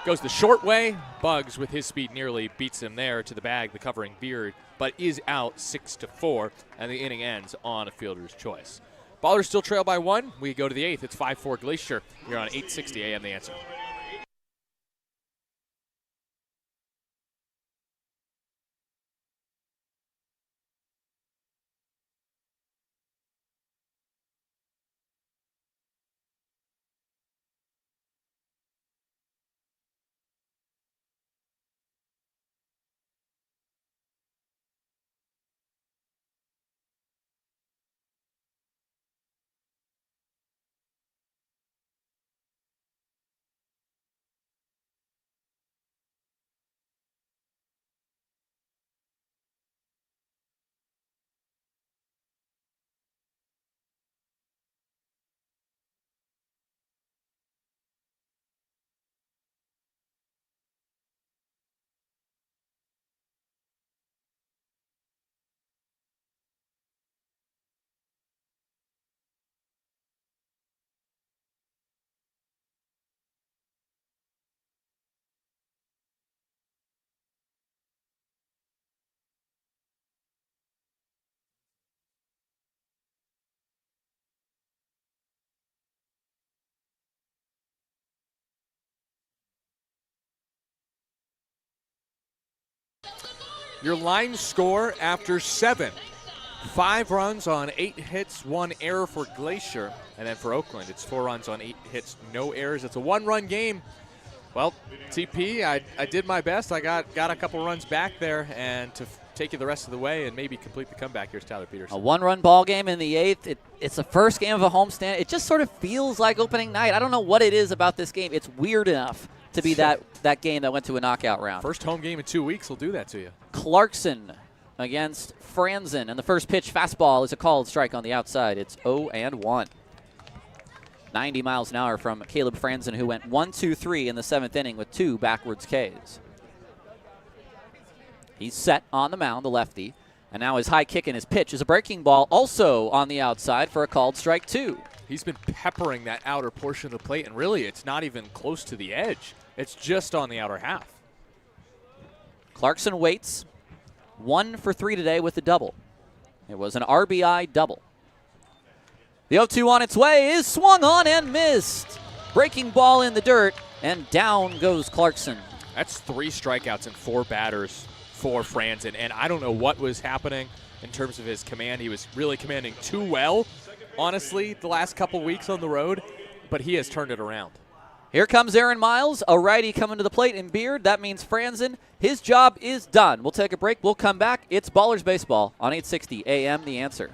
goes the short way. Bugs, with his speed, nearly beats him there to the bag, the covering Beard, but is out 6-4, and the inning ends on a fielder's choice. Ballers still trail by 1. We go to the 8th. It's 5-4 Glacier. You're on 860 AM The Answer. Your line score after 7. 5 runs on 8 hits, 1 error for Glacier. And then for Oakland, it's 4 runs on 8 hits, no errors. It's a 1-run game. Well, TP, I did my best. I got a couple runs back there, and to take you the rest of the way and maybe complete the comeback, here's Tyler Peterson. A one-run ball game in the 8th. It's the first game of a homestand. It just sort of feels like opening night. I don't know what it is about this game. It's weird enough to be that game that went to a knockout round. First home game in 2 weeks will do that to you. Clarkson against Franzen, and the first pitch fastball is a called strike on the outside. It's 0-1. 90 miles an hour from Caleb Franzen, who went 1-2-3 in the 7th inning with 2 backwards Ks. He's set on the mound, the lefty, and now his high kick and his pitch is a breaking ball, also on the outside for a called strike 2. He's been peppering that outer portion of the plate, and really it's not even close to the edge. It's just on the outer half. Clarkson waits. 1 for 3 today with a double. It was an RBI double. The 0-2 on its way is swung on and missed. Breaking ball in the dirt, and down goes Clarkson. That's 3 strikeouts and 4 batters for Franzen, and I don't know what was happening in terms of his command. He was really commanding too well, honestly, the last couple weeks on the road, but he has turned it around. Here comes Aaron Miles, a righty coming to the plate in Beard. That means Franzen, his job is done. We'll take a break. We'll come back. It's Ballers Baseball on 860 AM The Answer.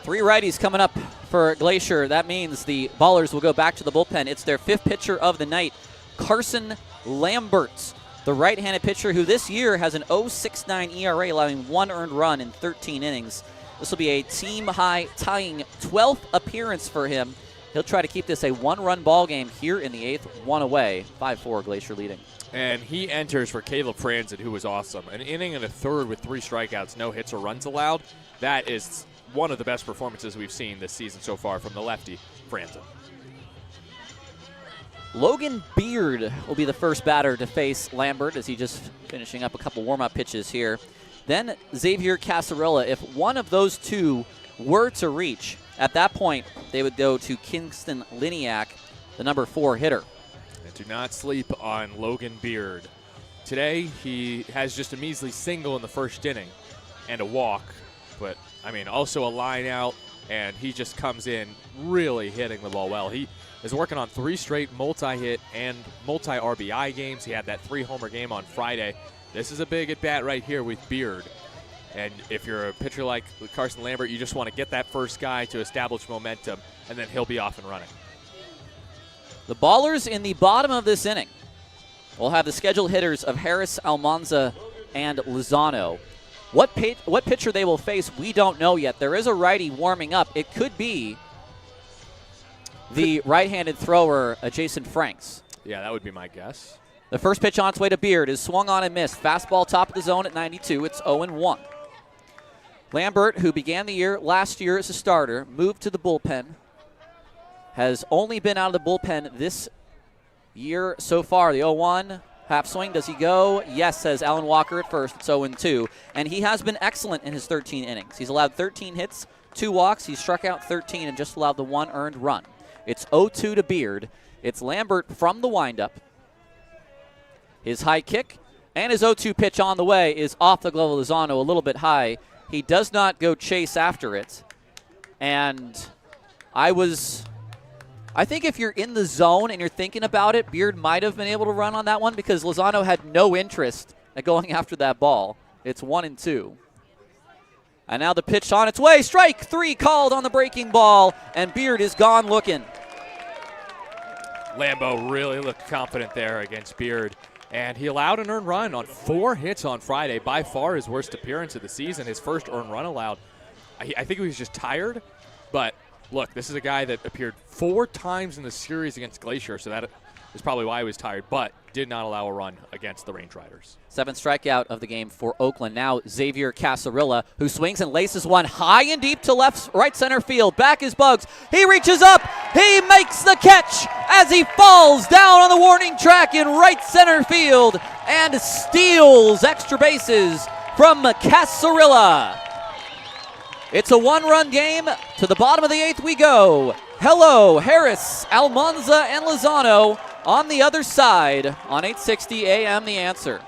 3 righties coming up for Glacier. That means the Ballers will go back to the bullpen. It's their 5th pitcher of the night, Carson Lambert, the right-handed pitcher who this year has an 0.69 ERA, allowing 1 earned run in 13 innings. This will be a team-high tying 12th appearance for him. He'll try to keep this a 1-run ball game here in the 8th, 1 away, 5-4 Glacier leading. And he enters for Caleb Franzen, who was awesome. An inning and a third with 3 strikeouts, no hits or runs allowed. That is one of the best performances we've seen this season so far from the lefty, Franzen. Logan Beard will be the first batter to face Lambert as he just finishing up a couple warm-up pitches here. Then Xavier Casarilla. If one of those two were to reach, at that point they would go to Kingston Liniak, the number 4 hitter. And do not sleep on Logan Beard. Today he has just a measly single in the first inning and a walk, but I mean also a line out, and he just comes in really hitting the ball well. He is working on 3 straight multi-hit and multi-RBI games. He had that 3-homer game on Friday. This is a big at-bat right here with Beard. And if you're a pitcher like Carson Lambert, you just want to get that first guy to establish momentum, and then he'll be off and running. The Ballers in the bottom of this inning will have the scheduled hitters of Harris, Almanza, and Lozano. What pitcher they will face, we don't know yet. There is a righty warming up. It could be the right-handed thrower, Jason Franks. Yeah, that would be my guess. The first pitch on its way to Beard is swung on and missed. Fastball top of the zone at 92. It's 0-1. Lambert, who began the year last year as a starter, moved to the bullpen, has only been out of the bullpen this year so far. The 0-1, half swing. Does he go? Yes, says Alan Walker at first. It's 0-2. And he has been excellent in his 13 innings. He's allowed 13 hits, 2 walks. He's struck out 13 and just allowed the 1 earned run. It's 0-2 to Beard. It's Lambert from the windup. His high kick and his 0-2 pitch on the way is off the glove of Lozano, a little bit high. He does not go chase after it. And I think if you're in the zone and you're thinking about it, Beard might have been able to run on that one because Lozano had no interest at going after that ball. It's 1-2. And now the pitch on its way. Strike 3 called on the breaking ball, and Beard is gone looking. Lambo really looked confident there against Beard. And he allowed an earned run on 4 hits on Friday, by far his worst appearance of the season, his first earned run allowed. I think he was just tired, but look, this is a guy that appeared 4 times in the series against Glacier, so that is probably why he was tired, but did not allow a run against the Range Riders. 7th strikeout of the game for Oakland. Now Xavier Casarilla, who swings and laces one high and deep to right center field. Back is Bugs. He reaches up. He makes the catch as he falls down on the warning track in right center field and steals extra bases from Casarilla. It's a 1-run game. To the bottom of the 8th we go. Hello, Harris, Almanza, and Lozano on the other side on 860 AM The Answer.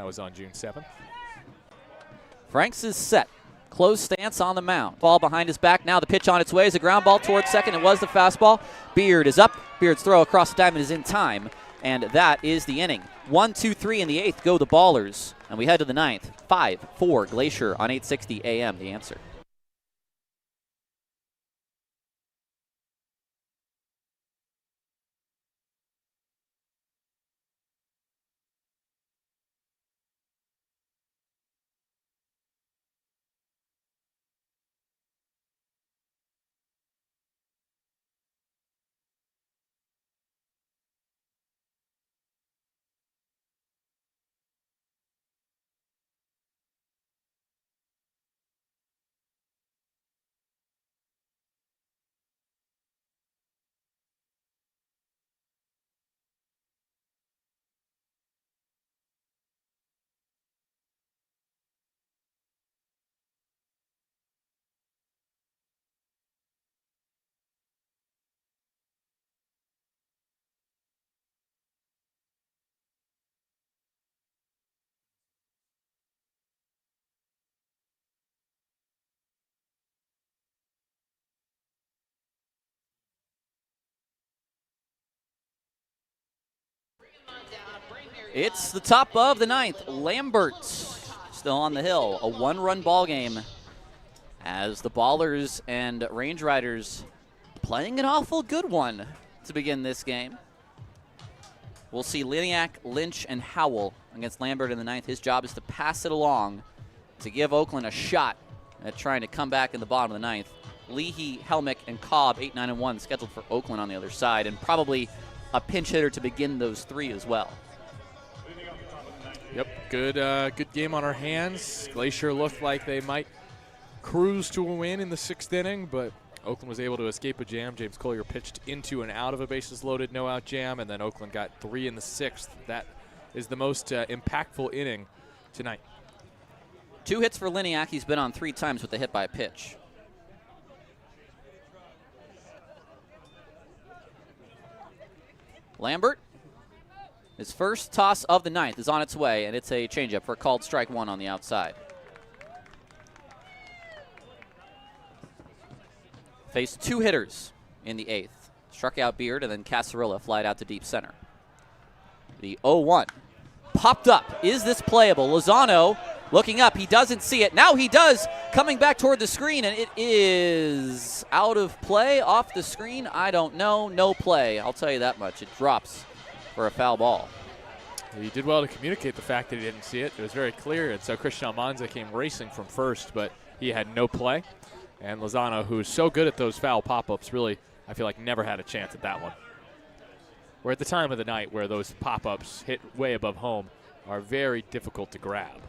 That was on June 7th. Franks is set. Close stance on the mound. Ball behind his back. Now the pitch on its way is a ground ball towards second. It was the fastball. Beard is up. Beard's throw across the diamond is in time. And that is the inning. 1, 2, 3 in the 8th go the Ballers. And we head to the 9th. 5-4 Glacier on 860 AM, the answer. It's the top of the 9th. Lambert still on the hill. A 1-run ball game as the Ballers and Range Riders playing an awful good one to begin this game. We'll see Liniak, Lynch, and Howell against Lambert in the 9th. His job is to pass it along to give Oakland a shot at trying to come back in the bottom of the 9th. Leahy, Helmick, and Cobb, 8, 9, and 1, scheduled for Oakland on the other side, and probably a pinch hitter to begin those 3 as well. Yep, good game on our hands. Glacier looked like they might cruise to a win in the 6th inning, but Oakland was able to escape a jam. James Collier pitched into and out of a bases-loaded no-out jam, and then Oakland got 3 in the 6th. That is the most impactful inning tonight. 2 hits for Liniak. He's been on 3 times with a hit by pitch. Lambert, his first toss of the 9th is on its way, and it's a changeup for a called strike 1 on the outside. Faced 2 hitters in the 8th. Struck out Beard, and then Casarilla flied out to deep center. The 0-1 popped up. Is this playable? Lozano looking up. He doesn't see it. Now he does. Coming back toward the screen, and it is out of play, off the screen. I don't know. No play. I'll tell you that much. It drops for a foul ball. He did well to communicate the fact that he didn't see it. It was very clear, and so Christian Almanza came racing from first, but he had no play. And Lozano, who is so good at those foul pop-ups, really, I feel like never had a chance at that one. We're at the time of the night where those pop-ups hit way above home are very difficult to grab.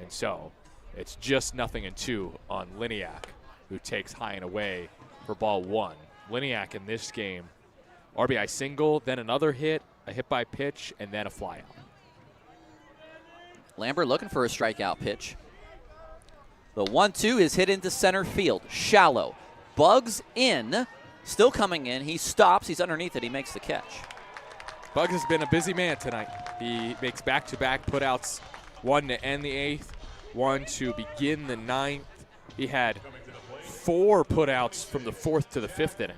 And so it's just 0-2 on Liniak, who takes high and away for ball 1. Liniak in this game, RBI single, then another hit, a hit by pitch, and then a flyout. Lambert looking for a strikeout pitch. The 1-2 is hit into center field. Shallow. Bugs in. Still coming in. He stops. He's underneath it. He makes the catch. Bugs has been a busy man tonight. He makes back-to-back putouts, 1 to end the 8th, 1 to begin the 9th. He had 4 putouts from the 4th to the 5th inning.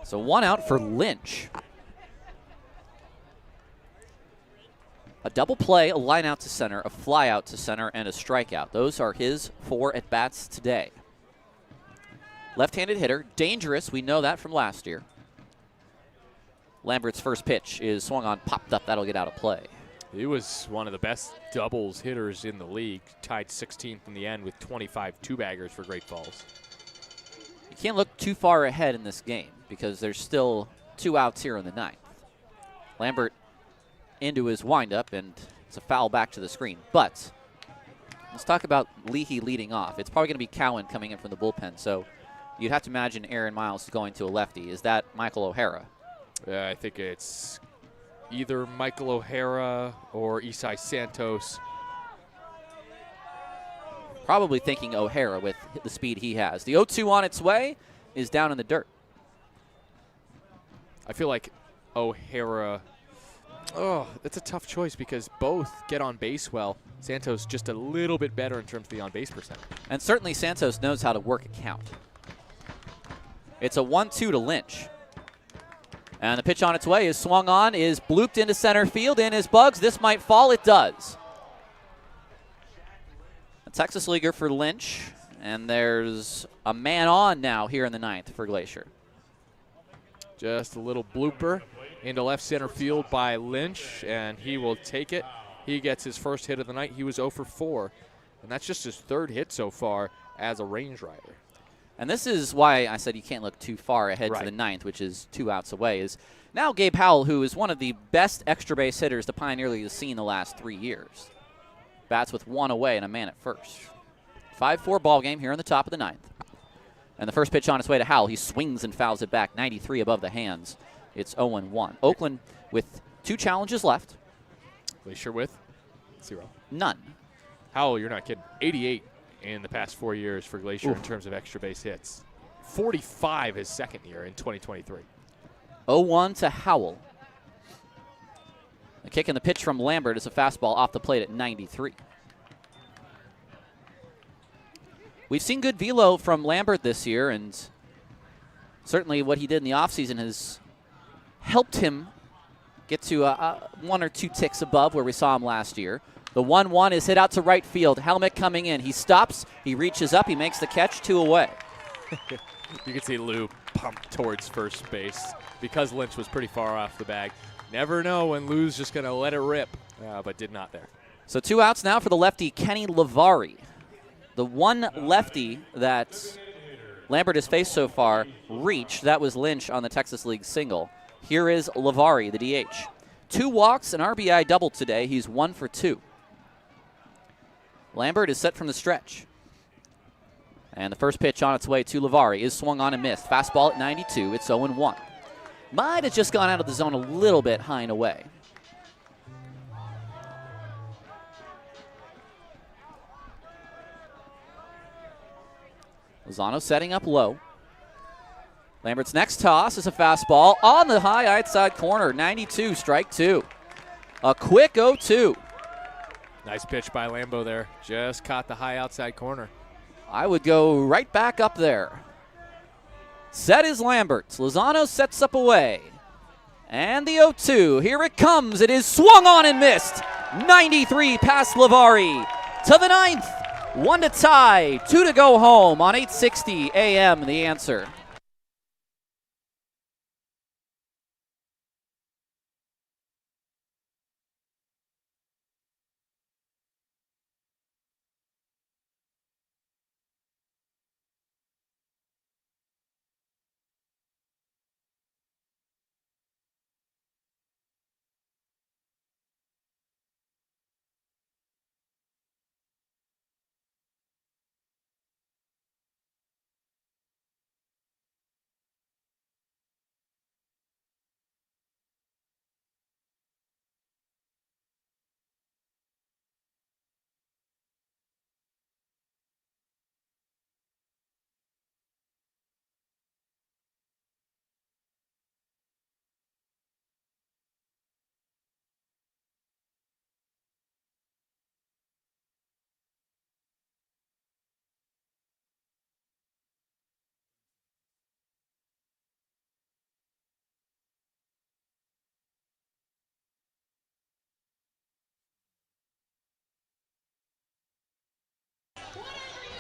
So 1 out for Lynch. A double play, a line out to center, a fly out to center, and a strikeout. Those are his 4 at-bats today. Left-handed hitter, dangerous. We know that from last year. Lambert's first pitch is swung on, popped up. That'll get out of play. He was one of the best doubles hitters in the league. Tied 16th in the end with 25 two-baggers for Great Falls. You can't look too far ahead in this game because there's still 2 outs here in the 9th. Lambert into his windup, and it's a foul back to the screen. But let's talk about Leahy leading off. It's probably going to be Cowan coming in from the bullpen, so you'd have to imagine Aaron Miles is going to a lefty. Is that Michael O'Hara? I think it's either Michael O'Hara or Isai Santos. Probably thinking O'Hara with the speed he has. The 0-2 on its way is down in the dirt. I feel like O'Hara Oh, it's a tough choice because both get on base well. Santos just a little bit better in terms of the on-base percentage. And certainly Santos knows how to work a count. It's a 1-2 to Lynch. And the pitch on its way is swung on, is blooped into center field, in is Bugs. This might fall. It does. A Texas leaguer for Lynch. And there's a man on now here in the ninth for Glacier. Just a little blooper into left center field by Lynch, and he will take it. He gets his first hit of the night. He was 0 for 4, and that's just his third hit so far as a range rider. And this is why I said you can't look too far ahead to the ninth, which is 2 outs away, is now Gabe Howell, who is one of the best extra base hitters the Pioneer League has seen the last 3 years. Bats with 1 away and a man at first. 5-4 ball game here in the top of the ninth. And the first pitch on its way to Howell. He swings and fouls it back, 93 above the hands. It's 0-1. Oakland with 2 challenges left. Glacier with 0. None. Howell, you're not kidding. 88 in the past 4 years for Glacier in terms of extra base hits. 45 his second year in 2023. 0-1 to Howell. The kick and the pitch from Lambert is a fastball off the plate at 93. We've seen good velo from Lambert this year, and certainly what he did in the offseason has helped him get to 1 or 2 ticks above where we saw him last year. The 1-1 is hit out to right field. Helmet coming in. He stops. He reaches up. He makes the catch. 2 away. You can see Lou pump towards first base because Lynch was pretty far off the bag. Never know when Lou's just going to let it rip, but did not there. So 2 outs now for the lefty, Kenny Lavari. The one lefty that Lambert has faced so far reached. That was Lynch on the Texas League single. Here is Lavari, the DH. 2 walks, an RBI double today. He's 1 for 2. Lambert is set from the stretch. And the first pitch on its way to Lavari is swung on and missed. Fastball at 92. It's 0-1. Might have just gone out of the zone a little bit high and away. Lozano setting up low. Lambert's next toss is a fastball on the high outside corner. 92, strike 2. A quick 0-2. Nice pitch by Lambo there. Just caught the high outside corner. I would go right back up there. Set is Lambert. Lozano sets up away. And the 0-2. Here it comes. It is swung on and missed. 93 past Lavari. To the ninth. 1 to tie. 2 to go home on 8:60 a.m. The answer.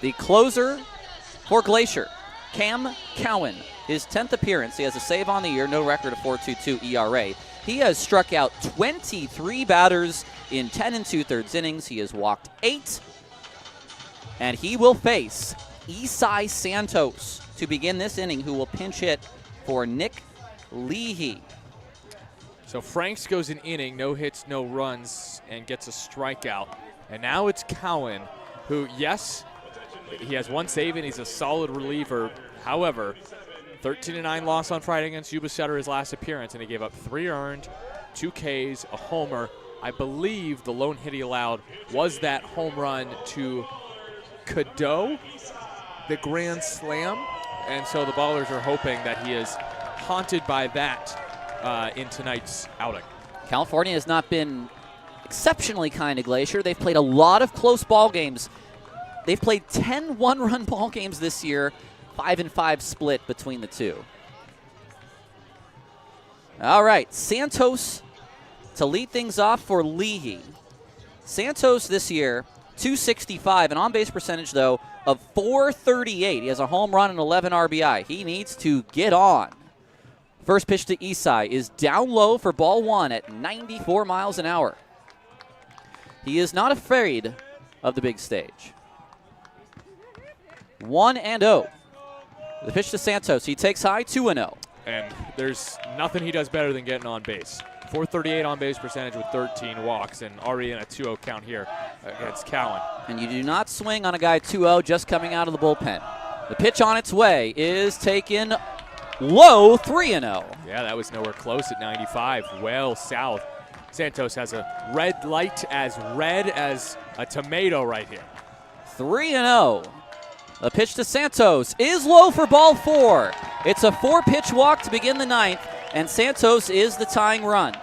The closer for Glacier, Cam Cowan. His 10th appearance. He has a save on the year, no record of 4.22 ERA. He has struck out 23 batters in 10 2/3 innings. He has walked 8. And he will face Isai Santos to begin this inning, who will pinch hit for Nick Leahy. So Franks goes an inning, no hits, no runs, and gets a strikeout. And now it's Cowan, who, yes, he has 1 save and he's a solid reliever. However, 13-9 loss on Friday against Yuba Sutter, his last appearance, and he gave up 3 earned, 2 Ks, a homer. I believe the lone hit he allowed was that home run to Cadeau, the grand slam. And so the Ballers are hoping that he is haunted by that in tonight's outing. California has not been exceptionally kind to Glacier. They've played a lot of close ball games. They've played 10 one-run ball games this year, 5-5 split between the two. All right, Santos to lead things off for Leahy. Santos this year, 265, an on-base percentage, though, of 438. He has a home run and 11 RBI. He needs to get on. First pitch to Isai is down low for ball one at 94 miles an hour. He is not afraid of the big stage. 1-0. The pitch to Santos. He takes high, 2-0. And there's nothing he does better than getting on base. 438 on base percentage with 13 walks, and already in a 2-0 count here against Cowan. And you do not swing on a guy 2-0 just coming out of the bullpen. The pitch on its way is taken low, 3-0. Yeah, that was nowhere close at 95, well south. Santos has a red light as red as a tomato right here. 3-0. The pitch to Santos is low for ball four. It's a 4-pitch walk to begin the ninth, and Santos is the tying run.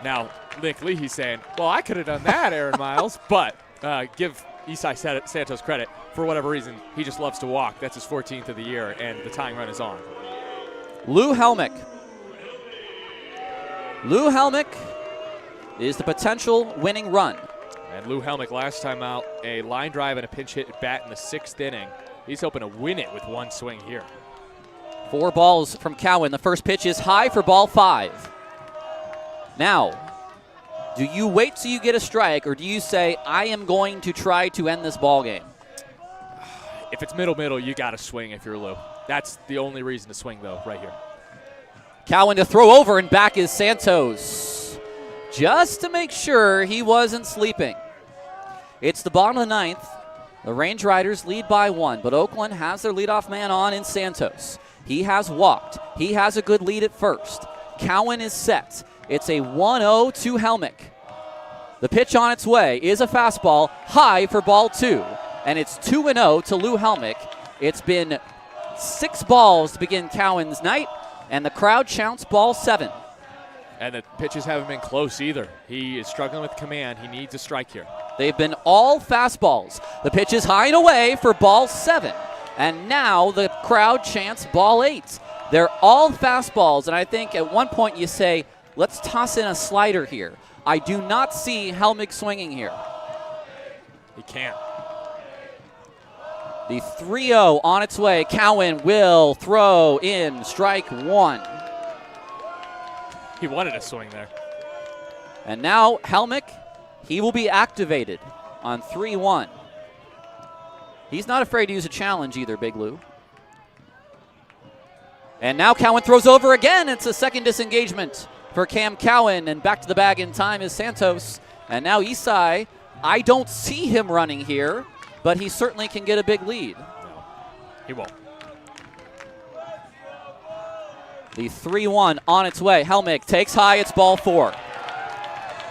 Now, Nick Leahy's saying, well, I could have done that, Aaron Miles, but give Isai Santos credit. For whatever reason, he just loves to walk. That's his 14th of the year, and the tying run is on. Lou Helmick. Lou Helmick is the potential winning run. And Lou Helmick last time out, a line drive and a pinch hit at bat in the 6th inning. He's hoping to win it with one swing here. 4 balls from Cowan. The first pitch is high for ball 5. Now, do you wait till you get a strike, or do you say, I am going to try to end this ball game? If it's middle, you got to swing if you're Lou. That's the only reason to swing, though, right here. Cowan to throw over, and back is Santos. Just to make sure he wasn't sleeping. It's the bottom of the 9th. The Range Riders lead by 1, but Oakland has their leadoff man on in Santos. He has walked. He has a good lead at first. Cowan is set. It's a 1-0 to Helmick. The pitch on its way is a fastball, high for ball 2, and it's 2-0 to Lou Helmick. It's been 6 balls to begin Cowan's night, and the crowd shouts ball 7. And the pitches haven't been close either. He is struggling with command. He needs a strike here. They've been all fastballs. The pitch is high and away for ball 7. And now the crowd chants ball 8. They're all fastballs, and I think at one point you say, let's toss in a slider here. I do not see Helmick swinging here. He can't. The 3-0 on its way. Cowan will throw in strike 1. He wanted a swing there. And now Helmick, he will be activated on 3-1. He's not afraid to use a challenge either, Big Lou. And now Cowan throws over again. It's a second disengagement for Cam Cowan, and back to the bag in time is Santos. And now Isai, I don't see him running here, but he certainly can get a big lead. No, he won't. The 3-1 on its way. Helmick takes high. It's ball 4.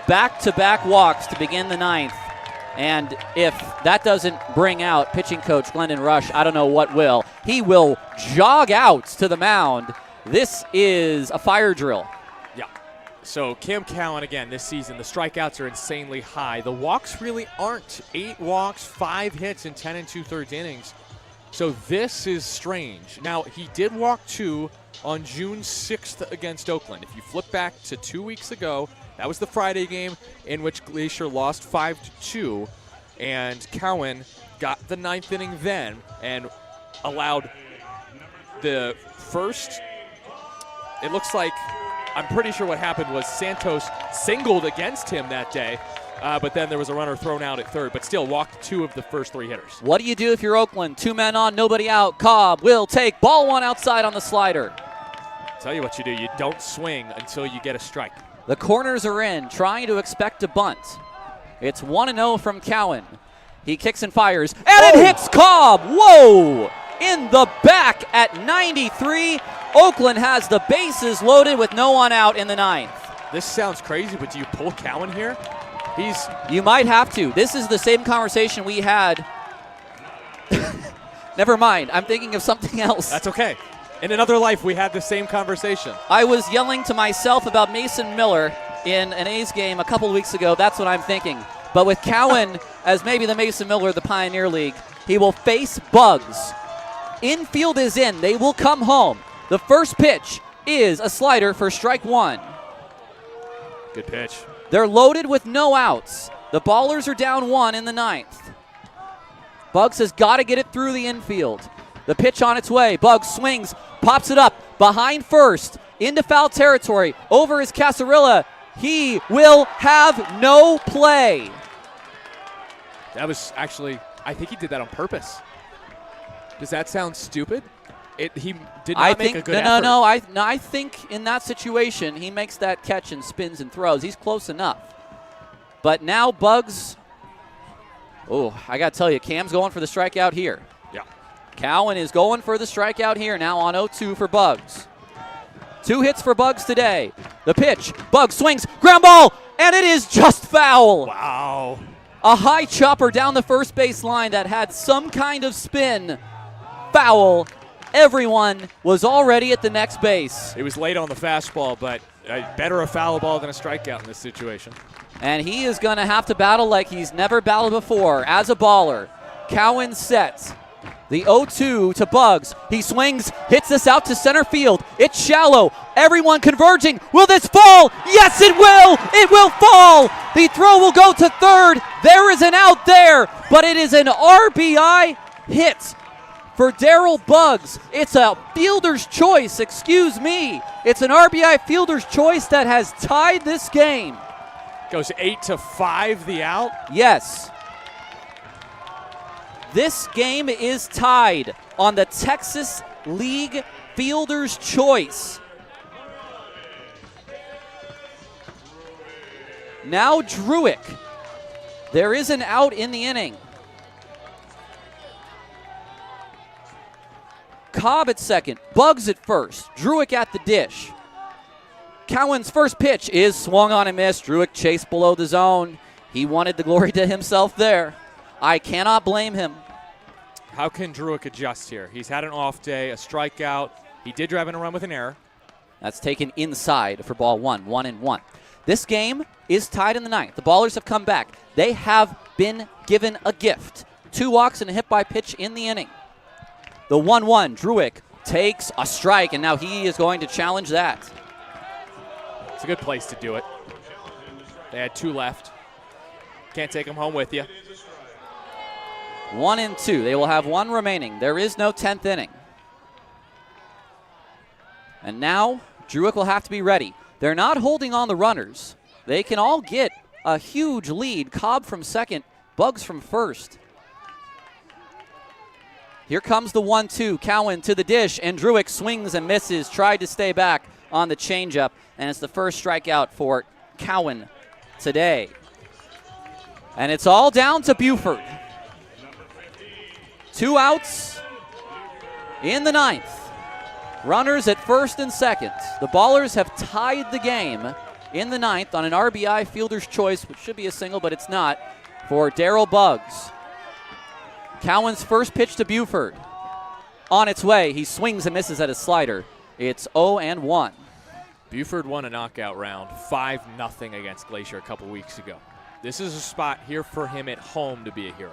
Back-to-back walks to begin the 9th. And if that doesn't bring out pitching coach Glendon Rush, I don't know what will. He will jog out to the mound. This is a fire drill. Yeah. So Cam Cowan, again, this season, the strikeouts are insanely high. The walks really aren't. 8 walks, 5 hits in 10 2/3 innings. So this is strange. Now, he did walk 2 on June 6th against Oakland. If you flip back to 2 weeks ago, that was the Friday game in which Glacier lost 5-2, and Cowan got the 9th inning then and allowed the first. It looks like, I'm pretty sure what happened was Santos singled against him that day, but then there was a runner thrown out at third, but still walked 2 of the first 3 hitters. What do you do if you're Oakland? 2 men on, nobody out. Cobb will take ball 1 outside on the slider. Tell you what you do. You don't swing until you get a strike. The corners are in, trying to expect a bunt. It's 1-0 from Cowan. He kicks and fires, and it hits Cobb. Whoa! In the back at 93. Oakland has the bases loaded with no one out in the 9th. This sounds crazy, but do you pull Cowan here? You might have to. This is the same conversation we had. Never mind. I'm thinking of something else. That's okay. In another life, we had the same conversation. I was yelling to myself about Mason Miller, in an A's game a couple of weeks ago, that's what I'm thinking. But with Cowan as maybe the Mason Miller of the Pioneer League, he will face Bugs. Infield is in. They will come home. The first pitch is a slider for strike one. Good pitch. They're loaded with no outs. The Ballers are down 1 in the 9th. Bugs has got to get it through the infield. The pitch on its way. Bugs swings, pops it up behind first, into foul territory. Over is Casarilla. He will have no play. That was actually, I think he did that on purpose. Does that sound stupid? He did not make a good effort. No. I think in that situation, he makes that catch and spins and throws. He's close enough. But now Bugs, I got to tell you, Cam's going for the strikeout here. Yeah. Cowan is going for the strikeout here now on 0-2 for Bugs. 2 hits for Bugs today. The pitch, Bugs swings, ground ball, and it is just foul. Wow. A high chopper down the first base line that had some kind of spin. Foul. Everyone was already at the next base. It was late on the fastball, but better a foul ball than a strikeout in this situation. And he is going to have to battle like he's never battled before as a baller. Cowan sets. The 0-2 to Bugs. He swings, hits this out to center field. It's shallow. Everyone converging. Will this fall? Yes, it will. It will fall. The throw will go to third. There is an out there, but it is an RBI hit for Darryl Bugs. It's a fielder's choice, excuse me. It's an RBI fielder's choice that has tied this game. Goes 8-5 the out. Yes. This game is tied on the Texas League Fielder's Choice. Now Druick. There is an out in the inning. Cobb at second, Bugs at first, Druick at the dish. Cowan's first pitch is swung on and missed. Druick chased below the zone. He wanted the glory to himself there. I cannot blame him. How can Druick adjust here? He's had an off day, a strikeout. He did drive in a run with an error. That's taken inside for ball 1-1-1. This game is tied in the 9th. The Ballers have come back. They have been given a gift. 2 walks and a hit by pitch in the inning. The 1-1, Druick takes a strike, and now he is going to challenge that. It's a good place to do it. They had 2 left. Can't take them home with you. 1-2. They will have 1 remaining. There is no 10th inning. And now Druick will have to be ready. They're not holding on the runners. They can all get a huge lead. Cobb from second, Bugs from first. Here comes the 1-2. Cowan to the dish, and Druick swings and misses. Tried to stay back on the changeup, and it's the first strikeout for Cowan today. And it's all down to Buford. 2 outs in the 9th. Runners at first and second. The Ballers have tied the game in the 9th on an RBI fielder's choice, which should be a single, but it's not, for Darryl Bugs. Cowan's first pitch to Buford. On its way, he swings and misses at his slider. It's 0-1. Buford won a knockout round 5-0 against Glacier a couple weeks ago. This is a spot here for him at home to be a hero.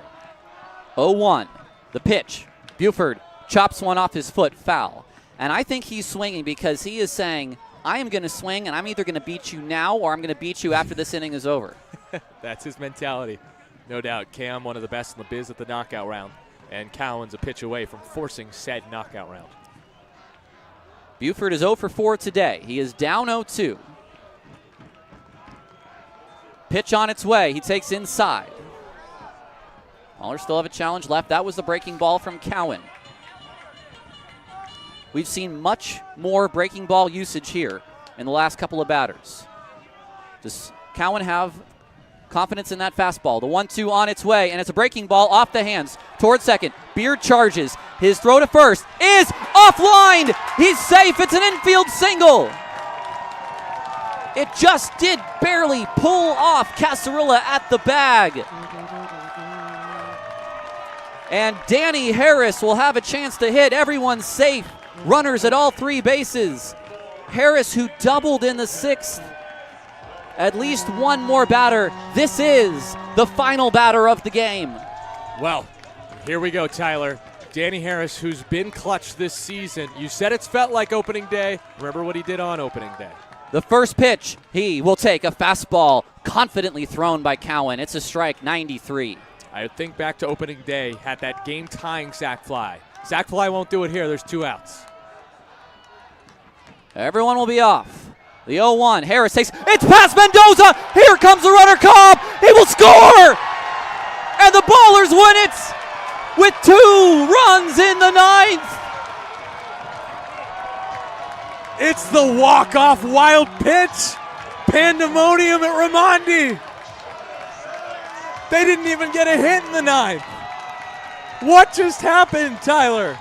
0-1. The pitch. Buford chops one off his foot, foul. And I think he's swinging because he is saying, I am going to swing, and I'm either going to beat you now or I'm going to beat you after this inning is over. That's his mentality. No doubt. Cam, one of the best in the biz at the knockout round. And Cowan's a pitch away from forcing said knockout round. Buford is 0 for 4 today. He is down 0-2. Pitch on its way. He takes inside. Ballers still have a challenge left. That was the breaking ball from Cowan. We've seen much more breaking ball usage here in the last couple of batters. Does Cowan have confidence in that fastball? The 1-2 on its way, and it's a breaking ball off the hands towards second. Beard charges. His throw to first is offline. He's safe. It's an infield single. It just did barely pull off Casarilla at the bag. And Danny Harris will have a chance to hit. Everyone's safe. Runners at all 3 bases. Harris, who doubled in the 6th, at least one more batter. This is the final batter of the game. Well, here we go, Tyler. Danny Harris, who's been clutch this season. You said it's felt like opening day. Remember what he did on opening day. The first pitch, he will take a fastball confidently thrown by Cowan. It's a strike, 93. I think back to opening day, had that game-tying sac fly. Sac fly won't do it here. There's 2 outs. Everyone will be off. The 0-1, Harris takes, it's past Mendoza. Here comes the runner, Cobb. He will score. And the Ballers win it with 2 runs in the 9th. It's the walk-off wild pitch. Pandemonium at Raimondi. They didn't even get a hit in the 9th. What just happened, Tyler?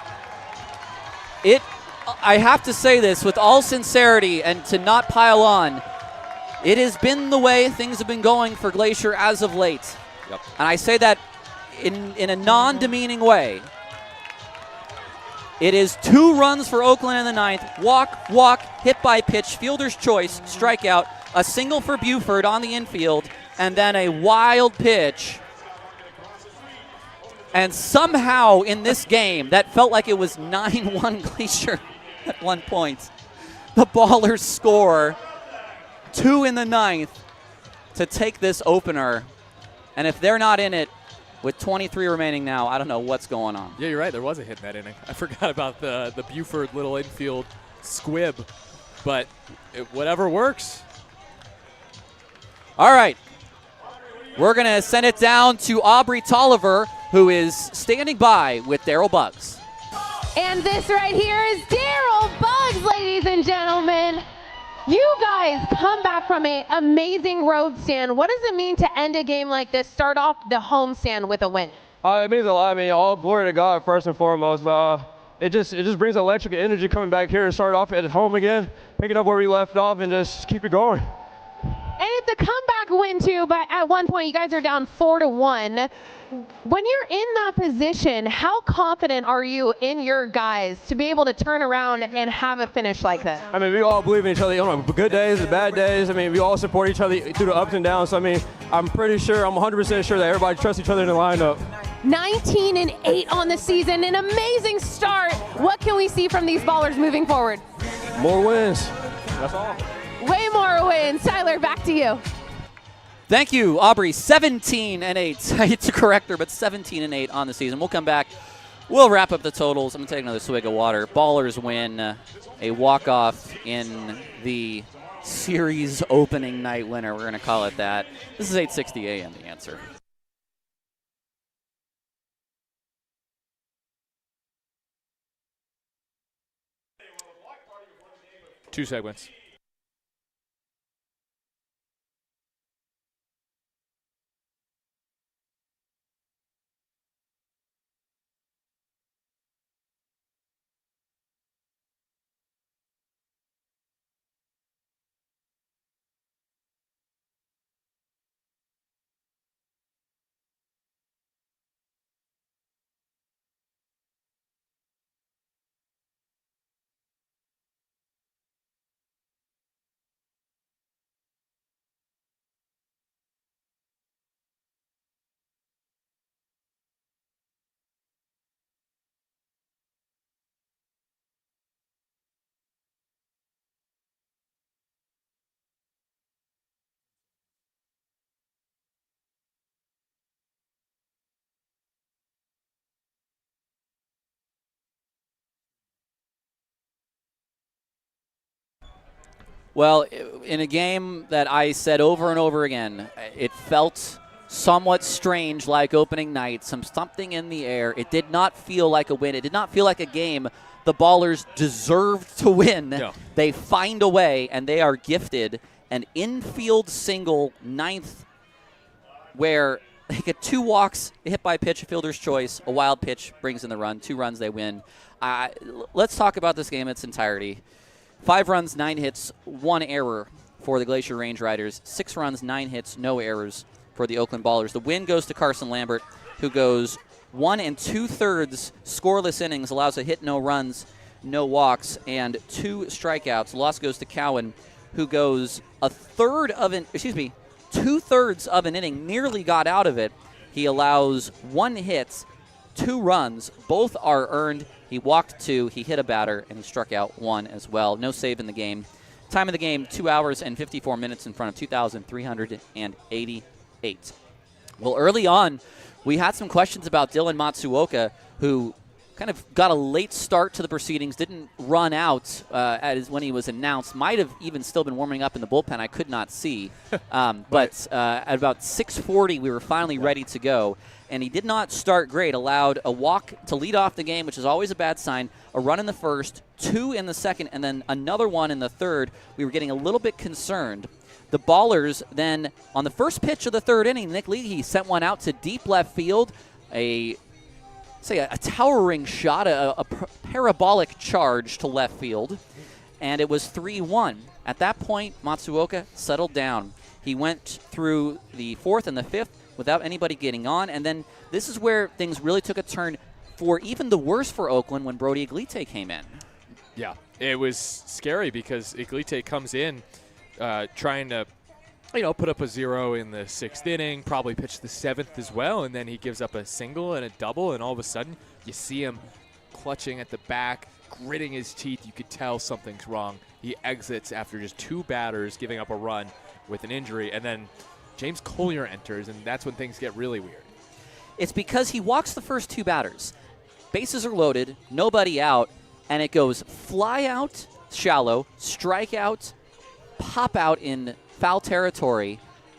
I have to say this with all sincerity and to not pile on. It has been the way things have been going for Glacier as of late. Yep. And I say that in a non-demeaning way. It is 2 runs for Oakland in the 9th. Walk, hit by pitch, fielder's choice, strikeout, a single for Buford on the infield, and then a wild pitch. And somehow in this game, that felt like it was 9-1 Glacier at one point. The Ballers score 2 in the 9th to take this opener. And if they're not in it with 23 remaining now, I don't know what's going on. Yeah, you're right. There was a hit in that inning. I forgot about the Buford little infield squib. But whatever works. All right. We're going to send it down to Aubrey Tolliver, who is standing by with Daryl Buggs. And this right here is Daryl Buggs, ladies and gentlemen. You guys come back from an amazing road stand. What does it mean to end a game like this, start off the home stand with a win? It means a lot. I mean, all glory to God first and foremost. But it just brings electric energy coming back here to start off at home again, picking up where we left off, and just keep it going. And it's a comeback win too, but at one point you guys are down 4-1. When you're in that position, how confident are you in your guys to be able to turn around and have a finish like this? I mean, we all believe in each other. You know, good days, the bad days. I mean, we all support each other through the ups and downs. So, I mean, I'm 100% sure that everybody trusts each other in the lineup. 19-8 on the season, an amazing start. What can we see from these Ballers moving forward? More wins. That's all. Way more wins. Tyler, back to you. Thank you, Aubrey. 17-8. I hate to correct her, but 17-8 on the season. We'll come back. We'll wrap up the totals. I'm going to take another swig of water. Ballers win a walk-off in the series opening night winner. We're going to call it that. This is 8:60 a.m. The Answer. Two segments. Well, in a game that I said over and over again, it felt somewhat strange like opening night, something in the air. It did not feel like a win. It did not feel like a game the Ballers deserved to win. No. They find a way, and they are gifted an infield single 9th where they get 2 walks, a hit by pitch, a fielder's choice, a wild pitch brings in the run. 2 runs, they win. Let's talk about this game in its entirety. 5 runs, 9 hits, 1 error for the Glacier Range Riders. 6 runs, 9 hits, no errors for the Oakland Ballers. The win goes to Carson Lambert, who goes 1 2/3 scoreless innings, allows a hit, no runs, no walks, and 2 strikeouts. The loss goes to Cowan, who goes two-thirds of an inning, nearly got out of it. He allows 1 hit, 2 runs. Both are earned. He walked 2, he hit a batter, and he struck out 1 as well. No save in the game. Time of the game, 2 hours and 54 minutes in front of 2,388. Well, early on, we had some questions about Dylan Matsuoka, who kind of got a late start to the proceedings, didn't run out when he was announced. Might have even still been warming up in the bullpen. I could not see. But at about 6:40, we were finally ready to go. And he did not start great. Allowed a walk to lead off the game, which is always a bad sign. A run in the first, 2 in the second, and then another one in the third. We were getting a little bit concerned. The Ballers then, on the first pitch of the third inning, Nick Leahy sent one out to deep left field. A towering shot, a parabolic charge to left field, and it was 3-1. At that point, Matsuoka settled down. He went through the 4th and the 5th without anybody getting on, and then this is where things really took a turn for even the worse for Oakland when Brody Iglite came in. Yeah, it was scary because Iglite comes in trying to put up a 0 in the 6th inning, probably pitched the 7th as well, and then he gives up a single and a double, and all of a sudden you see him clutching at the back, gritting his teeth. You could tell something's wrong. He exits after just 2 batters, giving up a run with an injury, and then James Collier enters, and that's when things get really weird. It's because he walks the first 2 batters. Bases are loaded, nobody out, and it goes fly out, shallow, strike out, pop out in foul territory,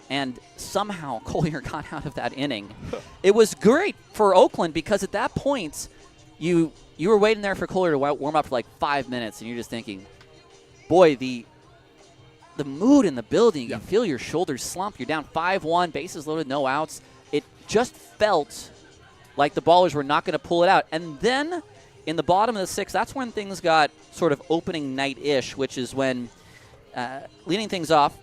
and somehow Collier got out of that inning. It was great for Oakland because at that point, you were waiting there for Collier to warm up for like 5 minutes, and you're just thinking, boy, the mood in the building, you feel your shoulders slump. You're down 5-1, bases loaded, no outs. It just felt like the Ballers were not going to pull it out. And then in the bottom of the 6th, that's when things got sort of opening night-ish, which is when, leading things off,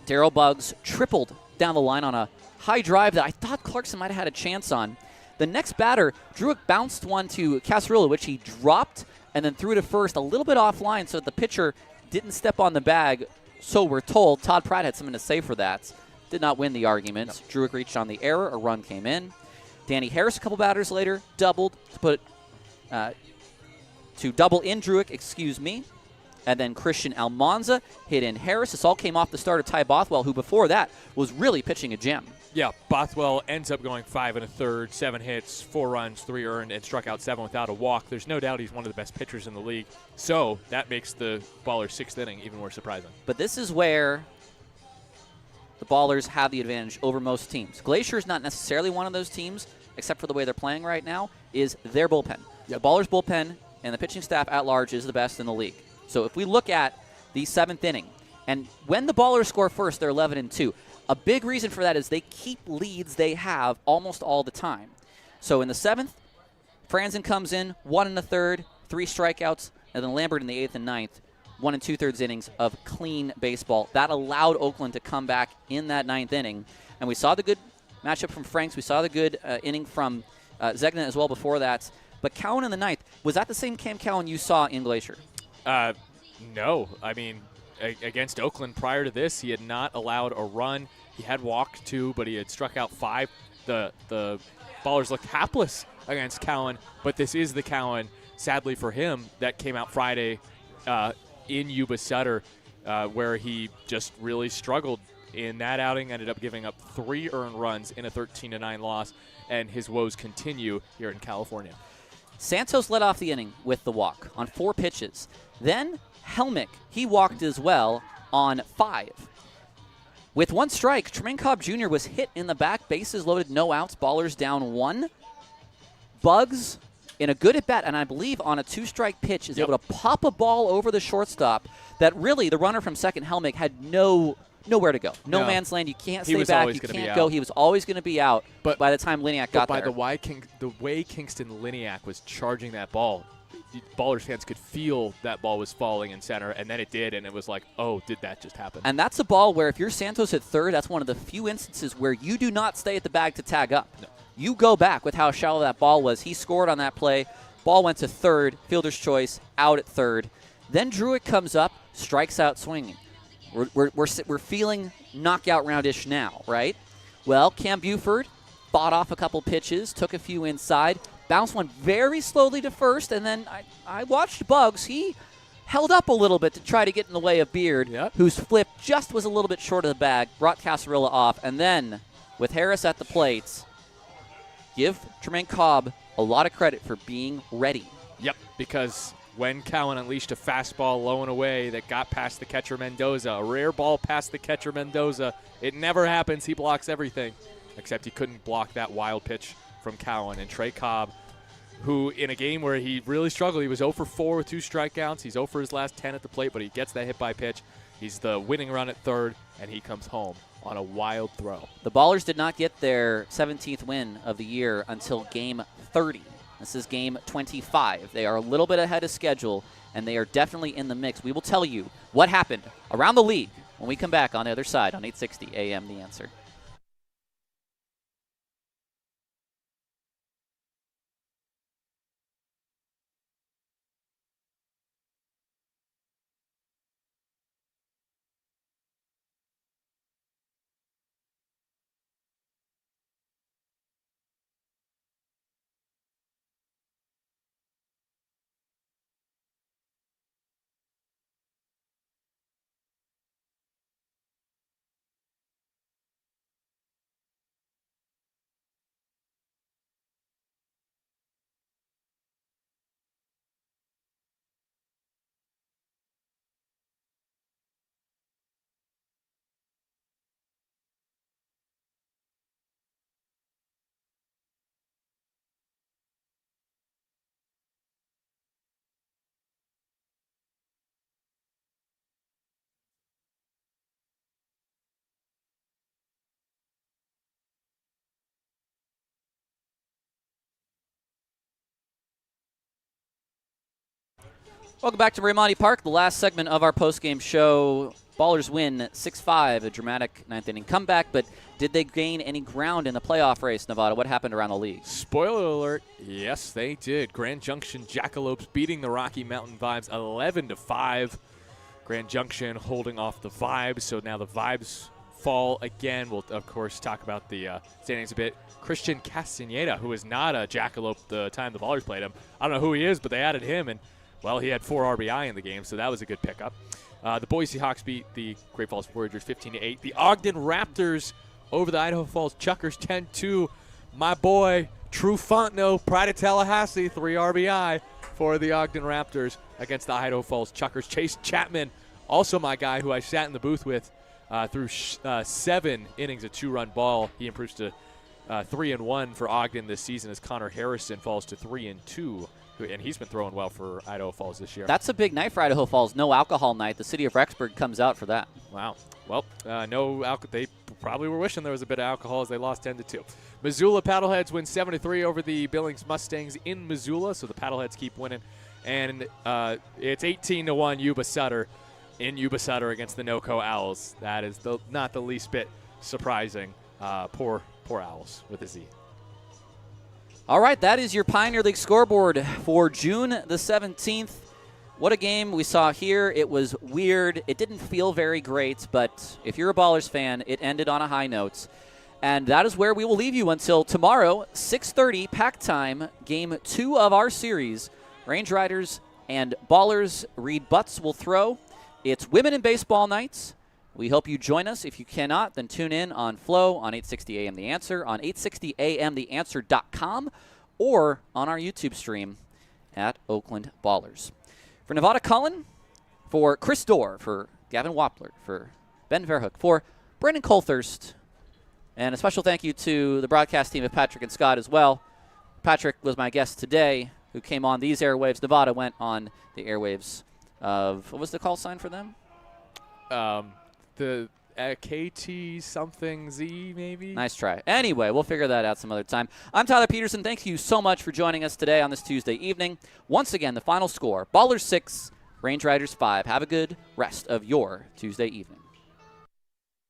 Darryl Buggs tripled down the line on a high drive that I thought Clarkson might have had a chance on. The next batter, Druick bounced one to Casarilla, which he dropped and then threw to first a little bit offline so that the pitcher didn't step on the bag, so we're told. Todd Pratt had something to say for that. Did not win the argument. No. Druick reached on the error. A run came in. Danny Harris, a couple batters later, doubled to double in Druick, And then Christian Almanza hit in Harris. This all came off the start of Ty Bothwell, who before that was really pitching a gem. Yeah, Bothwell ends up going 5 1/3, 7 hits, 4 runs, 3 earned, and struck out 7 without a walk. There's no doubt he's one of the best pitchers in the league. So that makes the Ballers' 6th inning even more surprising. But this is where the Ballers have the advantage over most teams. Glacier is not necessarily one of those teams, except for the way they're playing right now, is their bullpen. Yep. The Ballers' bullpen and the pitching staff at large is the best in the league. So if we look at the 7th inning, and when the Ballers score first, they're 11-2. A big reason for that is they keep leads they have almost all the time. So in the 7th, Franzen comes in, 1 1/3, 3 strikeouts, and then Lambert in the 8th and 9th, 1 2/3 innings of clean baseball. That allowed Oakland to come back in that 9th inning. And we saw the good matchup from Franks. We saw the good inning from Zegna as well before that. But Cowan in the 9th, was that the same Cam Cowan you saw in Glacier? No. I mean, against Oakland prior to this, he had not allowed a run. He had walked 2, but he had struck out 5. The Ballers looked hapless against Cowan, but this is the Cowan, sadly for him, that came out Friday in Yuba Sutter, where he just really struggled in that outing, ended up giving up 3 earned runs in a 13-9 loss, and his woes continue here in California. Santos led off the inning with the walk on 4 pitches. Then Helmick, he walked as well on 5. With 1 strike, Tremaine Cobb Jr. was hit in the back, bases loaded, no outs, Ballers down 1. Buggs in a good at-bat, and I believe on a 2-strike pitch, is able to pop a ball over the shortstop that really the runner from second, Helmick, had nowhere to go. No man's land. You can't stay back. You can't go. He was always going to be out by the time Liniak got there. By the way Kingston Liniak was charging that ball, Ballers fans could feel that ball was falling in center, and then it did, and it was like, oh, did that just happen? And that's a ball where if you're Santos at third, that's one of the few instances where you do not stay at the bag to tag up. No. You go back with how shallow that ball was. He scored on that play. Ball went to third, fielder's choice, out at third. Then Druick comes up, strikes out swinging. We're feeling knockout roundish now, right? Well, Cam Buford fought off a couple pitches, took a few inside, bounced one very slowly to first, and then I watched Bugs. He held up a little bit to try to get in the way of Beard, whose flip just was a little bit short of the bag, brought Casarilla off, and then with Harris at the plate, give Tremaine Cobb a lot of credit for being ready. Yep, because when Cowan unleashed a fastball low and away that got past the catcher Mendoza, a rare ball past the catcher Mendoza, it never happens. He blocks everything, except he couldn't block that wild pitch from Cowan. And Trey Cobb, who in a game where he really struggled, he was 0 for 4 with 2 strikeouts. He's 0 for his last 10 at the plate, but he gets that hit by pitch. He's the winning run at third, and he comes home on a wild throw. The Ballers did not get their 17th win of the year until game 30. This is game 25. They are a little bit ahead of schedule, and they are definitely in the mix. We will tell you what happened around the league when we come back on the other side on 860 AM The Answer. Welcome back to Raimondi Park, the last segment of our postgame show. Ballers win 6-5, a dramatic ninth inning comeback, but did they gain any ground in the playoff race, Nevada? What happened around the league? Spoiler alert, yes, they did. Grand Junction Jackalopes beating the Rocky Mountain Vibes 11-5. Grand Junction holding off the Vibes, so now the Vibes fall again. We'll, of course, talk about the standings a bit. Christian Castaneda, who is not a Jackalope the time the Ballers played him. I don't know who he is, but they added him, and well, he had 4 RBI in the game, so that was a good pickup. The Boise Hawks beat the Great Falls Warriors 15-8. The Ogden Raptors over the Idaho Falls Chuckers 10-2. My boy, True Fontenot, pride of Tallahassee, 3 RBI for the Ogden Raptors against the Idaho Falls Chuckers. Chase Chapman, also my guy who I sat in the booth with through 7 innings, a 2-run ball. He improves to 3-1 for Ogden this season as Connor Harrison falls to 3-2. And he's been throwing well for Idaho Falls this year. That's a big night for Idaho Falls. No alcohol night. The city of Rexburg comes out for that. Wow. Well, no alcohol. They probably were wishing there was a bit of alcohol as they lost 10-2. Missoula Paddleheads win 7-3 over the Billings Mustangs in Missoula, so the Paddleheads keep winning. And it's 18-1 Yuba Sutter in Yuba Sutter against the NoCo Owls. That is not the least bit surprising. Poor Owls with a Z. All right, that is your Pioneer League scoreboard for June the 17th. What a game we saw here. It was weird. It didn't feel very great, but if you're a Ballers fan, it ended on a high note. And that is where we will leave you until tomorrow, 6:30, pack time, game 2 of our series. Range Riders and Ballers. Reed Butts will throw. It's Women in Baseball nights. We hope you join us. If you cannot, then tune in on Flow, on 860 AM The Answer, on 860amtheanswer.com, or on our YouTube stream at Oakland Ballers. For Nevada Cullen, for Chris Dorr, for Gavin Wappler, for Ben Verhoek, for Brandon Colthurst, and a special thank you to the broadcast team of Patrick and Scott as well. Patrick was my guest today, who came on these airwaves. Nevada went on the airwaves of, what was the call sign for them? The KT something Z, maybe? Nice try. Anyway, we'll figure that out some other time. I'm Tyler Peterson. Thank you so much for joining us today on this Tuesday evening. Once again, the final score, Ballers 6, Range Riders 5. Have a good rest of your Tuesday evening.